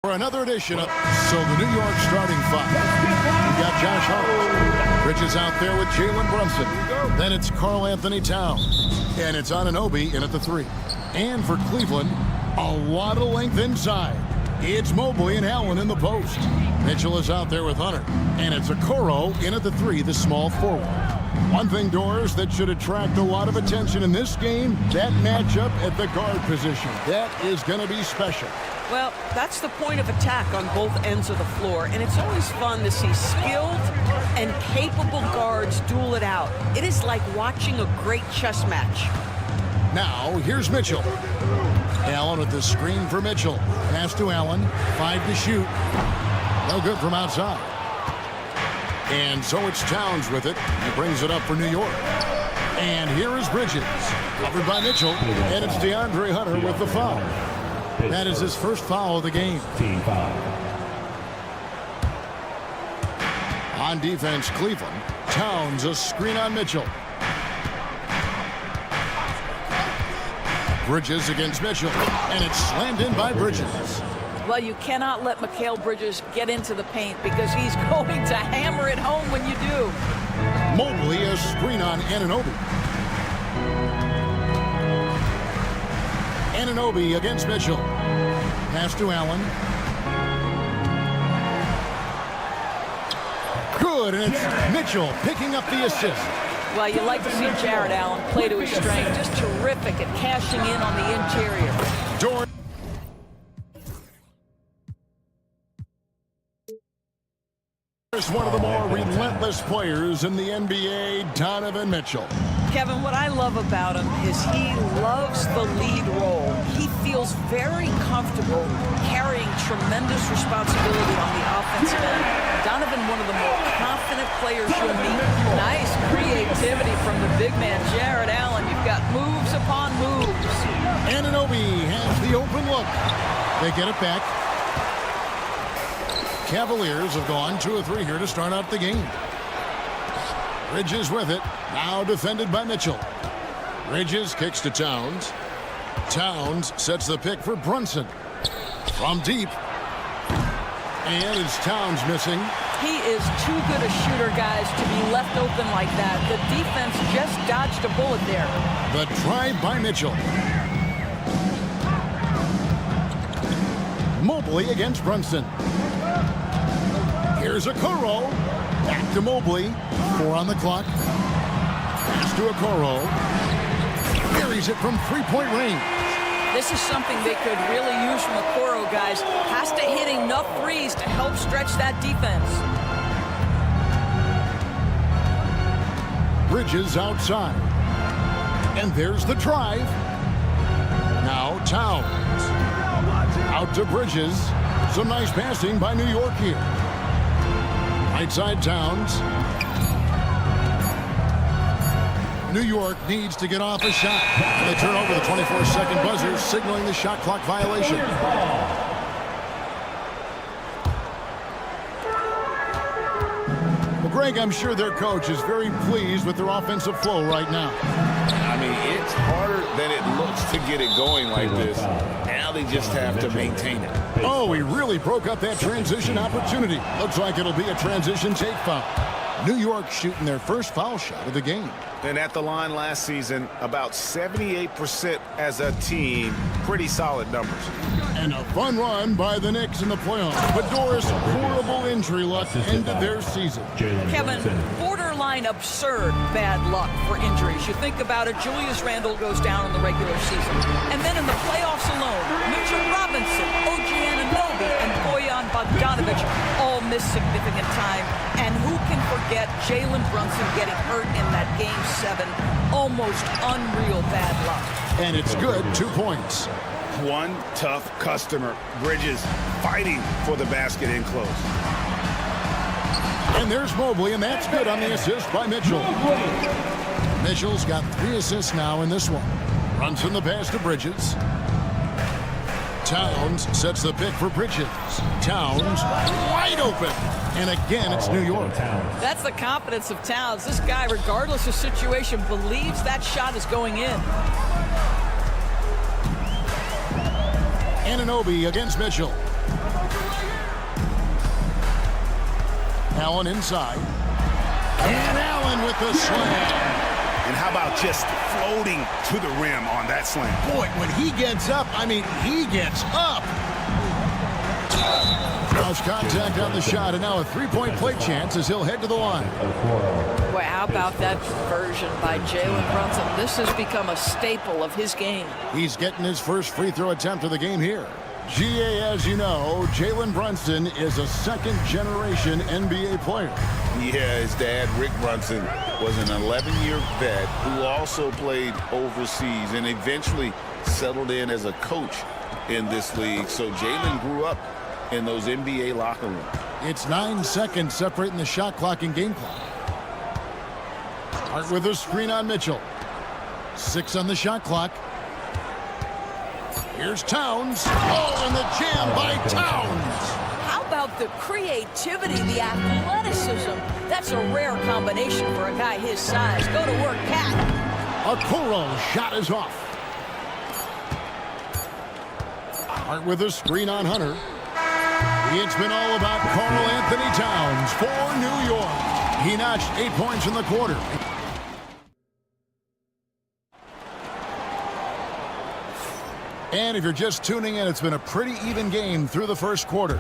For another edition of the New York starting five. We got Josh Hart. Bridges out there with Jalen Brunson. Then it's Karl Anthony Towns. And it's Anunoby in at the 3. And for Cleveland, a lot of length inside. It's Mobley and Allen in the post. Mitchell is out there with Hunter. And it's Okoro in at the 3, the small forward. One thing, Doris, that should attract a lot of attention in this game, that matchup at the guard position. That is going to be special.
Well, that's the point of attack on both ends of the floor, and it's always fun to see skilled and capable guards duel it out. It is like watching a great chess match.
Now, here's Mitchell. Allen with the screen for Mitchell. Pass to Allen. 5 to shoot. No good from outside. And so it's Towns with it. He brings it up for New York. And here is Bridges. Covered by Mitchell. And it's DeAndre Hunter with the foul. That is his first foul of the game. On defense, Cleveland. Towns, a screen on Mitchell. Bridges against Mitchell. And it's slammed in by Bridges.
Well, you cannot let Mikal Bridges get into the paint because he's going to hammer it home when you do.
Mobley, a screen on Anunoby. Anunoby against Mitchell. Pass to Allen. Good, and it's Mitchell picking up the assist.
Well, you like to see Jared Allen play to his strength. Just terrific at cashing in on the interior.
Doris. One of the more relentless players in the NBA, Donovan Mitchell.
Kevin, what I love about him is he loves the lead role. He feels very comfortable carrying tremendous responsibility on the offensive end. Donovan, one of the more confident players you'll meet. Nice creativity from the big man, Jared Allen. You've got moves upon moves.
Anunoby has the open look. They get it back. Cavaliers have gone 2 of 3 here to start out the game. Bridges with it. Now defended by Mitchell. Bridges kicks to Towns. Towns sets the pick for Brunson. From deep. And it's Towns missing.
He is too good a shooter, guys, to be left open like that. The defense just dodged a bullet there.
The drive by Mitchell. Mobley against Brunson. Here's Okoro. Back to Mobley. 4 on the clock. Pass to Okoro. Carries it from 3-point range.
This is something they could really use from Okoro, guys. Has to hit enough threes to help stretch that defense.
Bridges outside. And there's the drive. Now Towns. Out to Bridges. Some nice passing by New York here. Right side Towns. New York needs to get off a shot. And they turn over the 24-second buzzer, signaling the shot clock violation. Well, Greg, I'm sure their coach is very pleased with their offensive flow right now.
I mean, it's harder than it looks to get it going like this. Now they just have to maintain it.
Oh, he really broke up that transition opportunity. Looks like it'll be a transition take foul. New York shooting their first foul shot of the game.
And at the line last season, about 78% as a team. Pretty solid numbers.
And a fun run by the Knicks in the playoffs. But Doris, horrible injury luck ended their season.
Kevin, borderline absurd bad luck for injuries. You think about it, Julius Randle goes down in the regular season. And then in the playoffs alone, Mitchell Robinson, OG Anunoby, and Bojan Bogdanovic all missed significant time. And who can forget Jalen Brunson getting hurt in that Game 7? Almost unreal bad luck.
And it's good, 2 points.
One tough customer. Bridges fighting for the basket in close.
And there's Mobley, and that's good on the assist by Mitchell. Mitchell's got 3 assists now in this one. Runs in the pass to Bridges. Towns sets the pick for Bridges. Towns wide open. And again, it's New York.
That's the confidence of Towns. This guy, regardless of situation, believes that shot is going in.
Anunoby against Mitchell. Allen inside. And Allen with the slam.
And how about just floating to the rim on that slam?
Boy, when he gets up, I mean, he gets up. Cross contact on the shot, and now a three-point play chance as he'll head to the line.
Boy, how about that version by Jalen Brunson? This has become a staple of his game.
He's getting his first free throw attempt of the game here. GA, as you know, Jalen Brunson is a second-generation NBA player.
Yeah, his dad, Rick Brunson, was an 11-year vet who also played overseas and eventually settled in as a coach in this league. So Jalen grew up in those NBA locker rooms.
It's 9 seconds separating the shot clock and game clock. Hart with a screen on Mitchell. 6 on the shot clock. Here's Towns. Oh, and the jam by Towns.
How about the creativity, the athleticism? That's a rare combination for a guy his size. Go to work, Cat.
Okoro's shot is off. Hart with a screen on Hunter. It's been all about Karl Anthony Towns for New York. He notched 8 points in the quarter. And if you're just tuning in, it's been a pretty even game through the first quarter.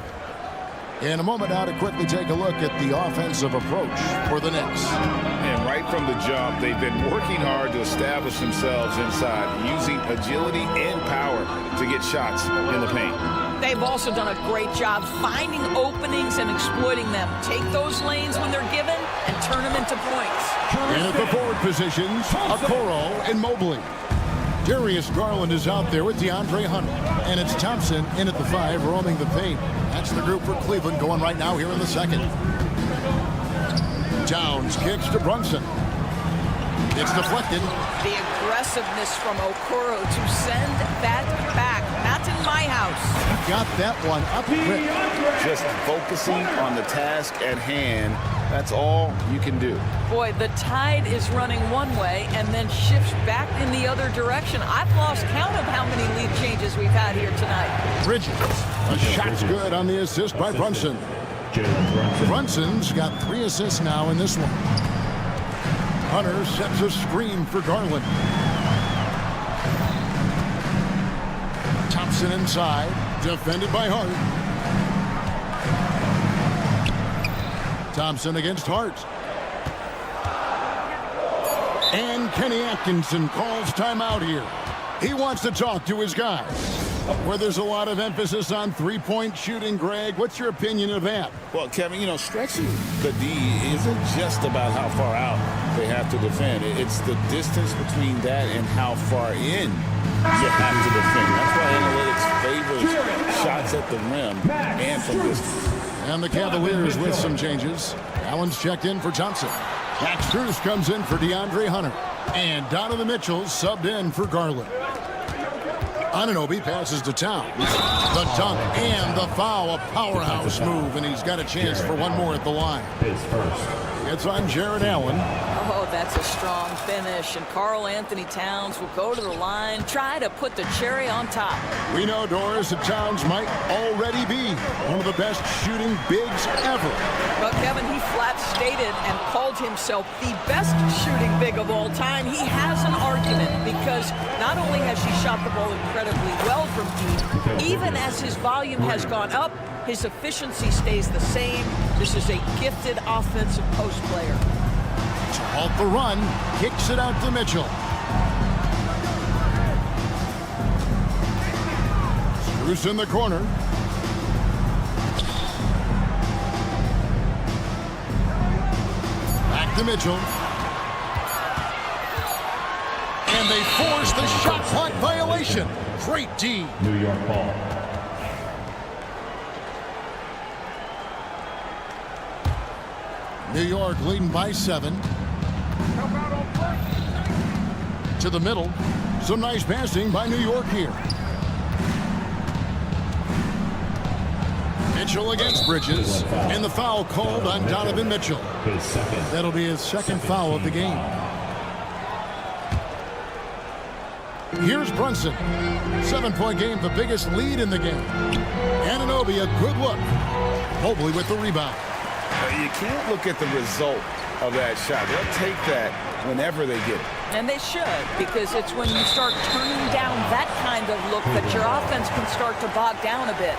In a moment now to quickly take a look at the offensive approach for the Knicks.
And right from the jump, they've been working hard to establish themselves inside, using agility and power to get shots in the paint.
They've also done a great job finding openings and exploiting them. Take those lanes when they're given and turn them into points.
And at the forward positions, Okoro and Mobley. Darius Garland is out there with DeAndre Hunter. And it's Thompson in at the 5, roaming the paint. That's the group for Cleveland going right now here in the second. Towns kicks to Brunson. It's deflected.
The aggressiveness from Okoro to send that back. Not in my house.
Got that one up quick.
Just focusing on the task at hand. That's all you can do.
Boy, the tide is running one way and then shifts back in the other direction. I've lost count of how many lead changes we've had here tonight.
Bridges. A shot's good on the assist by Brunson. Brunson's got 3 assists now in this one. Hunter sets a screen for Garland. Thompson inside, defended by Hart. Thompson against Hart. And Kenny Atkinson calls timeout here. He wants to talk to his guys. Where there's a lot of emphasis on three-point shooting, Greg, what's your opinion of that?
Well, Kevin, you know, stretching the D isn't just about how far out they have to defend. It's the distance between that and how far in you have to defend. That's why analytics favors shots at the rim and from distance.
And the Cavaliers with some changes. Allen's checked in for Thompson. Max Strus comes in for DeAndre Hunter. And Donovan Mitchell subbed in for Garland. Anunoby passes to Towns. The dunk and the foul, a powerhouse move, and he's got a chance for one more at the line. It's on Jared Allen.
Oh, that's a strong finish, and Karl Anthony Towns will go to the line, try to put the cherry on top.
We know, Doris, that Towns might already be one of the best shooting bigs ever.
But Kevin, he flat stated and called himself the best shooting big of all time. He has an argument because not only has he shot the ball incredibly well from deep, even as his volume has gone up, his efficiency stays the same. This is a gifted offensive post player.
To halt the run, kicks it out to Mitchell. Strus in the corner. Back to Mitchell. And they force the shot clock violation. Great D.
New York ball.
New York leading by 7. To the middle. Some nice passing by New York here. Mitchell against Bridges. And the foul called on Donovan Mitchell. That'll be his second foul of the game. Here's Brunson. 7-point game, the biggest lead in the game. Anunoby, a good look. Mobley with the rebound.
You can't look at the result of that shot. They'll take that whenever they get it.
And they should, because it's when you start turning down that kind of look that your offense can start to bog down a bit.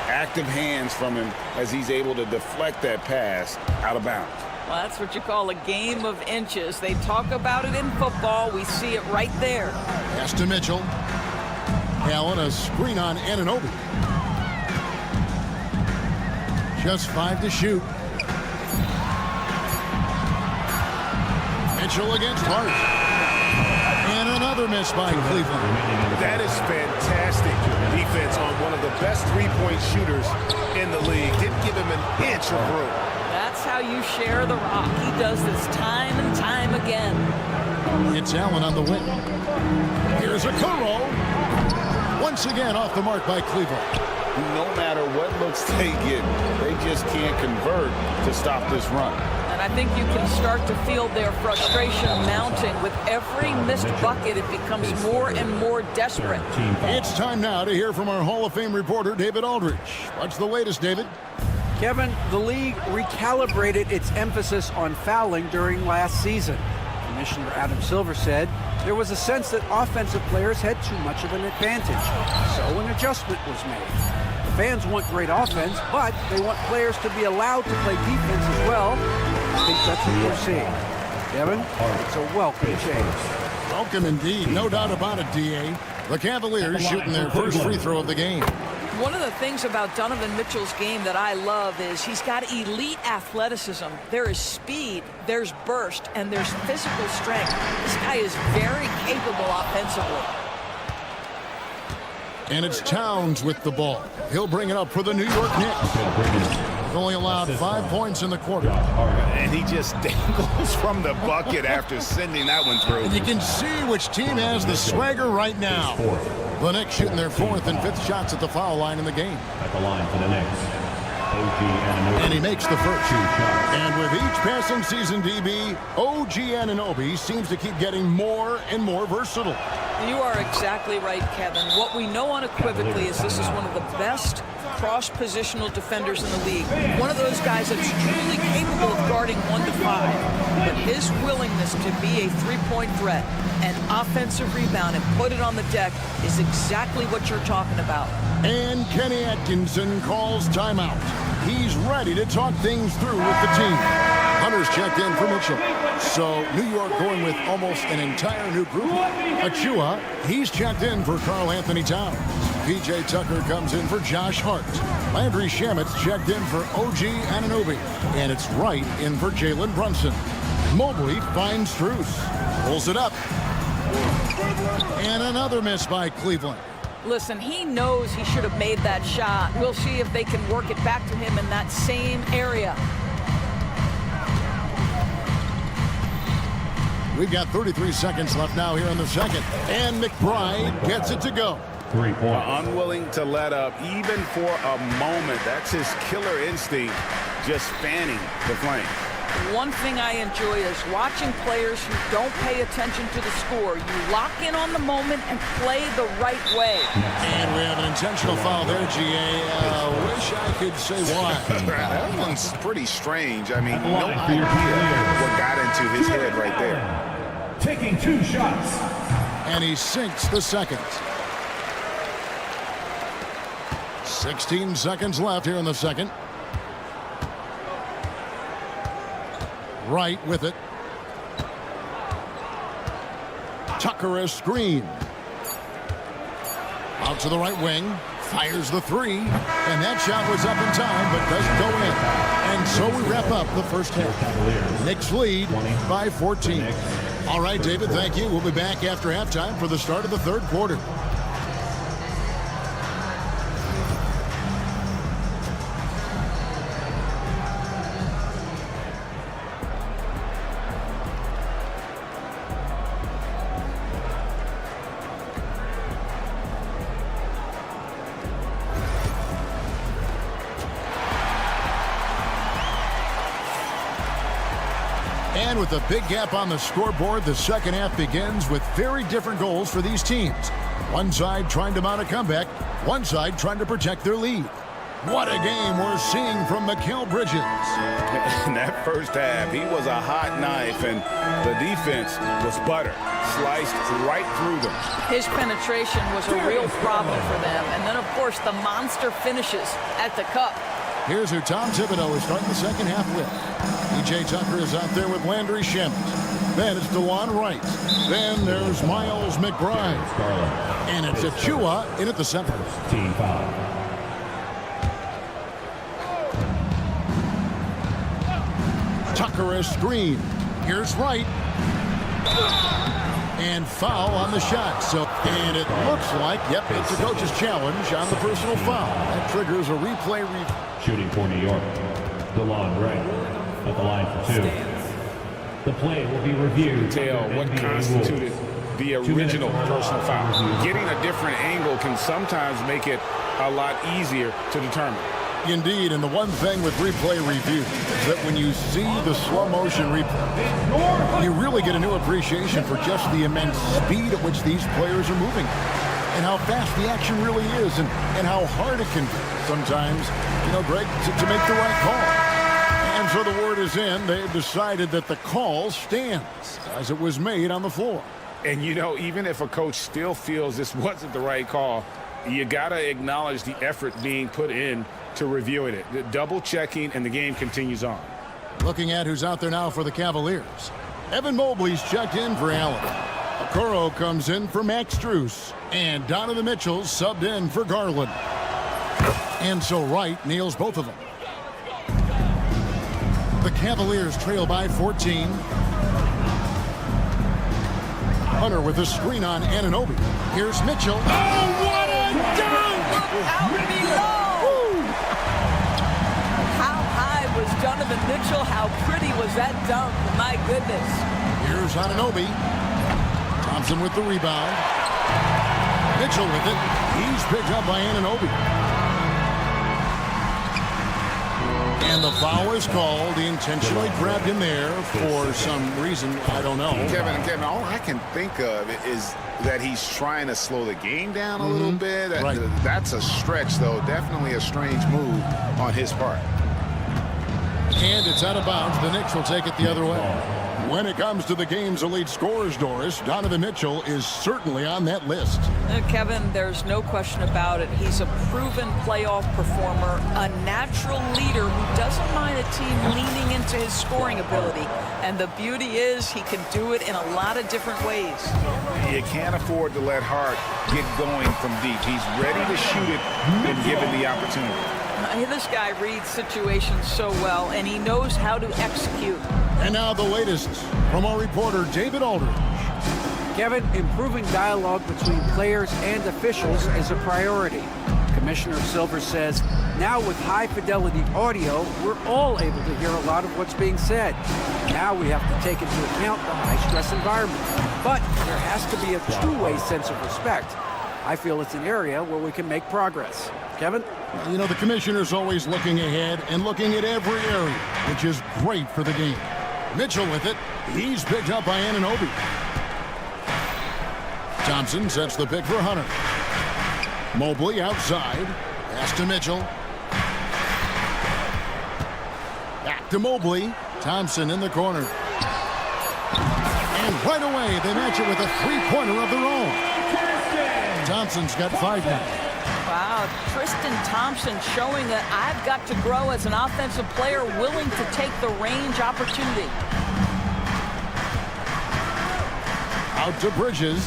Active hands from him as he's able to deflect that pass out of bounds.
Well, that's what you call a game of inches. They talk about it in football. We see it right there.
Pass to Mitchell. Allen, a screen on Anunoby. Just 5 to shoot. Mitchell against Hart. And another miss by Cleveland.
That is fantastic defense on one of the best three-point shooters in the league. Didn't give him an inch of room.
That's how you share the rock. He does this time and time again.
It's Allen on the wing. Here's a Okoro. Once again off the mark by Cleveland.
No matter what looks they get, they just can't convert to stop this run.
And I think you can start to feel their frustration mounting. With every missed bucket, it becomes more and more desperate.
It's time now to hear from our Hall of Fame reporter, David Aldridge. What's the latest, David?
Kevin, the league recalibrated its emphasis on fouling during last season. Commissioner Adam Silver said there was a sense that offensive players had too much of an advantage, so an adjustment was made. The fans want great offense, but they want players to be allowed to play defense as well. I think that's what we're seeing. Kevin, it's a welcome change.
Welcome indeed, no doubt about it, D.A. The Cavaliers shooting their first free throw of the game.
One of the things about Donovan Mitchell's game that I love is he's got elite athleticism. There is speed, there's burst, and there's physical strength. This guy is very capable offensively.
And it's Towns with the ball. He'll bring it up for the New York Knicks. Only allowed 5 points in the quarter.
And he just dangles from the bucket after sending that one through.
And you can see which team has the swagger right now. The Knicks shooting their 4th and 5th shots at the foul line in the game.
At the line for the Knicks.
And he makes the first. And with each passing season, DB, OG Anunoby seems to keep getting more and more versatile.
You are exactly right, Kevin. What we know unequivocally is this is one of the best cross-positional defenders in the league. One of those guys that's truly capable of guarding 1 to 5. But his willingness to be a three-point threat, an offensive rebound, and put it on the deck is exactly what you're talking about.
And Kenny Atkinson calls timeout. He's ready to talk things through with the team. Hunter's checked in for Mitchell. So New York going with almost an entire new group. Achua, he's checked in for Karl Anthony Towns. P.J. Tucker comes in for Josh Hart. Landry Shamet's checked in for OG Anunoby. And it's Wright in for Jalen Brunson. Mobley finds Strus. Pulls it up. And another miss by Cleveland.
Listen, he knows he should have made that shot. We'll see if they can work it back to him in that same area.
We've got 33 seconds left now here in the second. And McBride gets it to go.
3 points. Unwilling to let up even for a moment. That's his killer instinct, just fanning the flame.
One thing I enjoy is watching players who don't pay attention to the score. You lock in on the moment and play the right way.
And we have an intentional foul there, G.A. Wish I could say why.
That one's pretty strange. I mean, no idea what got into his head right there.
Taking 2 shots.
And he sinks the second. 16 seconds left here in the second. Wright with it. Tucker a screen. Out to the right wing. Fires the 3. And that shot was up in time, but doesn't go in. And so we wrap up the first half. Knicks lead by 14. All right, David, thank you. We'll be back after halftime for the start of the third quarter. And with a big gap on the scoreboard, the second half begins with very different goals for these teams. One side trying to mount a comeback, one side trying to protect their lead. What a game we're seeing from Mikal Bridges.
In that first half, he was a hot knife, and the defense was butter, sliced right through them.
His penetration was a real problem for them. And then, of course, the monster finishes at the cup.
Here's who Tom Thibodeau is starting the second half with. E.J. Tucker is out there with Landry Shamet. Then it's DeJuan Wright. Then there's Miles McBride. And it's Achua in at the center.
Team foul.
Tucker is screen. Here's Wright. And foul on the shot. And it looks like, yep, it's a coach's challenge on the personal foul. That triggers a replay.
Shooting for New York, DeJuan Wright at the line for 2. The play will be reviewed.
Tell what constituted the original personal foul. Getting a different angle can sometimes make it a lot easier to determine.
Indeed, and the one thing with replay review is that when you see the slow motion replay, you really get a new appreciation for just the immense speed at which these players are moving and how fast the action really is and how hard it can be sometimes, Greg, to make the right call. And so the word is in. They've decided that the call stands as it was made on the floor.
And, even if a coach still feels this wasn't the right call, you got to acknowledge the effort being put in to reviewing it. The double checking, and the game continues on.
Looking at who's out there now for the Cavaliers. Evan Mobley's checked in for Allen. Okoro comes in for Max Strus. And Donovan Mitchell's subbed in for Garland. And so Wright nails both of them. The Cavaliers trail by 14. Hunter with a screen on Anunoby. Here's Mitchell. Oh, what a dunk!
Out below! How high was Donovan Mitchell? How pretty was that dunk? My goodness.
Here's Anunoby. Thompson with the rebound. Mitchell with it. He's picked up by Anunoby. And the foul is called. He intentionally grabbed him there for some reason. I don't know.
Kevin, all I can think of is that he's trying to slow the game down a little bit.
Right.
That's a stretch, though. Definitely a strange move on his part.
And it's out of bounds. The Knicks will take it the other way. When it comes to the game's elite scorers, Doris, Donovan Mitchell is certainly on that list.
Kevin, there's no question about it. He's a proven playoff performer, a natural leader who doesn't mind a team leaning into his scoring ability. And the beauty is he can do it in a lot of different ways.
You can't afford to let Hart get going from deep. He's ready to shoot it when given the opportunity.
This guy reads situations so well, and he knows how to execute.
And now the latest from our reporter, David Aldridge.
Kevin, improving dialogue between players and officials is a priority. Commissioner Silver says, now with high-fidelity audio, we're all able to hear a lot of what's being said. Now we have to take into account the high-stress environment. But there has to be a two-way sense of respect. I feel it's an area where we can make progress. Kevin?
The commissioner's always looking ahead and looking at every area, which is great for the game. Mitchell with it. He's picked up by Anunoby. Thompson sets the pick for Hunter. Mobley outside. Pass to Mitchell. Back to Mobley. Thompson in the corner. And right away, they match it with a three-pointer of their own. Thompson's got 5 now.
Wow, Tristan Thompson showing that I've got to grow as an offensive player, willing to take the range opportunity.
Out to Bridges.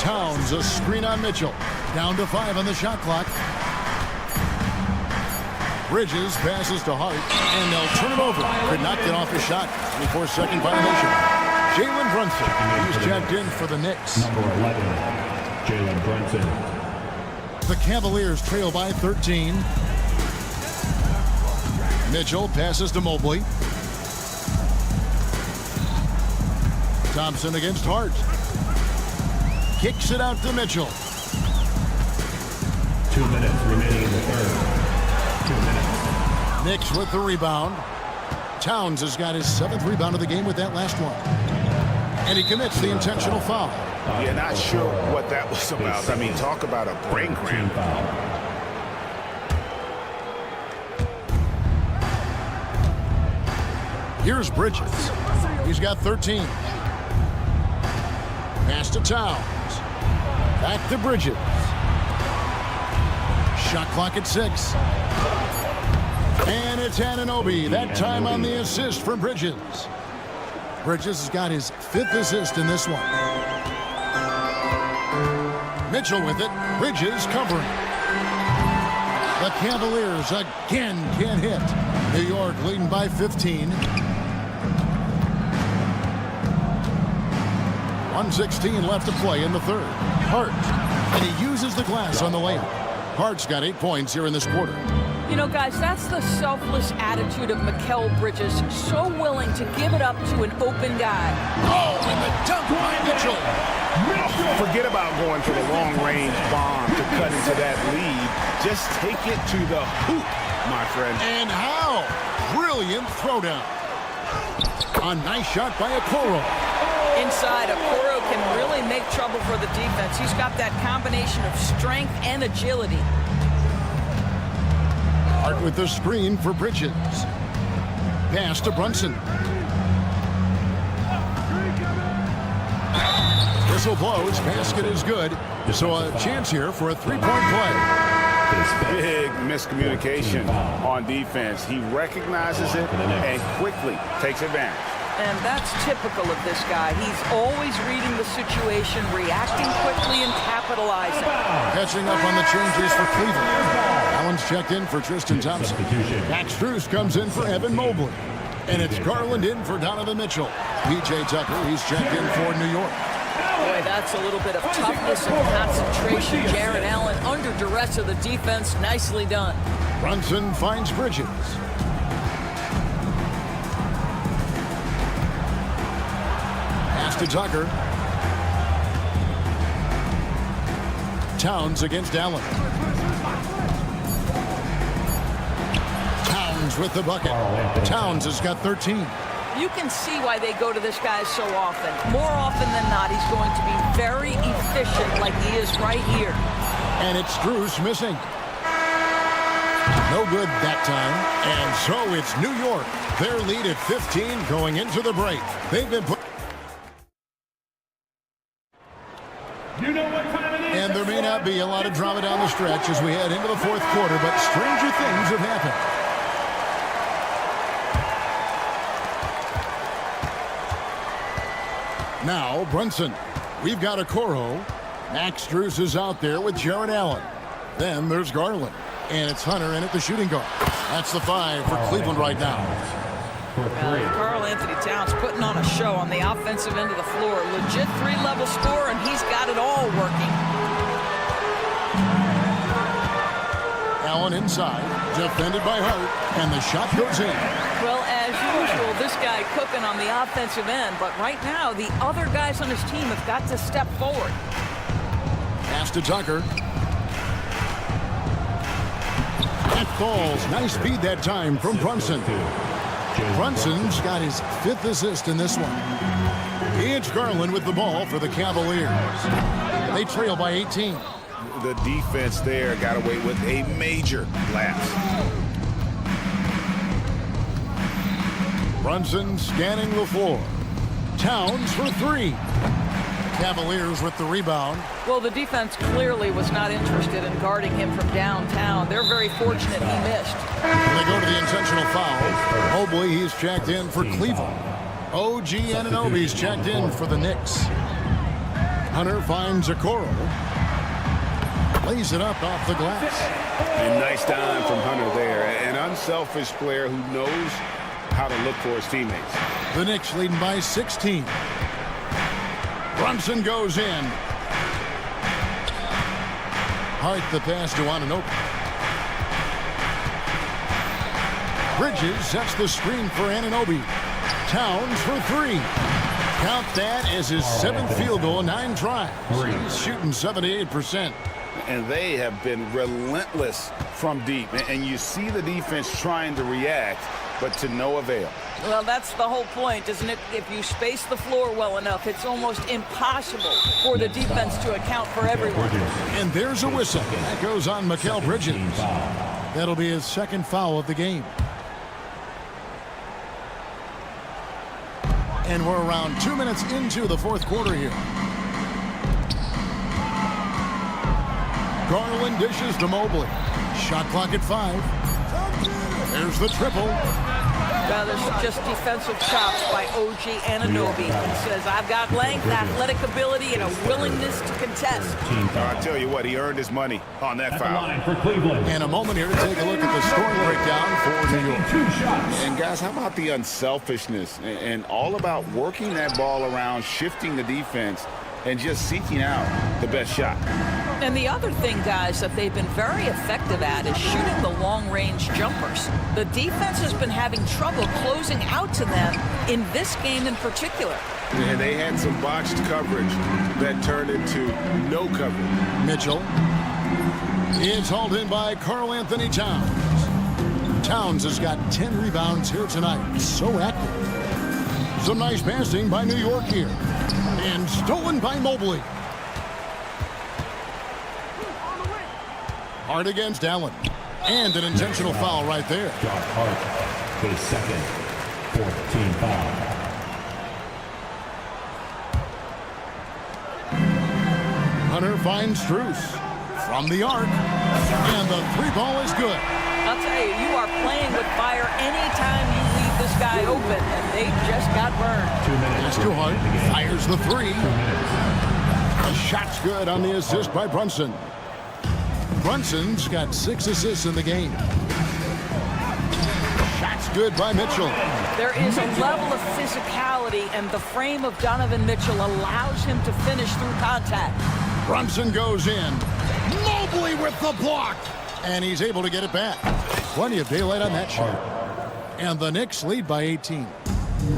Towns, a screen on Mitchell. Down to 5 on the shot clock. Bridges passes to Hart, and they'll turn it over. Could not get off his shot. 24-second violation. Jalen Brunson, he's checked in for the Knicks.
Number 11, Jalen Brunson.
The Cavaliers trail by 13. Mitchell passes to Mobley. Thompson against Hart. Kicks it out to Mitchell.
2 minutes remaining in the third. 2 minutes.
Knicks with the rebound. Towns has got his 7th rebound of the game with that last one. And he commits the intentional foul.
Yeah, not sure what that was about. I mean, talk about a brain cramp.
Here's Bridges. He's got 13. Pass to Towns. Back to Bridges. Shot clock at 6. And it's Anunoby. That time on the assist from Bridges. Bridges has got his 5th assist in this one. Mitchell with it. Bridges covering. The Cavaliers again can't hit. New York leading by 15. 1:16 left to play in the third. Hart. And he uses the glass on the layup. Hart's got 8 points here in this quarter.
You know, guys, that's the selfless attitude of Mikal Bridges. So willing to give it up to an open guy.
Oh, and the dunk by Mitchell.
Forget about going for the long-range bomb to cut into that lead. Just take it to the hoop, my friend.
And how? Brilliant throwdown. A nice shot by Okoro.
Inside, Okoro can really make trouble for the defense. He's got that combination of strength and agility.
Hart with the screen for Bridges. Pass to Brunson. Whistle blows. Basket is good. So a chance here for a 3-point play.
Big miscommunication on defense. He recognizes it and quickly takes advantage.
And that's typical of this guy. He's always reading the situation, reacting quickly, and capitalizing.
Catching up on the changes for Cleveland. Allen's checked in for Tristan Thompson. Max Strus comes in for Evan Mobley. And it's Garland in for Donovan Mitchell. P.J. Tucker, he's checked in for New York.
Boy, that's a little bit of toughness and concentration. Jared Allen under duress of the defense. Nicely done.
Brunson finds Bridges. To Tucker. Towns against Allen. Towns with the bucket. Towns has got 13.
You can see why they go to this guy so often. More often than not, he's going to be very efficient like he is right here.
And it's Strus missing. No good that time. And so it's New York. Their lead at 15 going into the break. They've been put. And there may not be a lot of drama down the stretch as we head into the fourth quarter, but stranger things have happened. Now, Brunson. We've got Okoro. Max Strus is out there with Jared Allen. Then there's Garland. And it's Hunter in at the shooting guard. That's the 5 for Cleveland right now.
Karl Anthony Towns putting on a show on the offensive end of the floor. Legit 3-level score, and he's got it all working.
Allen inside, defended by Hart, and the shot goes in.
Well, as usual, this guy cooking on the offensive end, but right now, the other guys on his team have got to step forward.
Pass to Tucker. That falls. Nice feed that time from Brunson. Brunson's got his 5th assist in this one. It's Garland with the ball for the Cavaliers. They trail by 18.
The defense there got away with a major lapse.
Brunson scanning the floor. Towns for 3. Cavaliers with the rebound.
Well, the defense clearly was not interested in guarding him from downtown. They're very fortunate he missed.
They go to the intentional foul. Mobley, he's checked in for Cleveland. OG Anunoby's checked in for the Knicks. Hunter finds Okoro. Lays it up off the glass.
And nice dime from Hunter there. An unselfish player who knows how to look for his teammates.
The Knicks leading by 16. Brunson goes in. Hart the pass to Anunoby. Bridges sets the screen for Anunoby. Towns for 3. Count that as his 7th field goal, 9 tries. He's shooting 78%.
And they have been relentless from deep. And you see the defense trying to react. but to no avail.
Well, that's the whole point, isn't it? If you space the floor well enough, it's almost impossible for the defense to account for everyone.
And there's a whistle. That goes on Mikal Bridges. That'll be his second foul of the game. And we're around 2 minutes into the fourth quarter here. Garland dishes to Mobley. Shot clock at 5. There's the triple.
There's just defensive chops by OG Anunoby. He says, I've got length, athletic ability, and a willingness to contest.
I'll tell you what, he earned his money on that foul.
And a moment here to take a look at the scoring breakdown for New York.
And guys, how about the unselfishness and all about working that ball around, shifting the defense, and just seeking out the best shot.
And the other thing, guys, that they've been very effective at is shooting the long-range jumpers. The defense has been having trouble closing out to them in this game in particular.
And they had some botched coverage that turned into no coverage.
Mitchell. It's hauled in by Karl Anthony Towns. Towns has got 10 rebounds here tonight. So active. Some nice passing by New York here. And stolen by Mobley. Hard against Allen. And an intentional foul right there.
Josh Hart, his second, 14 foul.
Hunter finds Strus from the arc. And the three ball is good.
I'll tell you, you are playing with fire anytime you leave this guy open, and they just got burned.
2 minutes.
It's too hard. Fires the three. The shot's good on the assist by Brunson. Brunson's got 6 assists in the game. Shot's good by Mitchell.
There is a level of physicality, and the frame of Donovan Mitchell allows him to finish through contact.
Brunson goes in. Mobley with the block. And he's able to get it back. Plenty of daylight on that shot. And the Knicks lead by 18.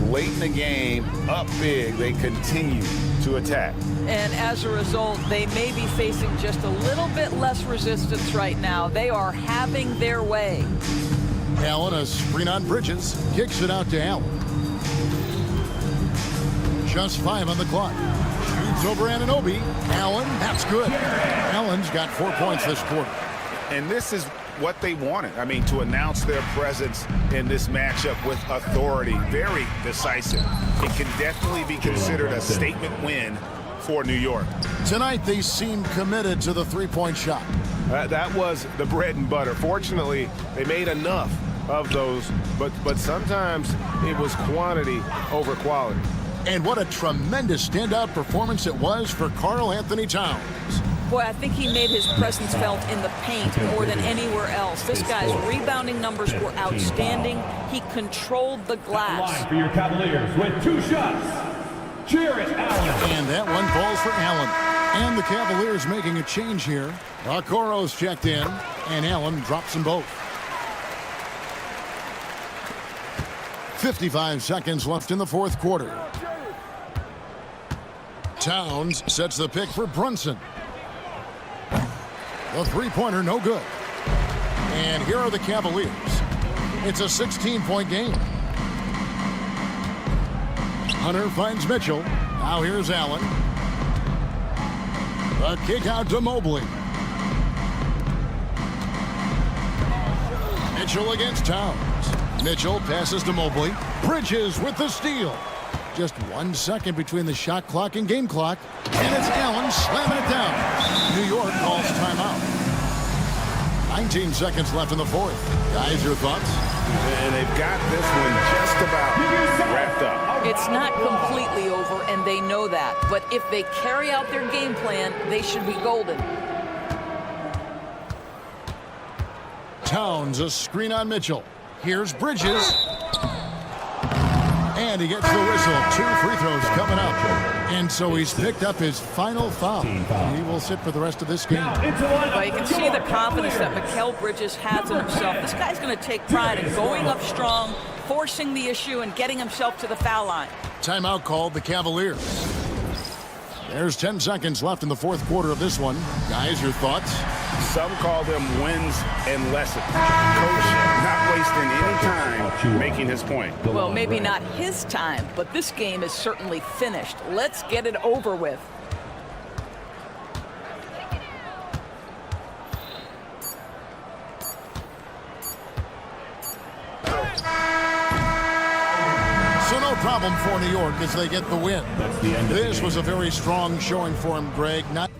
Late in the game, up big, they continue to attack.
And as a result, they may be facing just a little bit less resistance right now. They are having their way.
Allen, a screen on Bridges, kicks it out to Allen. Just 5 on the clock. Shoots over Anunoby. Allen, that's good. Allen's got 4 points this quarter.
And this is what they wanted. I mean, to announce their presence in this matchup with authority. Very decisive. It can definitely be considered a statement win for New York.
Tonight, they seem committed to the three-point shot.
That was the bread and butter. Fortunately, they made enough of those, but sometimes it was quantity over quality.
And what a tremendous standout performance it was for Karl Anthony Towns.
Boy, I think he made his presence felt in the paint more than anywhere else. This guy's rebounding numbers were outstanding. He controlled the glass.
Line for your Cavaliers with 2 shots. Jarrett Allen.
And that one falls for Allen. And the Cavaliers making a change here. Okoro's checked in, and Allen drops them both. 55 seconds left in the fourth quarter. Towns sets the pick for Brunson. The three-pointer, no good. And here are the Cavaliers. It's a 16-point game. Hunter finds Mitchell. Now here's Allen. The kick out to Mobley. Mitchell against Towns. Mitchell passes to Mobley. Bridges with the steal. Just 1 second between the shot clock and game clock. And it's Allen slamming it down. New York calls timeout. 19 seconds left in the fourth. Guys, your thoughts?
And they've got this one just about wrapped up.
It's not completely over, and they know that. But if they carry out their game plan, they should be golden.
Towns, a screen on Mitchell. Here's Bridges. And he gets the whistle. 2 free throws coming up. And so he's picked up his final foul. He will sit for the rest of this game.
Well, you can see the confidence that Mikal Bridges has in himself. This guy's going to take pride in going up strong, forcing the issue, and getting himself to the foul line.
Timeout called the Cavaliers. There's 10 seconds left in the fourth quarter of this one. Guys, your thoughts?
Some call them wins and lessons. Coach not wasting any time making his point.
Well, maybe not his time, but this game is certainly finished. Let's get it over with.
So no problem for New York as they get the win. This was a very strong showing for him, Greg. Not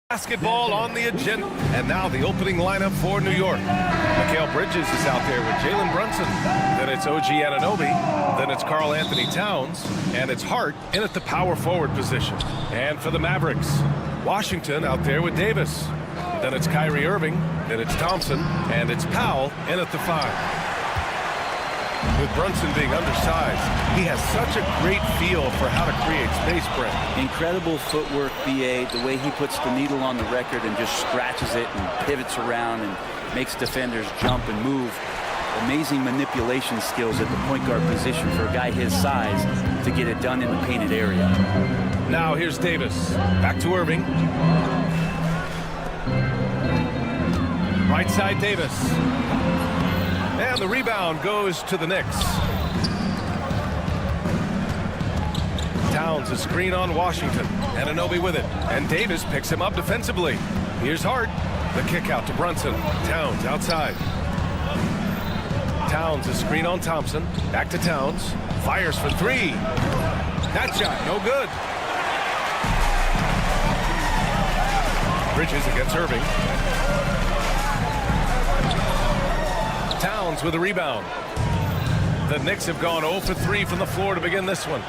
Basketball on the agenda. And now the opening lineup for New York. Mikal Bridges is out there with Jalen Brunson. Then it's OG Anunoby. Then it's Karl Anthony Towns. And it's Hart in at the power forward position. And for the Mavericks, Washington out there with Davis. Then it's Kyrie Irving. Then it's Thompson. And it's Powell in at the 5. With Brunson being undersized, he has such a great feel for how to create space, Brent.
Incredible footwork, BA, the way he puts the needle on the record and just scratches it and pivots around and makes defenders jump and move. Amazing manipulation skills at the point guard position for a guy his size to get it done in the painted area.
Now here's Davis. Back to Irving. Right side Davis. And the rebound goes to the Knicks. Towns a screen on Washington. Anunoby with it. And Davis picks him up defensively. Here's Hart. The kick out to Brunson. Towns outside. Towns a screen on Thompson. Back to Towns. Fires for 3. That shot, no good. Bridges against Irving. Towns with a rebound. The Knicks have gone 0 for 3 from the floor to begin this one.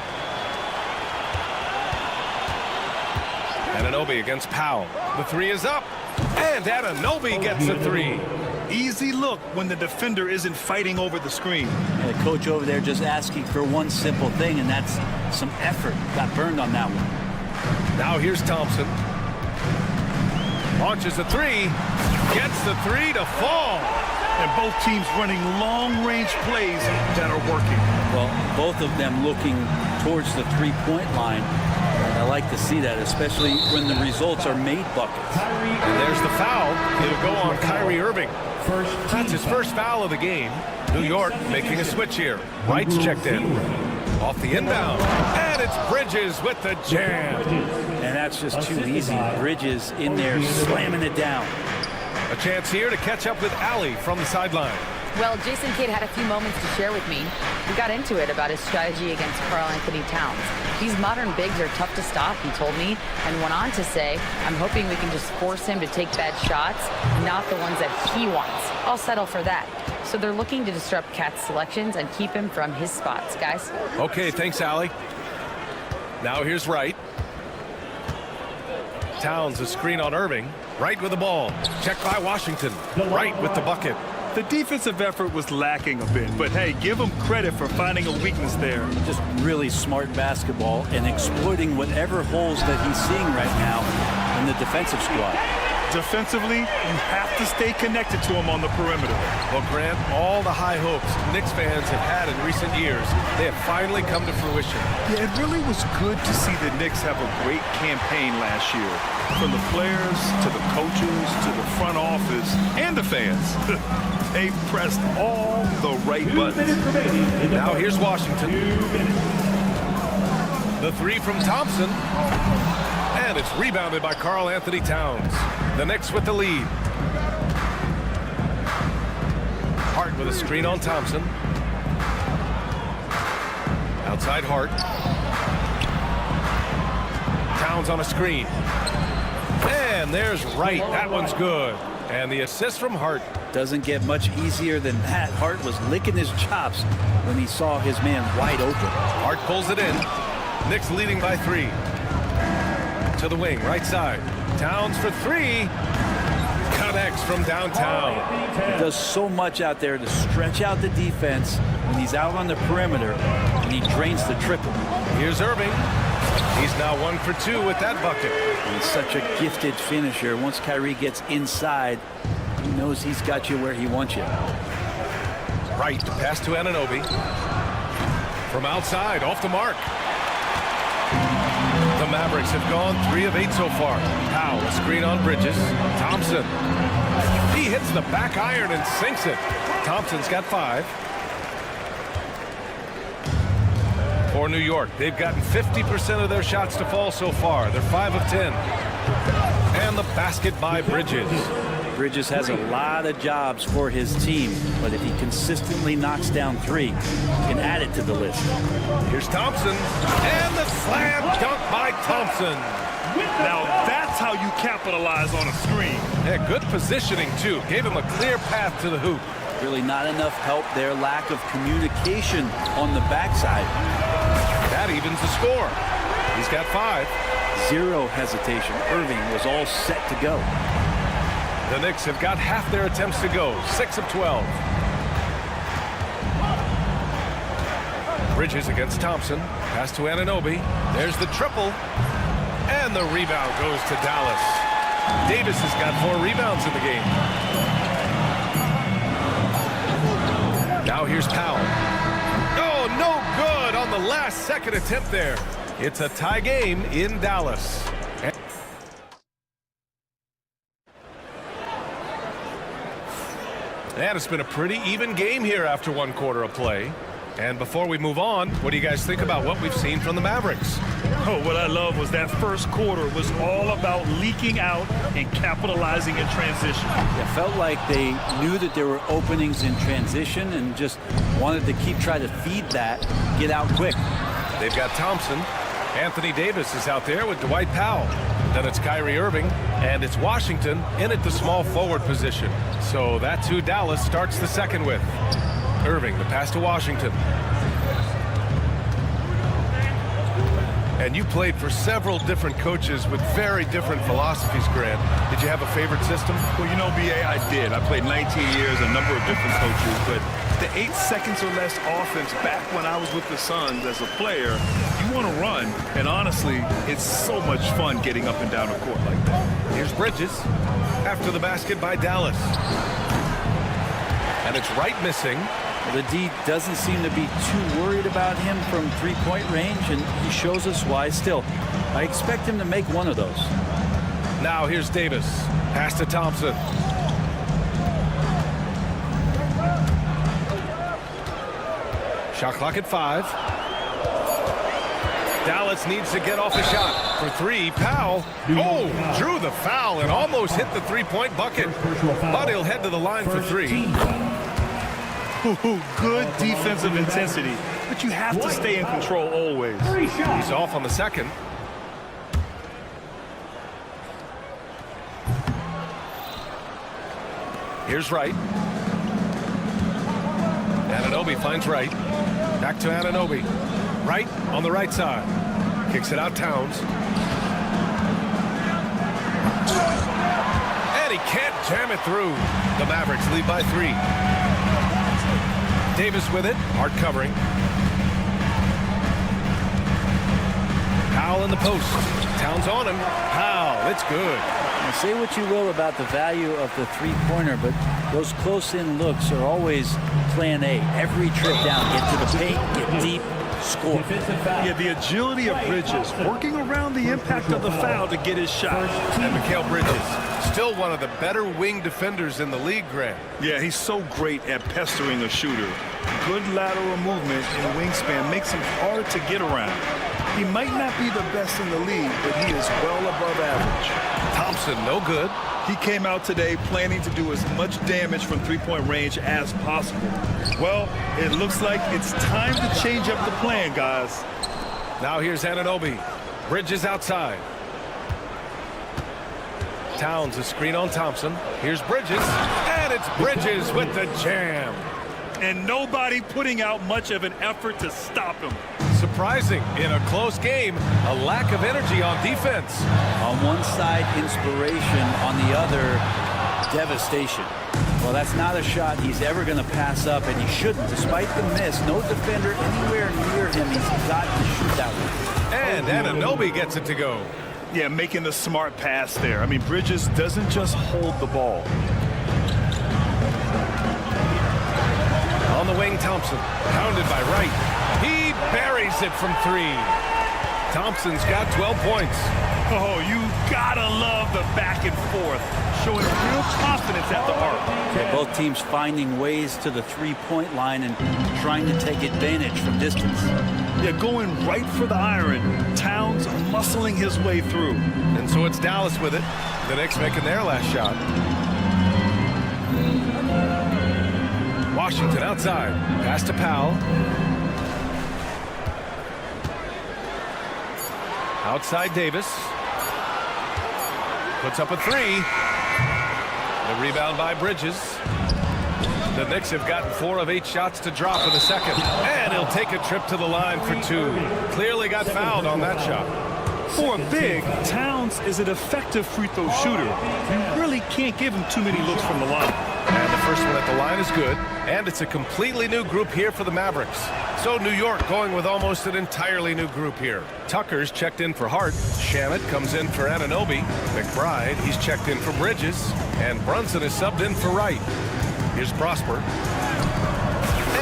Anunoby against Powell. The 3 is up. And Anunoby gets a 3.
Easy look when the defender isn't fighting over the screen.
And the coach over there just asking for one simple thing, and that's some effort. Got burned on that one.
Now here's Thompson. Launches a 3. Gets the 3 to fall.
And both teams running long-range plays that are working.
Well, both of them looking towards the three-point line. I like to see that, especially when the results are made buckets.
And there's the foul. It'll go on Kyrie Irving. That's his first foul of the game. New York making a switch here. Wright's checked in. Off the inbound. And it's Bridges with the jam.
And that's just too easy. Bridges in there slamming it down.
A chance here to catch up with Allie from the sideline.
Well, Jason Kidd had a few moments to share with me. We got into it about his strategy against Karl Anthony Towns. These modern bigs are tough to stop, he told me, and went on to say, I'm hoping we can just force him to take bad shots, not the ones that he wants. I'll settle for that. So they're looking to disrupt Cat's selections and keep him from his spots, guys.
Okay, thanks, Allie. Now here's Wright. Towns a screen on Irving. Wright with the ball. Checked by Washington. Wright with the bucket.
The defensive effort was lacking a bit, but hey, give him credit for finding a weakness there.
Just really smart basketball and exploiting whatever holes that he's seeing right now in the defensive squad.
Defensively, you have to stay connected to him on the perimeter.
Well, Grant, all the high hopes Knicks fans have had in recent years, they have finally come to fruition.
Yeah, it really was good to see the Knicks have a great campaign last year. From the players, to the coaches, to the front office, and the fans. They've pressed all the right buttons.
Now here's Washington. The 3 from Thompson. And it's rebounded by Karl Anthony Towns. The Knicks with the lead. Hart with a screen on Thompson. Outside Hart. Towns on a screen. And there's Wright. That one's good. And the assist from Hart.
Doesn't get much easier than that. Hart was licking his chops when he saw his man wide open.
Hart pulls it in. Knicks leading by 3. To the wing, right side. Towns for 3. Connects from downtown.
He does so much out there to stretch out the defense when he's out on the perimeter, and he drains the triple.
Here's Irving. He's now 1 for 2 with that bucket.
And he's such a gifted finisher. Once Kyrie gets inside, he knows he's got you where he wants you.
Right, pass to Anunoby. From outside, off the mark. The Mavericks have gone 3 of 8 so far. Powell, screen on Bridges. Thompson. He hits the back iron and sinks it. Thompson's got 5. For New York, they've gotten 50% of their shots to fall so far. They're 5 of 10. And the basket by Bridges.
Bridges has a lot of jobs for his team, but if he consistently knocks down 3, he can add it to the list.
Here's Thompson, and the slam dunk by Thompson.
Now that's how you capitalize on a screen.
Yeah, good positioning, too. Gave him a clear path to the hoop.
Really not enough help there. Lack of communication on the backside.
That evens the score. He's got 5.
0 hesitation. Irving was all set to go.
The Knicks have got half their attempts to go. 6 of 12. Bridges against Thompson. Pass to Anunoby. There's the triple. And the rebound goes to Dallas. Davis has got 4 rebounds in the game. Now here's Powell. Oh, no good on the last second attempt there. It's a tie game in Dallas. And it's been a pretty even game here after 1 quarter of play. And before we move on, what do you guys think about what we've seen from the Mavericks?
Oh, what I love was that first quarter was all about leaking out and capitalizing in transition.
It felt like they knew that there were openings in transition and just wanted to keep trying to feed that, get out quick.
They've got Thompson. Anthony Davis is out there with Dwight Powell. Then it's Kyrie Irving, and it's Washington in at the small forward position. So that's who Dallas starts the second with. Irving, the pass to Washington. And you played for several different coaches with very different philosophies, Grant. Did you have a favorite system?
Well, you know, B.A., I did. I played 19 years, a number of different coaches, but the 8 seconds or less offense back when I was with the Suns as a player, you want to run, and honestly, it's so much fun getting up and down a court like that.
Here's Bridges after the basket by Dallas. And it's Wright missing.
The D doesn't seem to be too worried about him from 3-point range, and he shows us why. Still, I expect him to make one of those.
Now here's Davis. Pass to Thompson. Shot clock at 5. Dallas needs to get off a shot for 3. Powell, drew the foul and almost hit the 3-point bucket. But he'll head to the line for 3.
Good defensive intensity, but you have to stay in control always.
He's off on the second. Here's Wright. Anunoby finds Wright. Back to Anunoby. Wright on the right side. Kicks it out Towns. And he can't jam it through. The Mavericks lead by 3. Davis with it, hard covering. Powell in the post. Towns on him. Powell, it's good.
Now, say what you will about the value of the 3-pointer, but those close-in looks are always plan A. Every trip down, get to the paint, get deep, score.
Yeah, the agility of Bridges, working around the impact of the foul to get his shot.
And Mikal Bridges, still one of the better wing defenders in the league, Grant.
Yeah, he's so great at pestering a shooter. Good lateral movement and wingspan makes him hard to get around. He might not be the best in the league, but he is well above average.
Thompson, no good.
He came out today planning to do as much damage from 3-point range as possible. Well, it looks like it's time to change up the plan, guys.
Now here's Anunoby. Bridges outside. Towns a screen on Thompson. Here's Bridges. And it's Bridges with the jam.
And nobody putting out much of an effort to stop him.
Surprising in a close game, a lack of energy on defense.
On one side, inspiration. On the other, devastation. Well, that's not a shot he's ever going to pass up, and he shouldn't. Despite the miss, no defender anywhere near him. He's got to shoot that one.
And Anunoby gets it to go.
Yeah, making the smart pass there. I mean, Bridges doesn't just hold the ball.
On the wing, Thompson, pounded by Wright. He buries it from 3. Thompson's got 12 points.
Oh, you gotta love the back and forth, showing real confidence at the arc.
Yeah, both teams finding ways to the 3-point line and trying to take advantage from distance.
Yeah, going right for the iron. Towns muscling his way through.
And so it's Dallas with it. The Knicks making their last shot. Washington outside. Pass to Powell. Outside Davis. Puts up a three. The rebound by Bridges. The Knicks have gotten 4 of 8 shots to drop in the second. And he'll take a trip to the line for 2. Clearly got fouled on that shot.
For a big, Towns is an effective free throw shooter. You really can't give him too many looks from the line.
And the first one at the line is good. And it's a completely new group here for the Mavericks. So New York going with almost an entirely new group here. Tucker's checked in for Hart. Shamet comes in for Anunoby. McBride, he's checked in for Bridges. And Brunson is subbed in for Wright. Here's Prosper.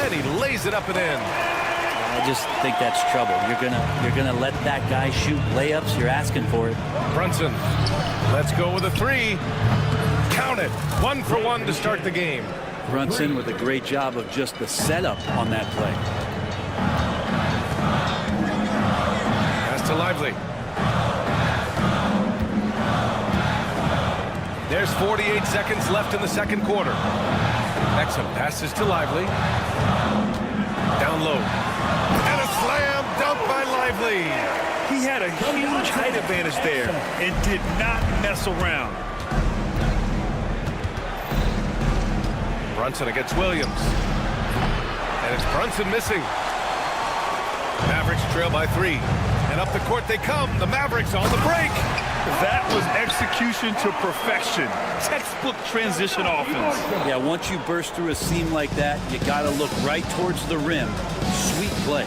And he lays it up and in.
I just think that's trouble. You're gonna let that guy shoot layups. You're asking for it.
Brunson, let's go with a 3. Count it. 1 for 1 to start the game.
Brunson with a great job of just the setup on that play.
Pass to Lively. There's 48 seconds left in the second quarter. Exum passes to Lively. Down low. And a slam dunk by Lively.
He had a huge height advantage there and did not mess around.
Brunson against Williams. And it's Brunson missing. Mavericks trail by 3. And up the court they come. The Mavericks on the break.
That was execution to perfection. Textbook transition offense.
Yeah, once you burst through a seam like that, you got to look right towards the rim. Sweet play.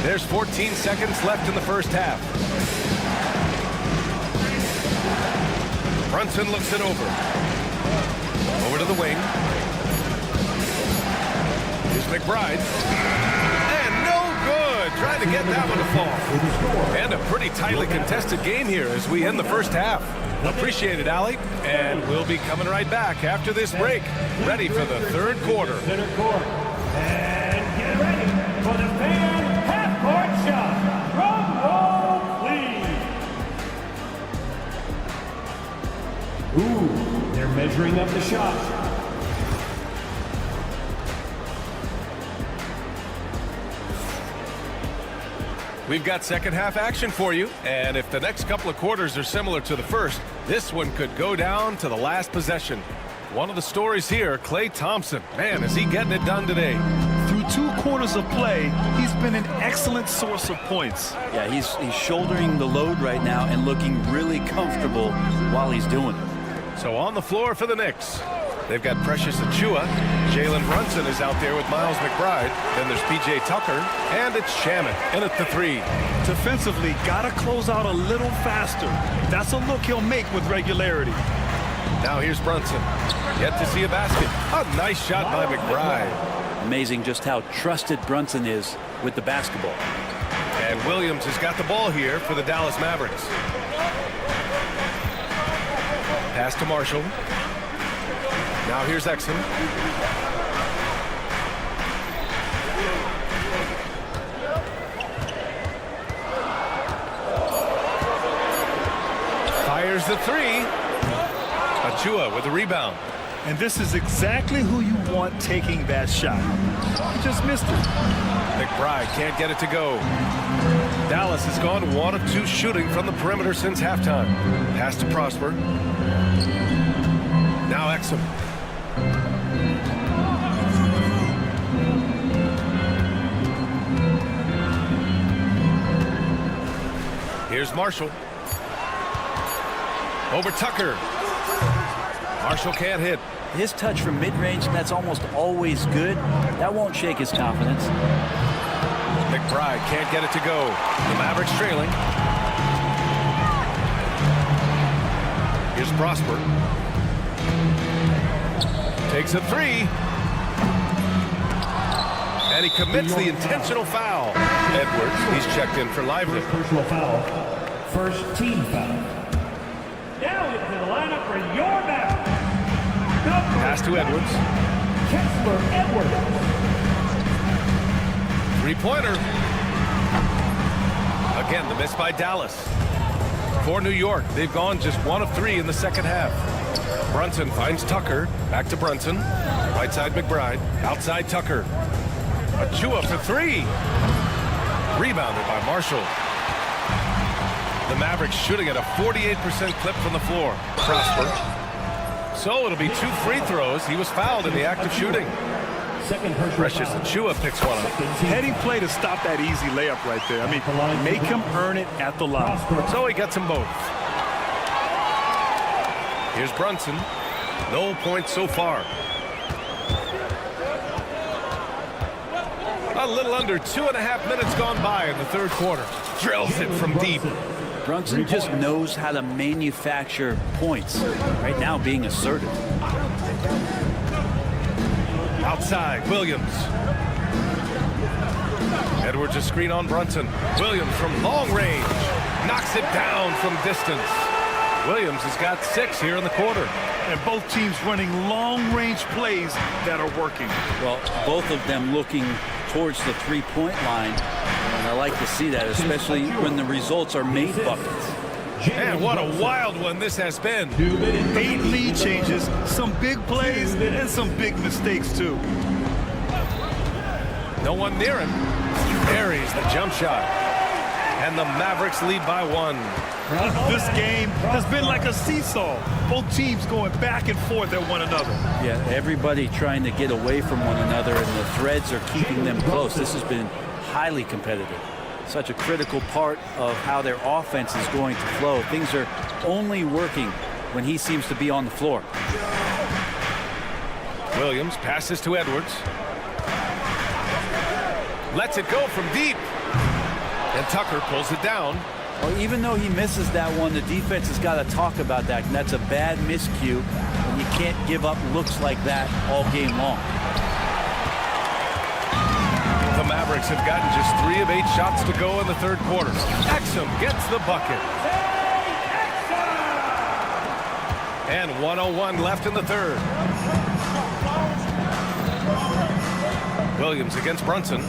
There's 14 seconds left in the first half. Brunson looks it over. Over to the wing. Here's McBride. And no good. Trying to get that one to fall. And a pretty tightly contested game here as we end the first half. Appreciate it, Allie. And we'll be coming right back after this break. Ready for the third quarter.
Center court. And get ready for the fan half-court shot. Drum roll, please. Ooh, they're measuring up the shot.
We've got second half action for you, and if the next couple of quarters are similar to the first, this one could go down to the last possession. One of the stories here, Klay Thompson. Man, is he getting it done today.
Through 2 quarters of play, he's been an excellent source of points.
Yeah, he's shouldering the load right now and looking really comfortable while he's doing it.
So on the floor for the Knicks, they've got Precious Achiuwa. Jalen Brunson is out there with Miles McBride. Then there's P.J. Tucker, and it's Shamet in at the 3.
Defensively, gotta close out a little faster. That's a look he'll make with regularity.
Now here's Brunson. Yet to see a basket. A nice shot by McBride.
Amazing just how trusted Brunson is with the basketball.
And Williams has got the ball here for the Dallas Mavericks. Pass to Marshall. Now here's Exum. Fires the 3. Achiuwa with the rebound.
And this is exactly who you want taking that shot. He just missed it.
McBride can't get it to go. Dallas has gone 1 of 2 shooting from the perimeter since halftime. Pass to Prosper. Now Exum. Here's Marshall. Over Tucker. Marshall can't hit.
His touch from mid-range, that's almost always good. That won't shake his confidence.
McBride can't get it to go. The Mavericks trailing. Here's Prosper. Takes a 3. And he commits the intentional foul. Edwards, he's checked in for Lively.
Personal foul. First team foul. Now into the lineup for your Mavericks.
Pass to Edwards.
Kessler Edwards.
3-pointer. Again, the miss by Dallas. For New York, they've gone just 1 of 3 in the second half. Brunson finds Tucker. Back to Brunson. Right side McBride. Outside Tucker. Achua for 3. Rebounded by Marshall. The Mavericks shooting at a 48% clip from the floor. Prosper. So it'll be 2 free throws. He was fouled in the act of shooting. Precious Achua picks one up.
Heady play to stop that easy layup right there. I mean, make him earn it at the line.
So he gets them both. Here's Brunson. No points so far. A little under 2.5 minutes gone by in the third quarter. Drills it from deep.
Brunson just knows how to manufacture points. Right now being assertive.
Outside, Williams. Edwards a screen on Brunson. Williams from long range. Knocks it down from distance. Williams has got 6 here in the quarter.
And both teams running long-range plays that are working.
Well, both of them looking towards the three-point line. And I like to see that, especially when the results are made buckets.
And what a wild one this has been.
8 lead changes, some big plays, and some big mistakes, too.
No one near him. Buries the jump shot. And the Mavericks lead by 1.
This game has been like a seesaw. Both teams going back and forth at one another.
Yeah, everybody trying to get away from one another, and the threads are keeping them close. This has been highly competitive. Such a critical part of how their offense is going to flow. Things are only working when he seems to be on the floor.
Williams passes to Edwards. Lets it go from deep. And Tucker pulls it down.
Well, even though he misses that one, the defense has got to talk about that. And that's a bad miscue. And you can't give up looks like that all game long.
The Mavericks have gotten just 3 of 8 shots to go in the third quarter. Exum gets the bucket. And 1:01 left in the third. Williams against Brunson.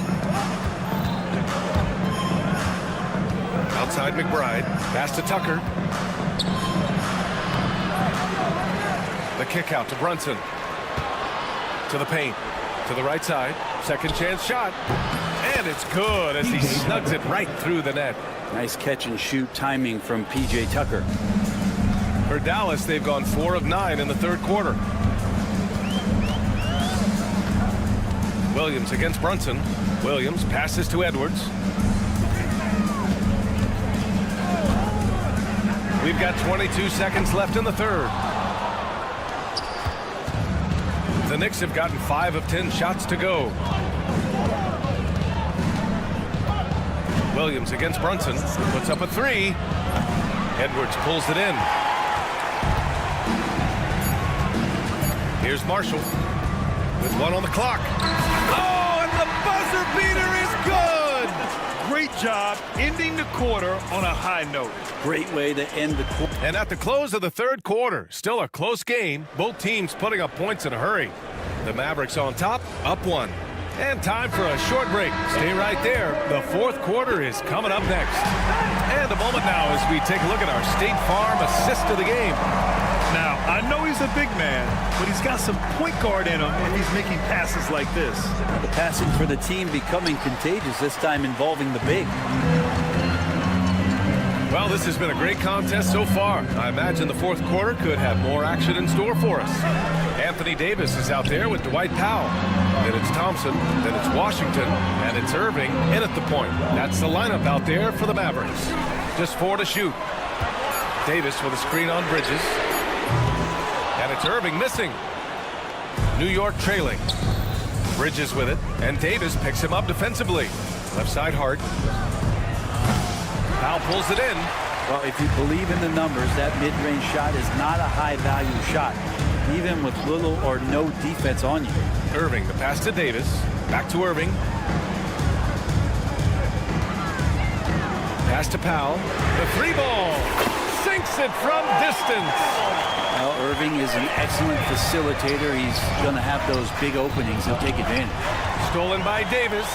Outside McBride. Pass to Tucker. The kick out to Brunson. To the paint. To the right side. Second chance shot. And it's good as he snugs it right through the net.
Nice catch and shoot timing from P.J. Tucker.
For Dallas, they've gone 4 of 9 in the third quarter. Williams against Brunson. Williams passes to Edwards. We've got 22 seconds left in the third. The Knicks have gotten 5 of 10 shots to go. Williams against Brunson. Puts up a 3. Edwards pulls it in. Here's Marshall with 1 on the clock. Oh, and the buzzer beater is good!
Great job ending the quarter on a high note.
Great way to end the quarter.
And at the close of the third quarter, still a close game. Both teams putting up points in a hurry. The Mavericks on top, up 1. And time for a short break. Stay right there. The fourth quarter is coming up next. And a moment now as we take a look at our State Farm assist of the game.
Now, I know he's a big man, but he's got some point guard in him if he's making passes like this.
The passing for the team becoming contagious, this time involving the big.
Well, this has been a great contest so far. I imagine the fourth quarter could have more action in store for us. Anthony Davis is out there with Dwight Powell. Then it's Thompson, then it's Washington, and it's Irving in at the point. That's the lineup out there for the Mavericks. Just 4 to shoot. Davis with a screen on Bridges. And it's Irving missing. New York trailing. Bridges with it, and Davis picks him up defensively. Left side Hart. Powell pulls it in.
Well, if you believe in the numbers, that mid-range shot is not a high-value shot, even with little or no defense on you.
Irving, the pass to Davis. Back to Irving. Pass to Powell. The 3-ball. Sinks it from distance.
Well, Irving is an excellent facilitator. He's going to have those big openings. He'll take advantage.
Stolen by Davis.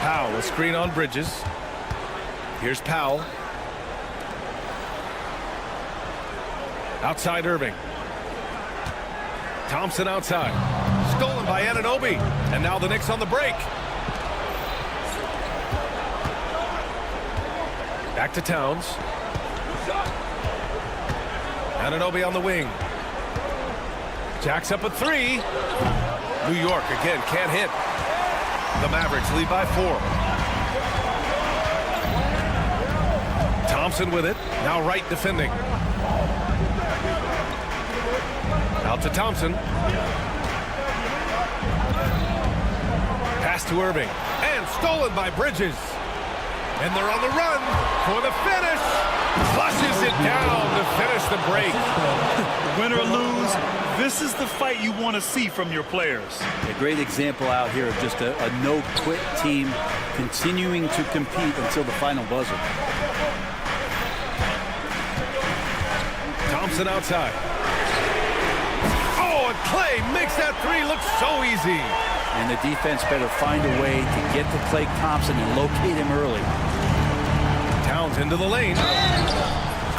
Powell, a screen on Bridges. Here's Powell. Outside Irving. Thompson outside. Stolen by Anunoby. And now the Knicks on the break. Back to Towns. Anunoby on the wing. Jacks up a three. New York again can't hit. The Mavericks lead by 4. Thompson with it. Now Wright defending. Out to Thompson. Pass to Irving. And stolen by Bridges. And they're on the run for the finish. Flushes it down to finish the break.
Win or lose, this is the fight you want to see from your players.
A great example out here of just a no-quit team continuing to compete until the final buzzer.
Thompson outside. Oh, and Clay makes that three look so easy.
And the defense better find a way to get to Klay Thompson and locate him early.
Towns into the lane.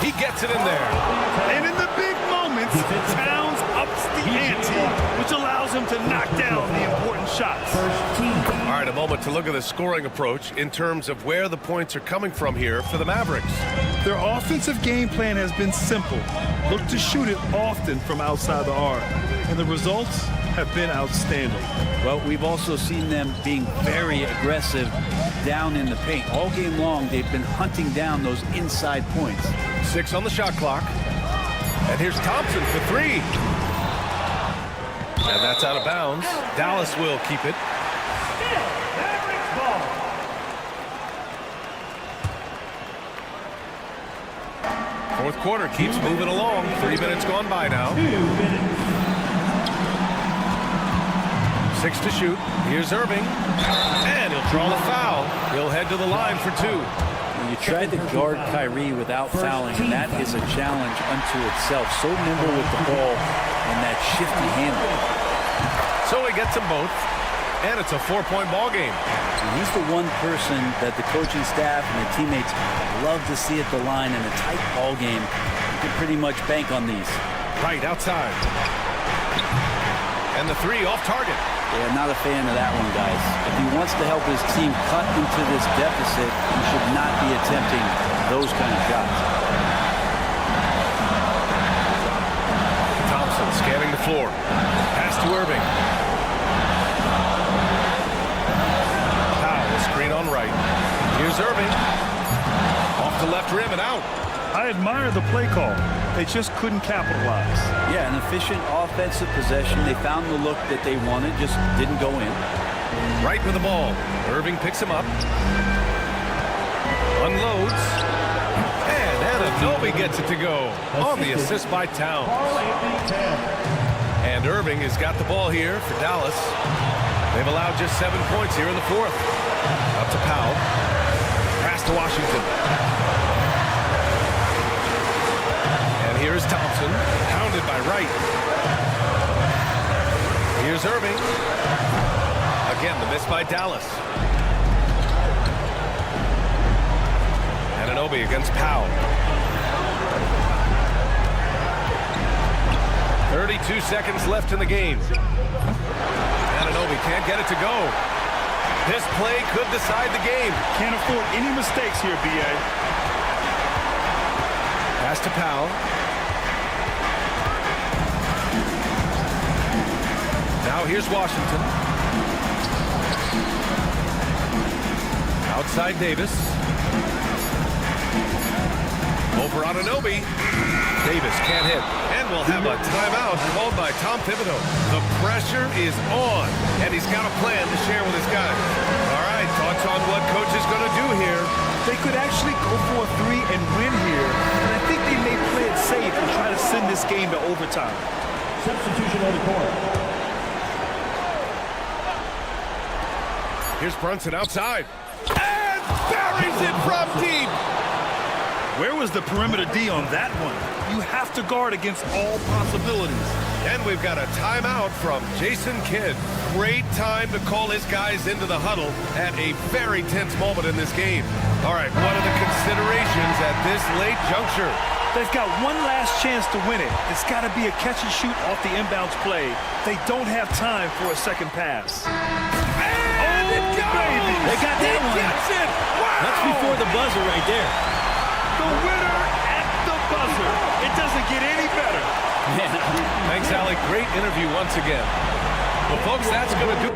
He gets it in there.
And in the big moments, Towns ups the ante, which allows him to knock down the important shots.
All right, a moment to look at the scoring approach in terms of where the points are coming from here for the Mavericks.
Their offensive game plan has been simple. Look to shoot it often from outside the arc. And the results have been outstanding.
Well, we've also seen them being very aggressive down in the paint. All game long, they've been hunting down those inside points.
6 on the shot clock. And here's Thompson for 3. And that's out of bounds. Dallas will keep it. Fourth quarter keeps moving along. 3 minutes gone by now. 6 to shoot. Here's Irving. And he'll draw the foul. He'll head to the line for 2.
You tried to guard Kyrie without fouling, and that is a challenge unto itself. So nimble with the ball and that shifty handle.
So he gets them both, and it's a 4-point ball game.
And he's the one person that the coaching staff and the teammates love to see at the line in a tight ball game. You can pretty much bank on these.
Right outside. And the 3 off target.
Yeah, not a fan of that one, guys. If he wants to help his team cut into this deficit, he should not be attempting those kind of shots.
Thompson scanning the floor. Pass to Irving. Powell, screen on right. Here's Irving. Off the left rim and out.
I admire the play call. They just couldn't capitalize.
Yeah, an efficient offensive possession. They found the look that they wanted, just didn't go in.
Right with the ball. Irving picks him up. Unloads. And Anunoby gets it to go on the assist by Towns. And Irving has got the ball here for Dallas. They've allowed just 7 points here in the fourth. Up to Powell. Pass to Washington. Here's Thompson, pounded by Wright. Here's Irving. Again, the miss by Dallas. Anunoby against Powell. 32 seconds left in the game. Anunoby can't get it to go. This play could decide the game.
Can't afford any mistakes here, B.A.
Pass to Powell. Now here's Washington. Outside Davis. Over Anunoby. Davis can't hit. And we'll have a timeout called by Tom Thibodeau. The pressure is on, and he's got a plan to share with his guys. All right, thoughts on what coach is going to do here?
They could actually go for a 3 and win here, and I think they may play it safe and try to send this game to overtime.
Substitution on the court.
Here's Brunson outside. And buries it from deep.
Where was the perimeter D on that one? You have to guard against all possibilities.
And we've got a timeout from Jason Kidd. Great time to call his guys into the huddle at a very tense moment in this game. All right, what are the considerations at this late juncture?
They've got one last chance to win it. It's got to be a catch and shoot off the inbounds play. They don't have time for a second pass.
And it goes!
Baby.
They got that one.
Gets it! Wow!
That's before the buzzer right there.
The winner at the buzzer. It doesn't get any better.
Thanks, Alec. Great interview once again. Well, folks, that's going to do.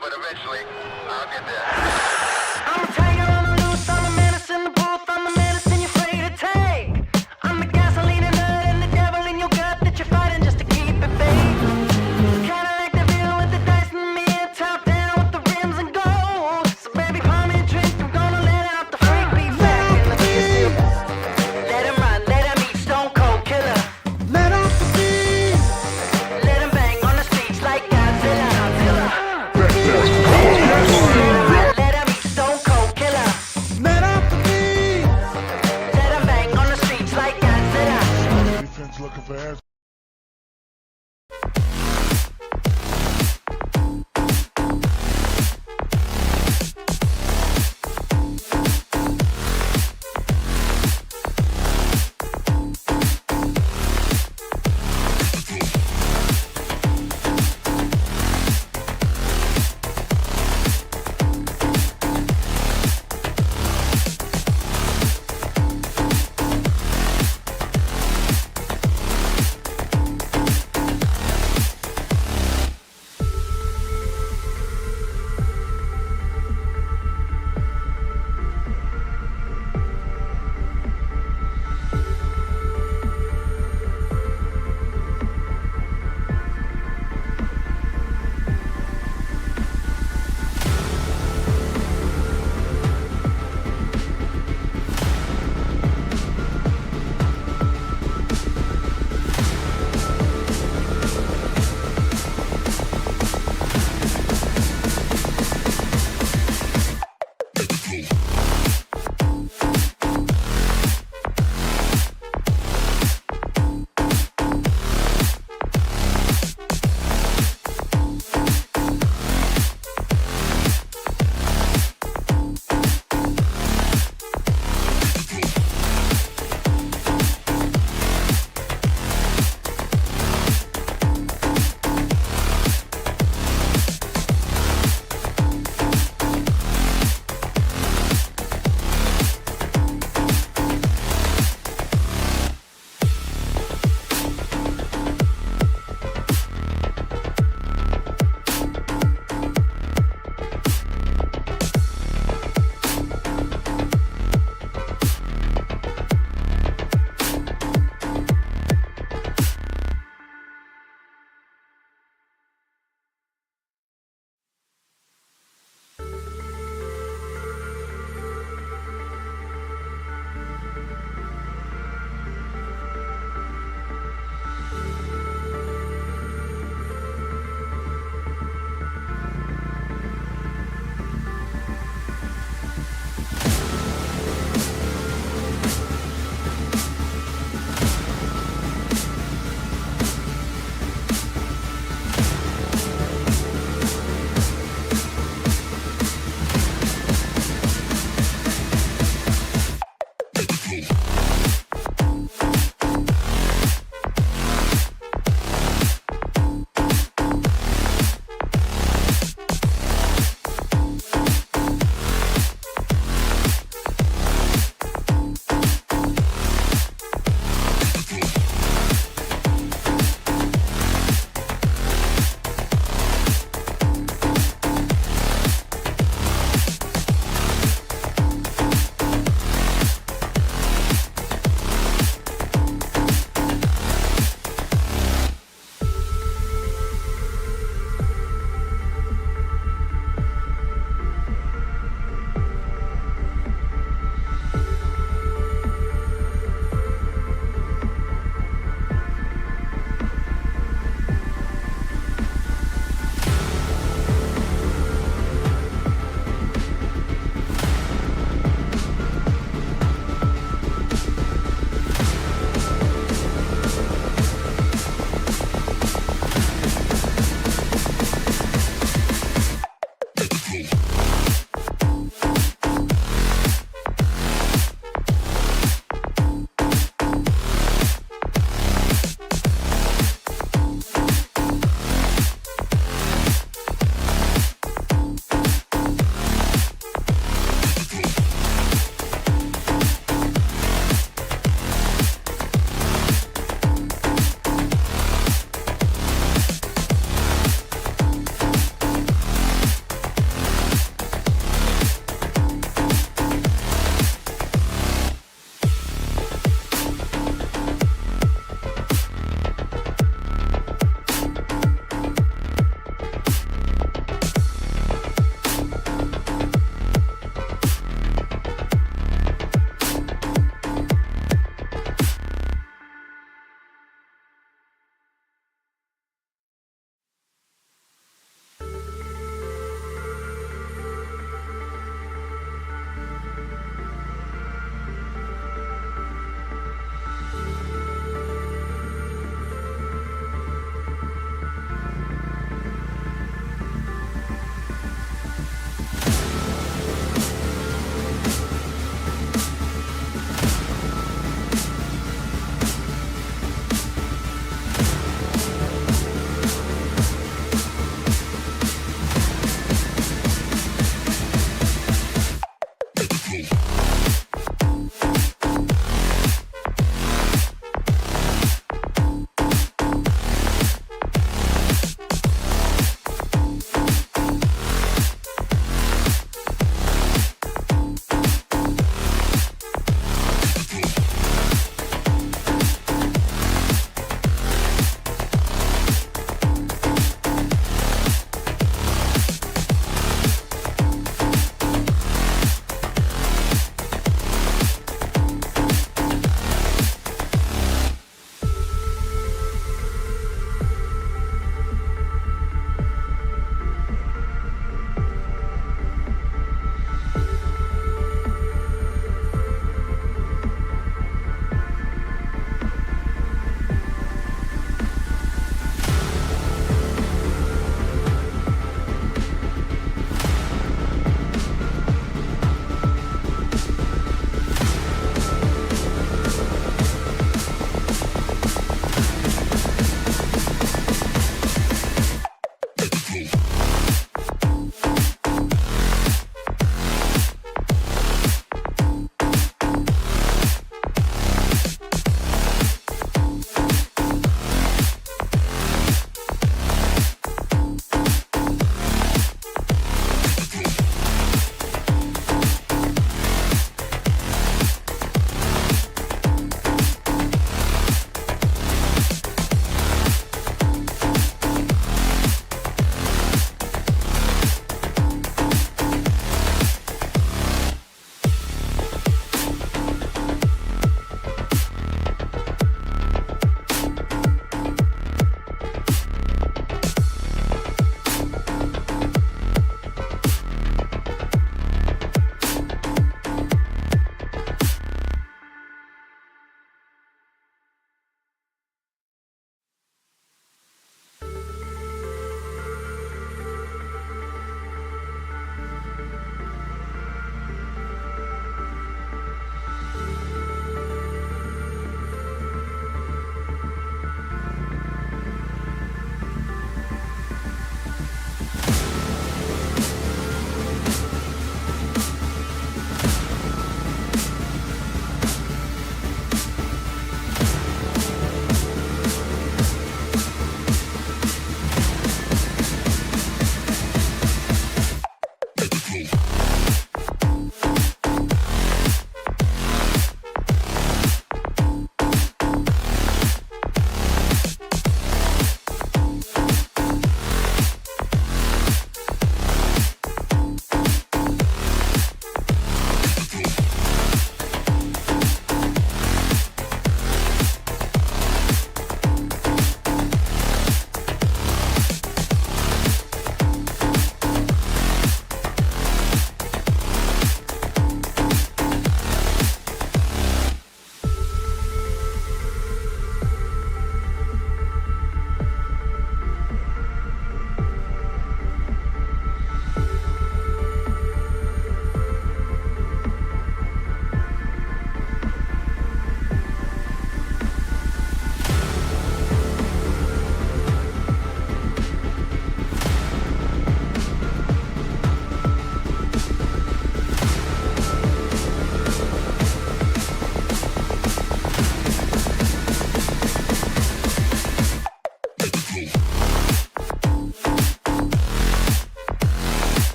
But eventually, I'll get there.
I'm a tiger on the loose, I'm a menace in the booth, I'm the medicine you're afraid to take. I'm the gasoline and nut and the devil in your gut that you're fighting just to keep it baked. Kinda like the view with the dice in the mirror, top down with the rims and gold. So baby, pour me a drink, I'm gonna let out the freak beat back and the beer still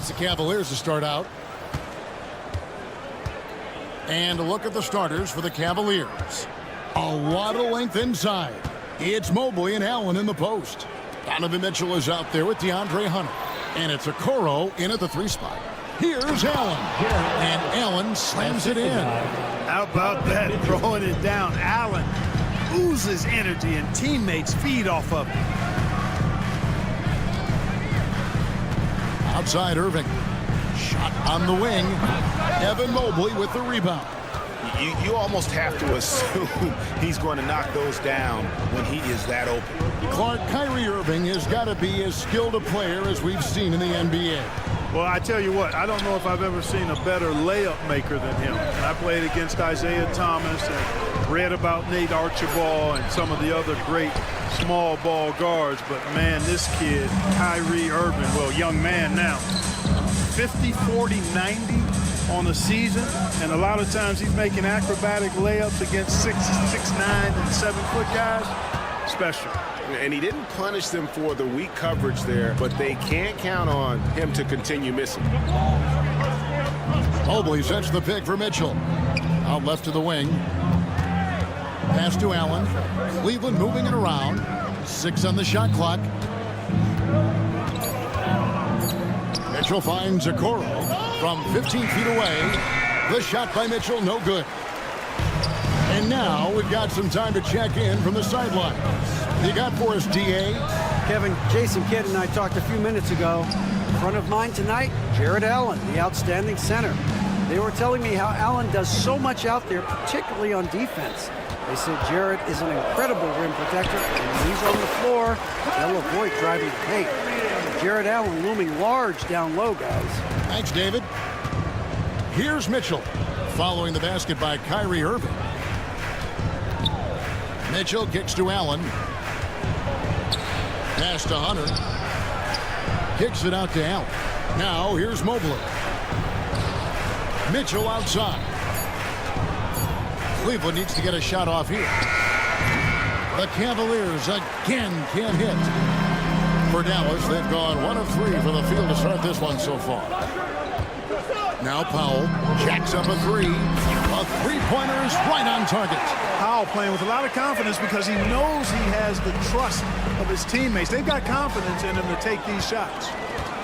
It's the Cavaliers to start out. And a look at the starters for the Cavaliers. A lot of length inside. It's Mobley and Allen in the post. Donovan Mitchell is out there with DeAndre Hunter. And it's Okoro in at the 3 spot. Here's Allen. And Allen slams it in.
How about that, throwing it down? Allen oozes energy and teammates feed off of it.
Outside Irving. Shot on the wing. Evan Mobley with the rebound.
You almost have to assume he's going to knock those down when he is that open.
Clark, Kyrie Irving has got to be as skilled a player as we've seen in the NBA.
Well, I tell you what, I don't know if I've ever seen a better layup maker than him. I played against Isaiah Thomas and read about Nate Archibald and some of the other great small ball guards. But, man, this kid, Kyrie Irving, well, young man now, 50, 40, 90 on a season. And a lot of times he's making acrobatic layups against 6'9", and 7-foot guys. Special.
And he didn't punish them for the weak coverage there, but they can't count on him to continue missing.
Mobley sets the pick for Mitchell. Out left to the wing. Pass to Allen. Cleveland moving it around. 6 on the shot clock. Mitchell finds Okoro from 15 feet away. The shot by Mitchell, no good. And now we've got some time to check in from the sidelines. You got for us, D.A.?
Kevin, Jason Kidd and I talked a few minutes ago. In front of mine tonight, Jared Allen, the outstanding center. They were telling me how Allen does so much out there, particularly on defense. They said Jared is an incredible rim protector, and when he's on the floor, they'll avoid driving the paint. Jared Allen looming large down low, guys.
Thanks, David. Here's Mitchell, following the basket by Kyrie Irving. Mitchell kicks to Allen. Pass to Hunter. Kicks it out to Allen. Now here's Mobley. Mitchell outside. Cleveland needs to get a shot off here. The Cavaliers again can't hit. For Dallas, they've gone 1 of 3 from the field to start this one so far. Now Powell jacks up a 3. A 3-pointer is right on target.
Powell playing with a lot of confidence because he knows he has the trust of his teammates. They've got confidence in him to take these shots.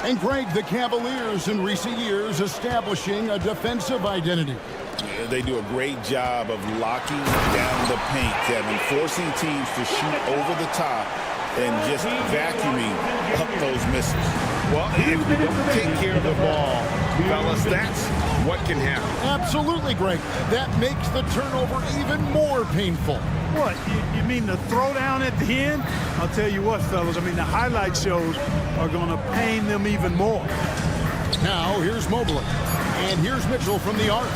And Greg, the Cavaliers in recent years establishing a defensive identity.
They do a great job of locking down the paint, Kevin, forcing teams to shoot over the top and just vacuuming up those misses. Well, if you don't take care of the ball, fellas, that's what can happen.
Absolutely, Greg. That makes the turnover even more painful.
What, you mean the throwdown at the end? I'll tell you what, fellas, I mean, the highlight shows are going to pain them even more.
Now, here's Mobley. And here's Mitchell from the arc.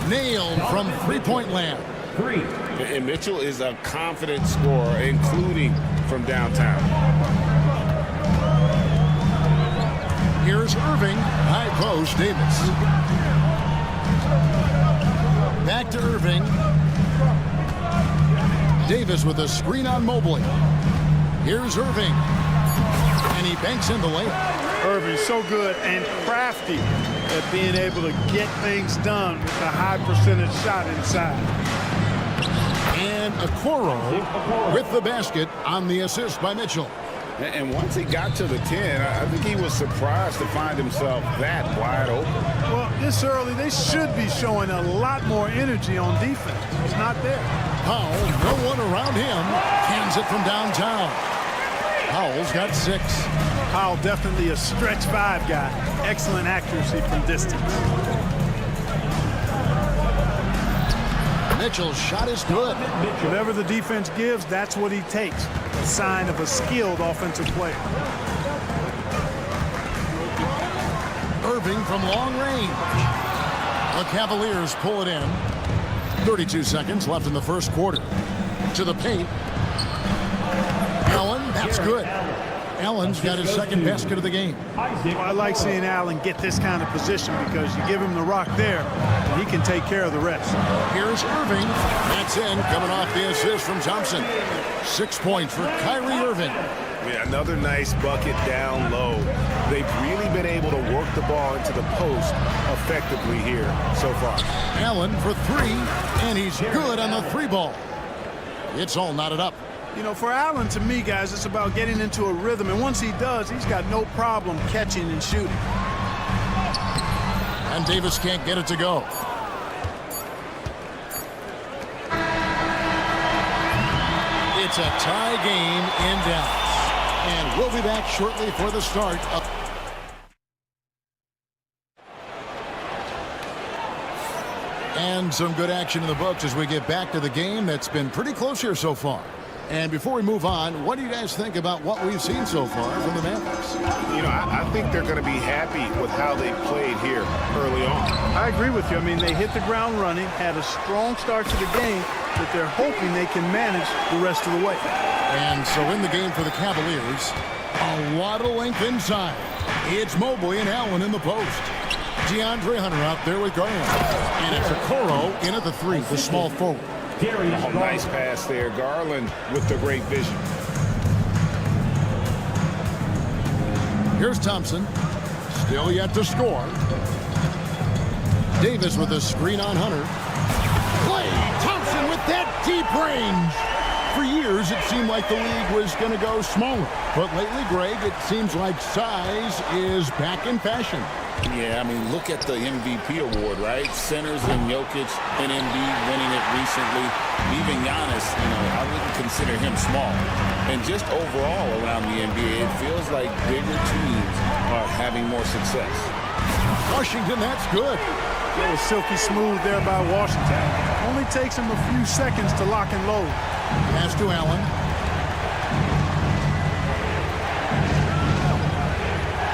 Nailed from three-point land.
And Mitchell is a confident scorer, including from downtown.
Here's Irving. High post, Davis. Back to Irving. Davis with a screen on Mobley. Here's Irving. And he banks in the layup.
Irving's so good and crafty at being able to get things done with a high percentage shot inside.
And Okoro with the basket on the assist by Mitchell.
And once he got to the 10, I think he was surprised to find himself that wide open.
Well, this early, they should be showing a lot more energy on defense. It's not there.
Powell, no one around him, cans it from downtown. Powell's got 6.
Powell definitely a stretch 5 guy. Excellent accuracy from distance.
Mitchell's shot is good.
Whatever the defense gives, that's what he takes. A sign of a skilled offensive player.
Irving from long range. The Cavaliers pull it in. 32 seconds left in the first quarter. To the paint. Allen, that's good. Allen's got his second basket of the game.
Well, I like seeing Allen get this kind of position because you give him the rock there, and he can take care of the rest.
Here's Irving. That's in, coming off the assist from Thompson. 6 points for Kyrie Irving.
Yeah, another nice bucket down low. They've really been able to work the ball into the post effectively here so far.
Allen for three, and he's good on the three ball. It's all knotted up.
You know, for Allen, to me, guys, it's about getting into a rhythm. And once he does, he's got no problem catching and shooting.
And Davis can't get it to go. It's a tie game in Dallas. And we'll be back shortly for the start of... And some good action in the books as we get back to the game that's been pretty close here so far. And before we move on, what do you guys think about what we've seen so far from the Mavericks?
You know, I think they're going to be happy with how they played here early on.
I agree with you. I mean, they hit the ground running, had a strong start to the game, but they're hoping they can manage the rest of the way.
And so in the game for the Cavaliers, a lot of length inside. It's Mobley and Allen in the post. DeAndre Hunter out there with Garland. And it's Okoro in at the three, the small forward.
Oh, nice pass there. Garland with the great vision.
Here's Thompson. Still yet to score. Davis with a screen on Hunter. Klay Thompson with that deep range. For years, it seemed like the league was going to go smaller. But lately, Greg, it seems like size is back in fashion.
Yeah, I mean, look at the MVP award, right? Centers and Jokic and Embiid winning it recently. Even Giannis, you know, I wouldn't consider him small. And just overall around the NBA, it feels like bigger teams are having more success.
Washington, that's good.
It was silky smooth there by Washington. Only takes him a few seconds to lock and load.
Pass to Allen.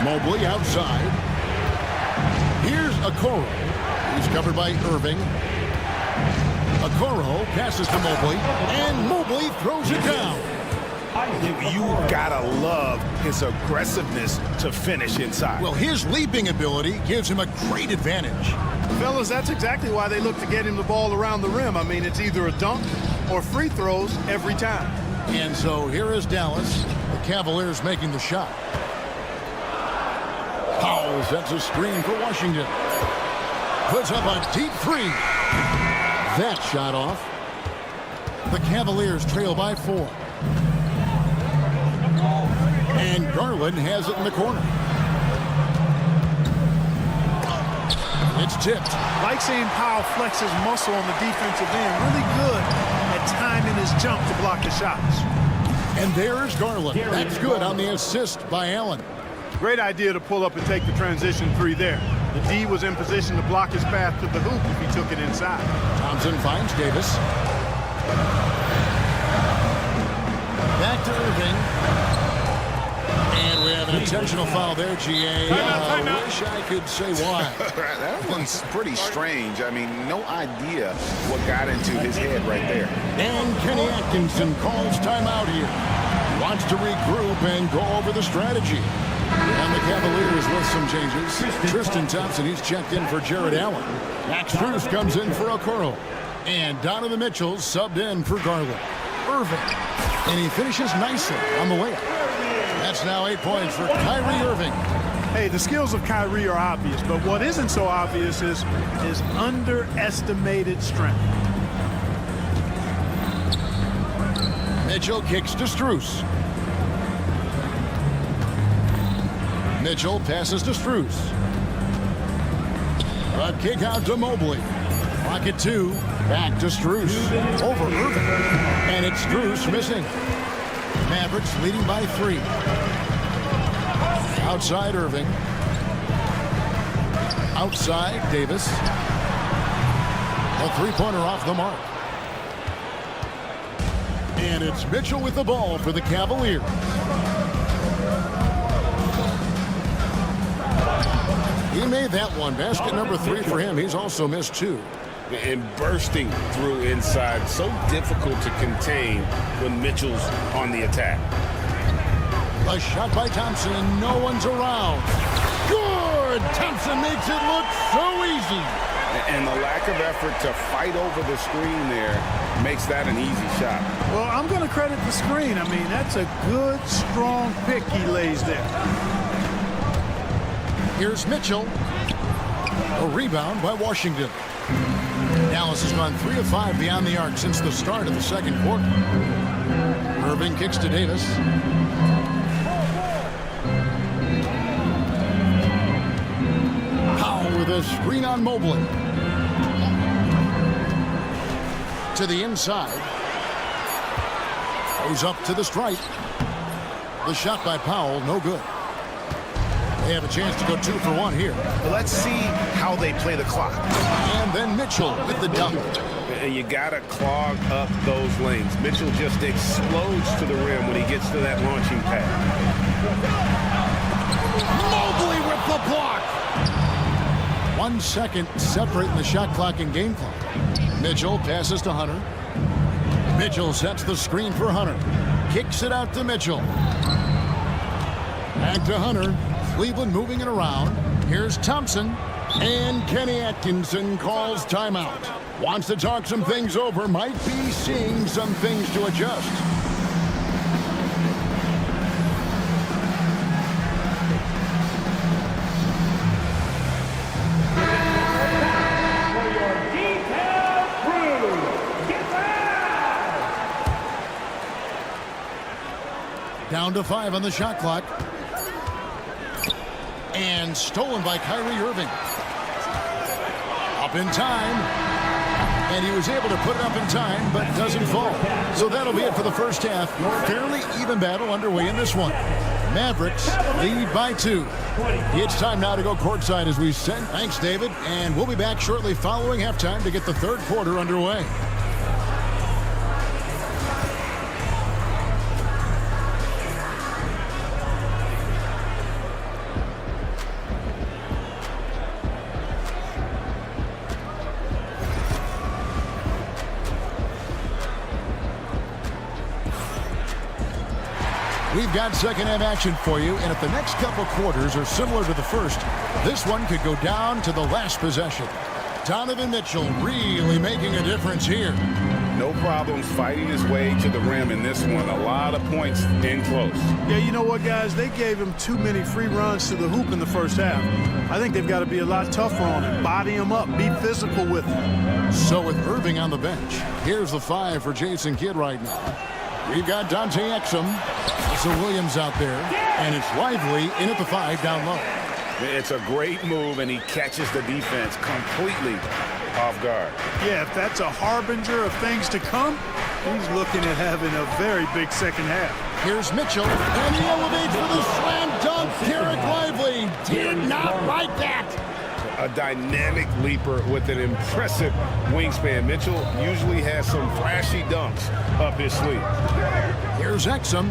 Mobley outside. Here's Okoro. He's covered by Irving. Okoro passes to Mobley, and Mobley throws it down.
You gotta love his aggressiveness to finish inside.
Well, his leaping ability gives him a great advantage.
Fellas, that's exactly why they look to get him the ball around the rim. I mean, it's either a dunk or free throws every time.
And so here is Dallas. The Cavaliers making the shot. Powell sets a screen for Washington. Puts up a deep three. That shot off. The Cavaliers trail by 4. And Garland has it in the corner. It's tipped.
Like seeing Powell flex his muscle on the defensive end. Really good at timing his jump to block the shots.
And there's Garland. That's good on the assist by Allen.
Great idea to pull up and take the transition three there. The D was in position to block his path to the hoop if he took it inside.
Thompson finds Davis. Back to Irving. And we have an intentional foul there, GA. I wish I could say why.
That one's pretty strange. I mean, no idea what got into his head right there.
And Kenny Atkinson calls timeout here. Wants to regroup and go over the strategy. And the Cavaliers with some changes. Tristan Thompson, he's checked in for Jared Allen. Max Strus comes in for Okoro. And Donovan Mitchell subbed in for Garland. Irving. And he finishes nicely on the layup. That's now 8 points for Kyrie Irving.
Hey, the skills of Kyrie are obvious, but what isn't so obvious is his underestimated strength.
Mitchell kicks to Strus. Mitchell passes to Strus. A kick out to Mobley. Clock at 2. Back to Strus. Over Irving. And it's Strus missing. Mavericks leading by 3. Outside Irving. Outside Davis. A three-pointer off the mark. And it's Mitchell with the ball for the Cavaliers. He made that one. Basket number 3 for him. He's also missed 2.
And bursting through inside. So difficult to contain when Mitchell's on the attack.
A shot by Thompson, and no one's around. Good! Thompson makes it look so easy.
And the lack of effort to fight over the screen there makes that an easy shot.
Well, I'm going to credit the screen. I mean, that's a good, strong pick he lays there.
Here's Mitchell. A rebound by Washington. Dallas has gone 3 of 5 beyond the arc since the start of the second quarter. Irving kicks to Davis. Powell with a screen on Mobley. To the inside. Goes up to the stripe. The shot by Powell, no good. They have a chance to go 2 for 1 here.
Let's see how they play the clock.
And then Mitchell with the dunk.
You got to clog up those lanes. Mitchell just explodes to the rim when he gets to that launching pad.
Mobley with the block. 1 second separating the shot clock and game clock. Mitchell passes to Hunter. Mitchell sets the screen for Hunter. Kicks it out to Mitchell. Back to Hunter. Cleveland moving it around. Here's Thompson. And Kenny Atkinson calls timeout. Wants to talk some things over. Might be seeing some things to adjust.
For your detailed crew, get out!
Down to 5 on the shot clock. And stolen by Kyrie Irving. Up in time. And he was able to put it up in time, but doesn't fall. So that'll be it for the first half. Fairly even battle underway in this one. Mavericks lead by 2. It's time now to go courtside, as we said. Thanks, David. And we'll be back shortly following halftime to get the third quarter underway. We've got second half action for you, and if the next couple quarters are similar to the first, this one could go down to the last possession. Donovan Mitchell really making a difference here.
No problems fighting his way to the rim in this one. A lot of points in close.
Yeah, you know what, guys? They gave him too many free runs to the hoop in the first half. I think they've got to be a lot tougher on him. Body him up. Be physical with him.
So with Irving on the bench, here's the 5 for Jason Kidd right now. We've got Dante Exum. Also Williams out there. And it's Lively in at the 5 down low.
It's a great move, and he catches the defense completely off guard.
Yeah, if that's a harbinger of things to come, he's looking at having a very big second half.
Here's Mitchell, and he elevates for the slam dunk. Derek Lively did not like that.
A dynamic leaper with an impressive wingspan. Mitchell usually has some flashy dunks up his sleeve.
Here's Exum.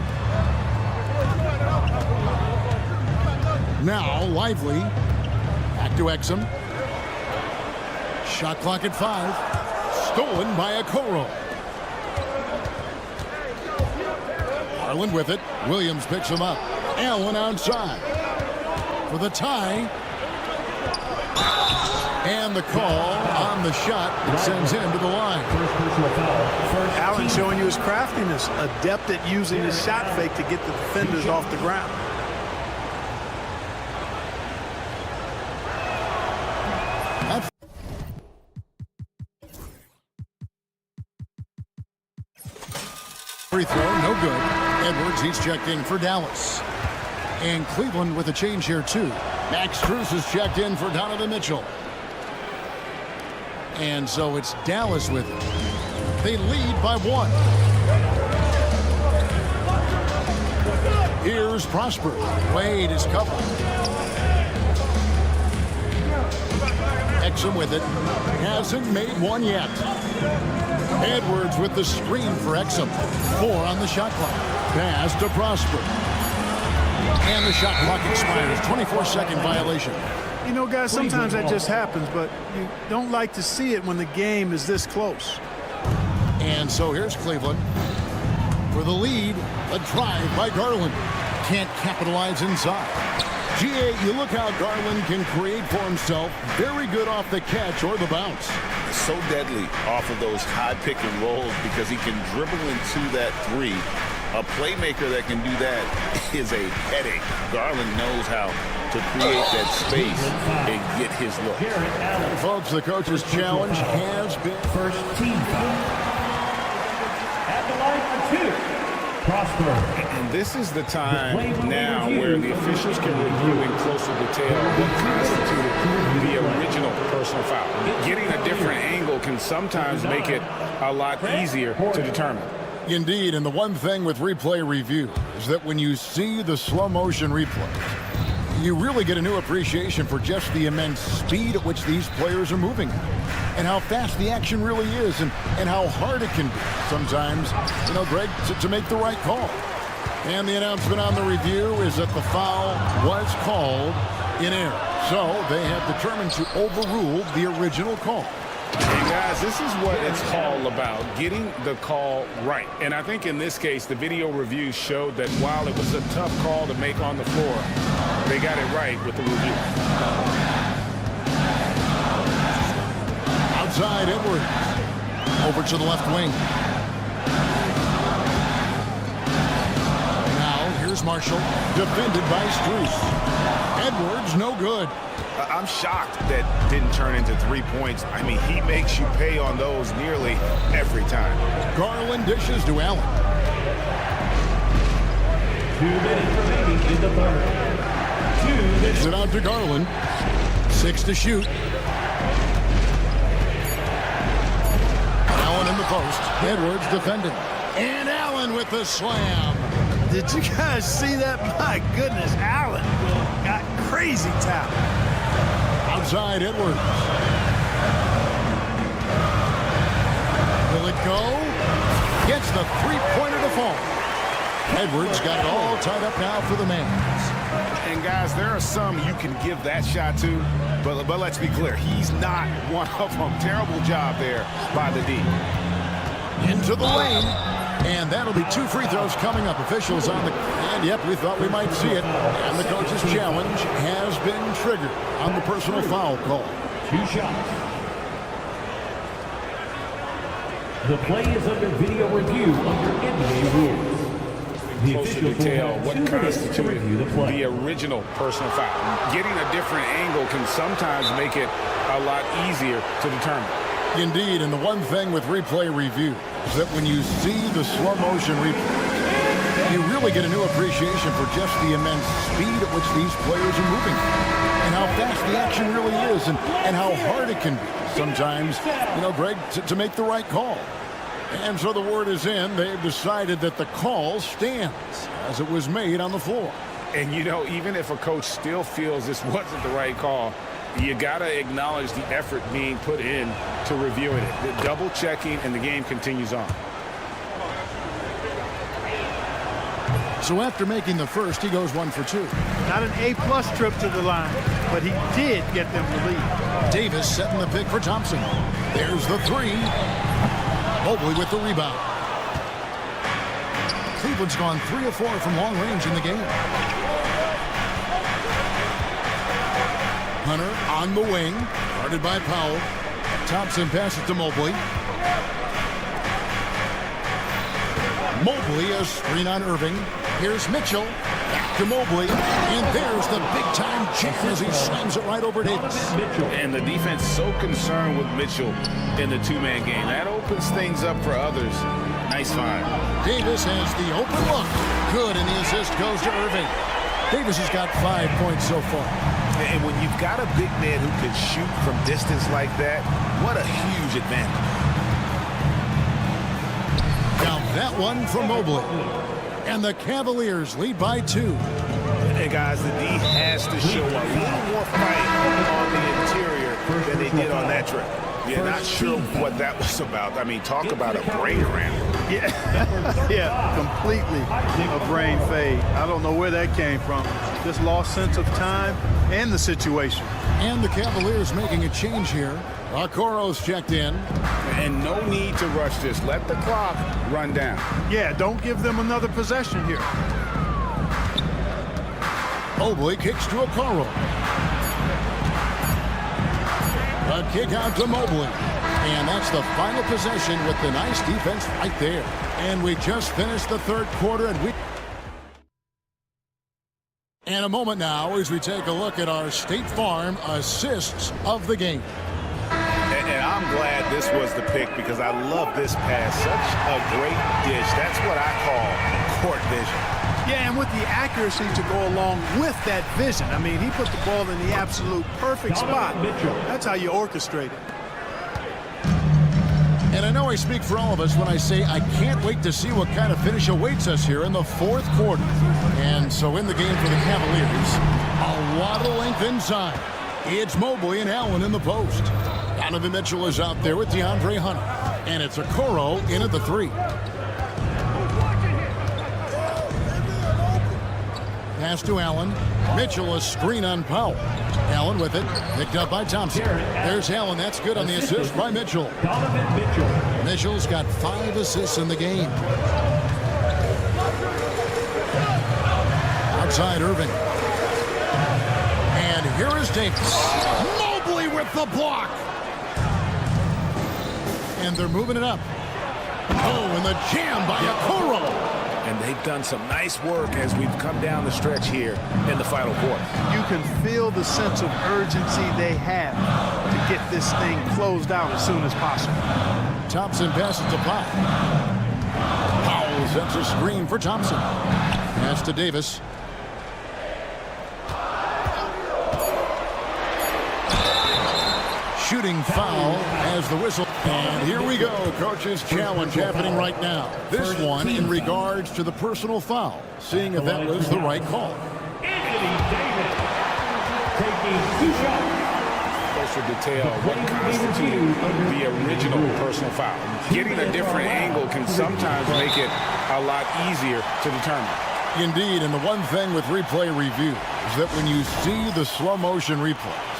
Now Lively. Back to Exum. Shot clock at 5. Stolen by Okoro. Garland with it. Williams picks him up. Allen outside. For the tie. And the call on the shot that sends him to the line.
Allen showing you his craftiness, adept at using his shot fake to get the defenders off the ground.
Free throw, no good. Edwards, he's checked in for Dallas. And Cleveland with a change here, too. Max Strus is checked in for Donovan Mitchell. And so it's Dallas with it. They lead by 1. Here's Prosper. Wade is covered. Exum with it. Hasn't made one yet. Edwards with the screen for Exum. 4 on the shot clock. Pass to Prosper. And the shot clock expires. 24-second violation.
You know, guys, sometimes that just happens, but you don't like to see it when the game is this close.
And so here's Cleveland. For the lead, a drive by Garland. Can't capitalize inside. GA, you look how Garland can create for himself. Very good off the catch or the bounce.
So deadly off of those high pick and rolls because he can dribble into that three. A playmaker that can do that is a headache. Garland knows how to create that space and get his look.
Folks, the coach's challenge has been
First team foul. At the line for 2. Prosper.
And this is the time now where the officials can review in closer detail what constituted the original personal foul. Getting a different angle can sometimes make it a lot easier to determine.
Indeed, and the one thing with replay review is that when you see the slow motion replay, you really get a new appreciation for just the immense speed at which these players are moving and how fast the action really is and how hard it can be sometimes, Greg, to make the right call. And the announcement on the review is that the foul was called in error. So they have determined to overrule the original call.
And guys, this is what it's all about, getting the call right. And I think in this case, the video review showed that while it was a tough call to make on the floor, they got it right with the review.
Outside, Edwards. Over to the left wing. Now, here's Marshall, defended by Struess. Edwards, no good.
I'm shocked that didn't turn into 3 points. I mean, he makes you pay on those nearly every time.
Garland dishes to Allen.
2 minutes remaining in the third. 2 minutes.
Gets it out to Garland. 6 to shoot. Allen in the post. Edwards defending. And Allen with the slam.
Did you guys see that? My goodness, Allen got crazy talent.
Outside, Edwards. Will it go? Gets the three-pointer to fall. Edwards got it all tied up now for the Mavs.
And guys, there are some you can give that shot to, but let's be clear, he's not one of them. Terrible job there by the D.
Into the lane. And that'll be 2 free throws coming up. Officials on the... And, yep, we thought we might see it. And the coach's challenge has been triggered on the personal foul call.
2 shots. The play is under video review under NBA rules. The
Closer detail what constituted the original personal foul. Getting a different angle can sometimes make it a lot easier to determine.
Indeed, and the one thing with replay review is that when you see the slow motion replay, you really get a new appreciation for just the immense speed at which these players are moving and how fast the action really is and how hard it can be sometimes, Greg, to make the right call. And so the word is in. They've decided that the call stands as it was made on the floor.
And, even if a coach still feels this wasn't the right call, you got to acknowledge the effort being put in to reviewing it. The double checking, and the game continues on.
So after making the first, he goes 1 for 2.
Not an A-plus trip to the line, but he did get them the lead.
Davis setting the pick for Thompson. There's the 3. Mobley with the rebound. Cleveland's gone 3 of 4 from long range in the game. Hunter on the wing, guarded by Powell. Thompson passes to Mobley. Mobley, a screen on Irving. Here's Mitchell. Back to Mobley. And there's the big-time jam as he slams it right over Davis.
And the defense so concerned with Mitchell in the two-man game. That opens things up for others. Nice find.
Davis has the open look. Good, and the assist goes to Irving. Davis has got 5 points so far.
And when you've got a big man who can shoot from distance like that, what a huge advantage.
Now that one from Mobley. And the Cavaliers lead by 2.
Hey, guys, the D has to show a little more fight on the interior than they did on that trip. Yeah, not sure what that was about. I mean, talk about a brain ramp.
Yeah, completely a brain fade. I don't know where that came from. Just lost sense of time and the situation.
And the Cavaliers making a change here. Okoro's checked in.
And no need to rush this. Let the clock run down.
Yeah, don't give them another possession here.
Mobley kicks to Okoro. A kick out to Mobley. And that's the final possession with the nice defense right there. And we just finished the third quarter, and in a moment now as we take a look at our State Farm assists of the game.
And I'm glad this was the pick because I love this pass. Such a great dish. That's what I call court vision.
Yeah, and with the accuracy to go along with that vision. I mean, he put the ball in the absolute perfect spot. That's how you orchestrate it.
And I know I speak for all of us when I say I can't wait to see what kind of finish awaits us here in the fourth quarter. And so in the game for the Cavaliers, a lot of length inside. It's Mobley and Allen in the post. Donovan Mitchell is out there with DeAndre Hunter. And it's Okoro in at the 3. Pass to Allen. Mitchell a screen on Powell. Allen with it. Picked up by Thompson. There's Allen. That's good on the assist by Mitchell. Mitchell's got 5 assists in the game. Outside Irving. And here is Davis. Mobley with the block. And they're moving it up. Oh, and the jam by Okoro.
And they've done some nice work as we've come down the stretch here in the final quarter.
You can feel the sense of urgency they have to get this thing closed out as soon as possible.
Thompson passes to Powell. Powell sets a screen for Thompson. Pass to Davis. Shooting foul as the whistle. And here we go. Coach's challenge happening right now. This one in regards to the personal foul. Seeing if that was the right call.
Closer detail what constituted the original personal foul. Getting a different angle can sometimes make it a lot easier to determine.
Indeed, and the one thing with replay review is that when you see the slow motion replays,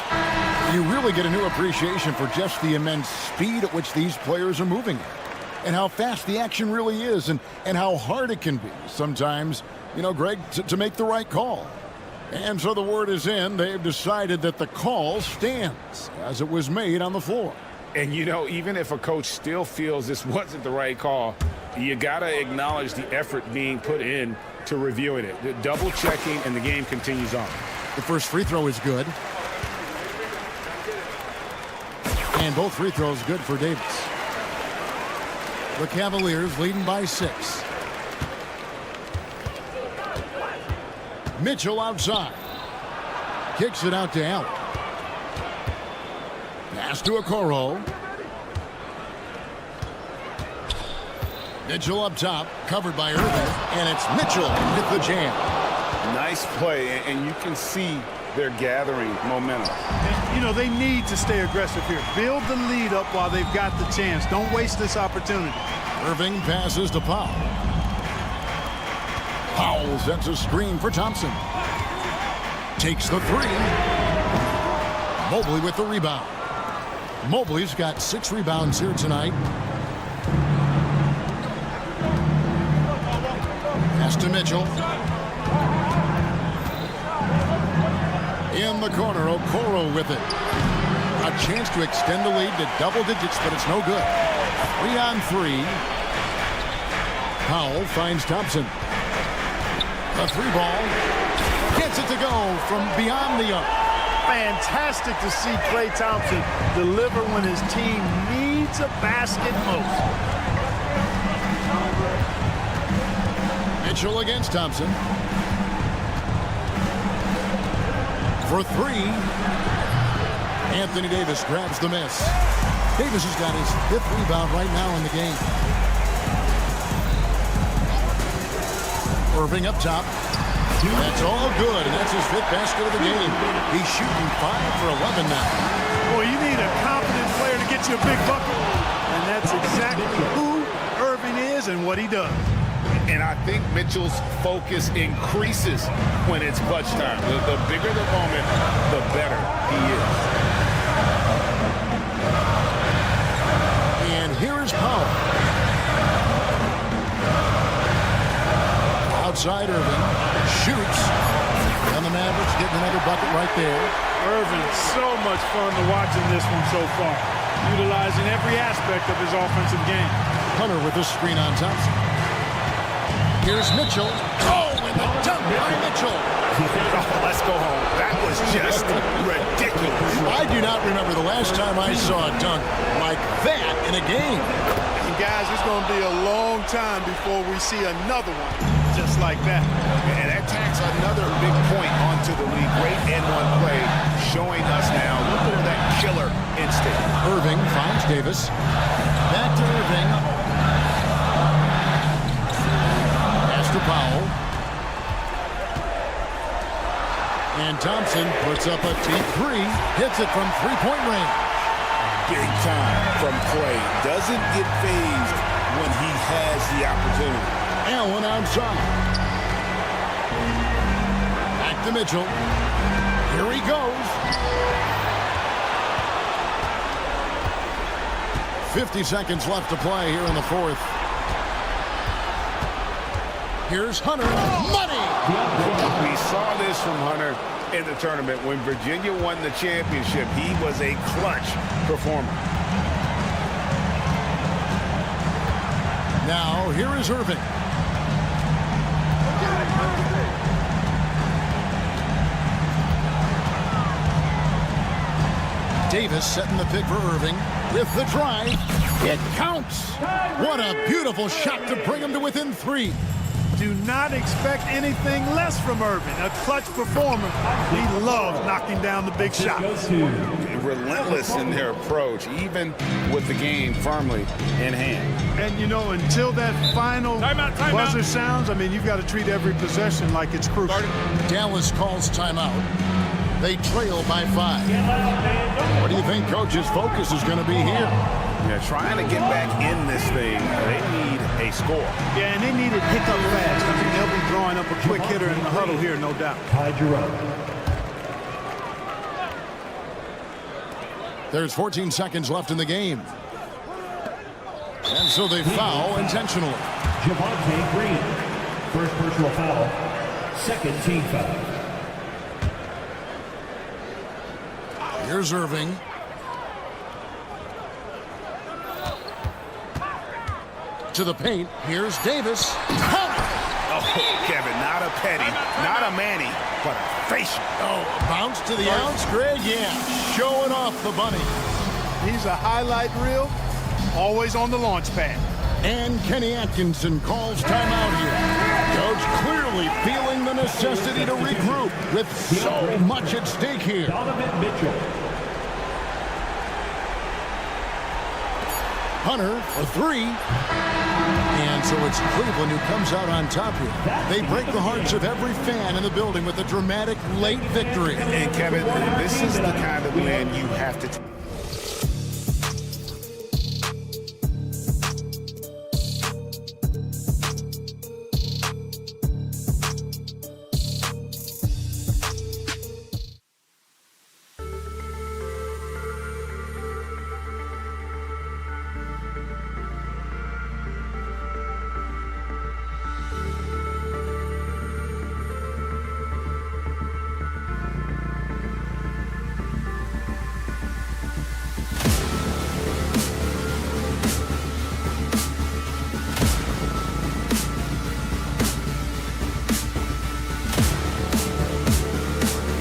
you really get a new appreciation for just the immense speed at which these players are moving at, and how fast the action really is, and how hard it can be sometimes, Greg, to make the right call. And so the word is in. They've decided that the call stands as it was made on the floor.
And, even if a coach still feels this wasn't the right call, you got to acknowledge the effort being put in to reviewing it. The double checking, and the game continues on.
The first free throw is good. And both free throws good for Davis. The Cavaliers leading by 6. Mitchell outside. Kicks it out to Allen. Pass to Okoro. Mitchell up top, covered by Irving, and it's Mitchell with the jam.
Nice play, and you can see they're gathering momentum.
And, they need to stay aggressive here. Build the lead up while they've got the chance. Don't waste this opportunity.
Irving passes to Powell. Powell sets a screen for Thompson. Takes the 3. Mobley with the rebound. Mobley's got 6 rebounds here tonight. Pass to Mitchell. In the corner, Okoro with it. A chance to extend the lead to double digits, but it's no good. 3 on 3. Powell finds Thompson. The 3 ball. Gets it to go from beyond the arc.
Fantastic to see Klay Thompson deliver when his team needs a basket most.
Mitchell against Thompson. For 3. Anthony Davis grabs the miss. Davis has got his 5th rebound right now in the game. Irving up top. That's all good, and that's his 5th basket of the game. He's shooting 5 for 11 now.
Boy, you need a confident player to get you a big bucket. And that's exactly who Irving is and what he does.
And I think Mitchell's focus increases when it's clutch time. The bigger the moment, the better he is.
And here is Powell. Outside Irving. Shoots. The And the Mavericks getting another bucket right there.
Irving, so much fun to watch in this one so far, utilizing every aspect of his offensive game.
Hunter with the screen on Thompson. Here's Mitchell. Oh, and the dunk by Mitchell.
Oh, let's go home. That was just ridiculous.
I do not remember the last time I saw a dunk like that in a game.
And guys, it's going to be a long time before we see another one just like that.
And that tacks another big point onto the league. Great N1 play showing us now a little bit of that killer instinct.
Irving finds Davis. Back to Irving. Pass to Powell. And Thompson puts up a deep three. Hits it from three-point range.
Big time from Clay. Doesn't get phased when he has the opportunity.
Allen outside. Back to Mitchell. Here he goes. 50 seconds left to play here in the fourth. Here's Hunter. Money!
We saw this from Hunter in the tournament. When Virginia won the championship, he was a clutch performer.
Now, here is Irving. Davis setting the pick for Irving with the drive. It counts. What a beautiful shot to bring him to within three.
Do not expect anything less from Irving. A clutch performer. He loves knocking down the big shots.
Relentless in their approach, even with the game firmly in hand.
And, you know, until that final buzzer sounds, I mean, you've got to treat every possession like it's crucial.
Dallas calls timeout. They trail by 5. What do you think Coach's focus is going to be here?
Yeah, trying to get back in this thing. They need a score.
Yeah, and they need it hiccup fast. I mean, they'll be drawing up a quick hitter in the huddle here, no doubt.
There's 14 seconds left in the game. And so they foul intentionally.
Javonte Green, first personal foul, second team foul.
Here's Irving. To the paint. Here's Davis.
Oh, Kevin, not a petty, not a Manny, but a facial.
Oh, bounce to the ounce, Greg. Yeah, showing off the bunny.
He's a highlight reel, always on the launch pad.
And Kenny Atkinson calls timeout here. Coach clearly feeling the necessity to regroup with so much at stake here.
Donovan Mitchell.
Hunter for 3. And so it's Cleveland who comes out on top here. They break the hearts of every fan in the building with a dramatic late victory.
And Kevin, this is the kind of win you have to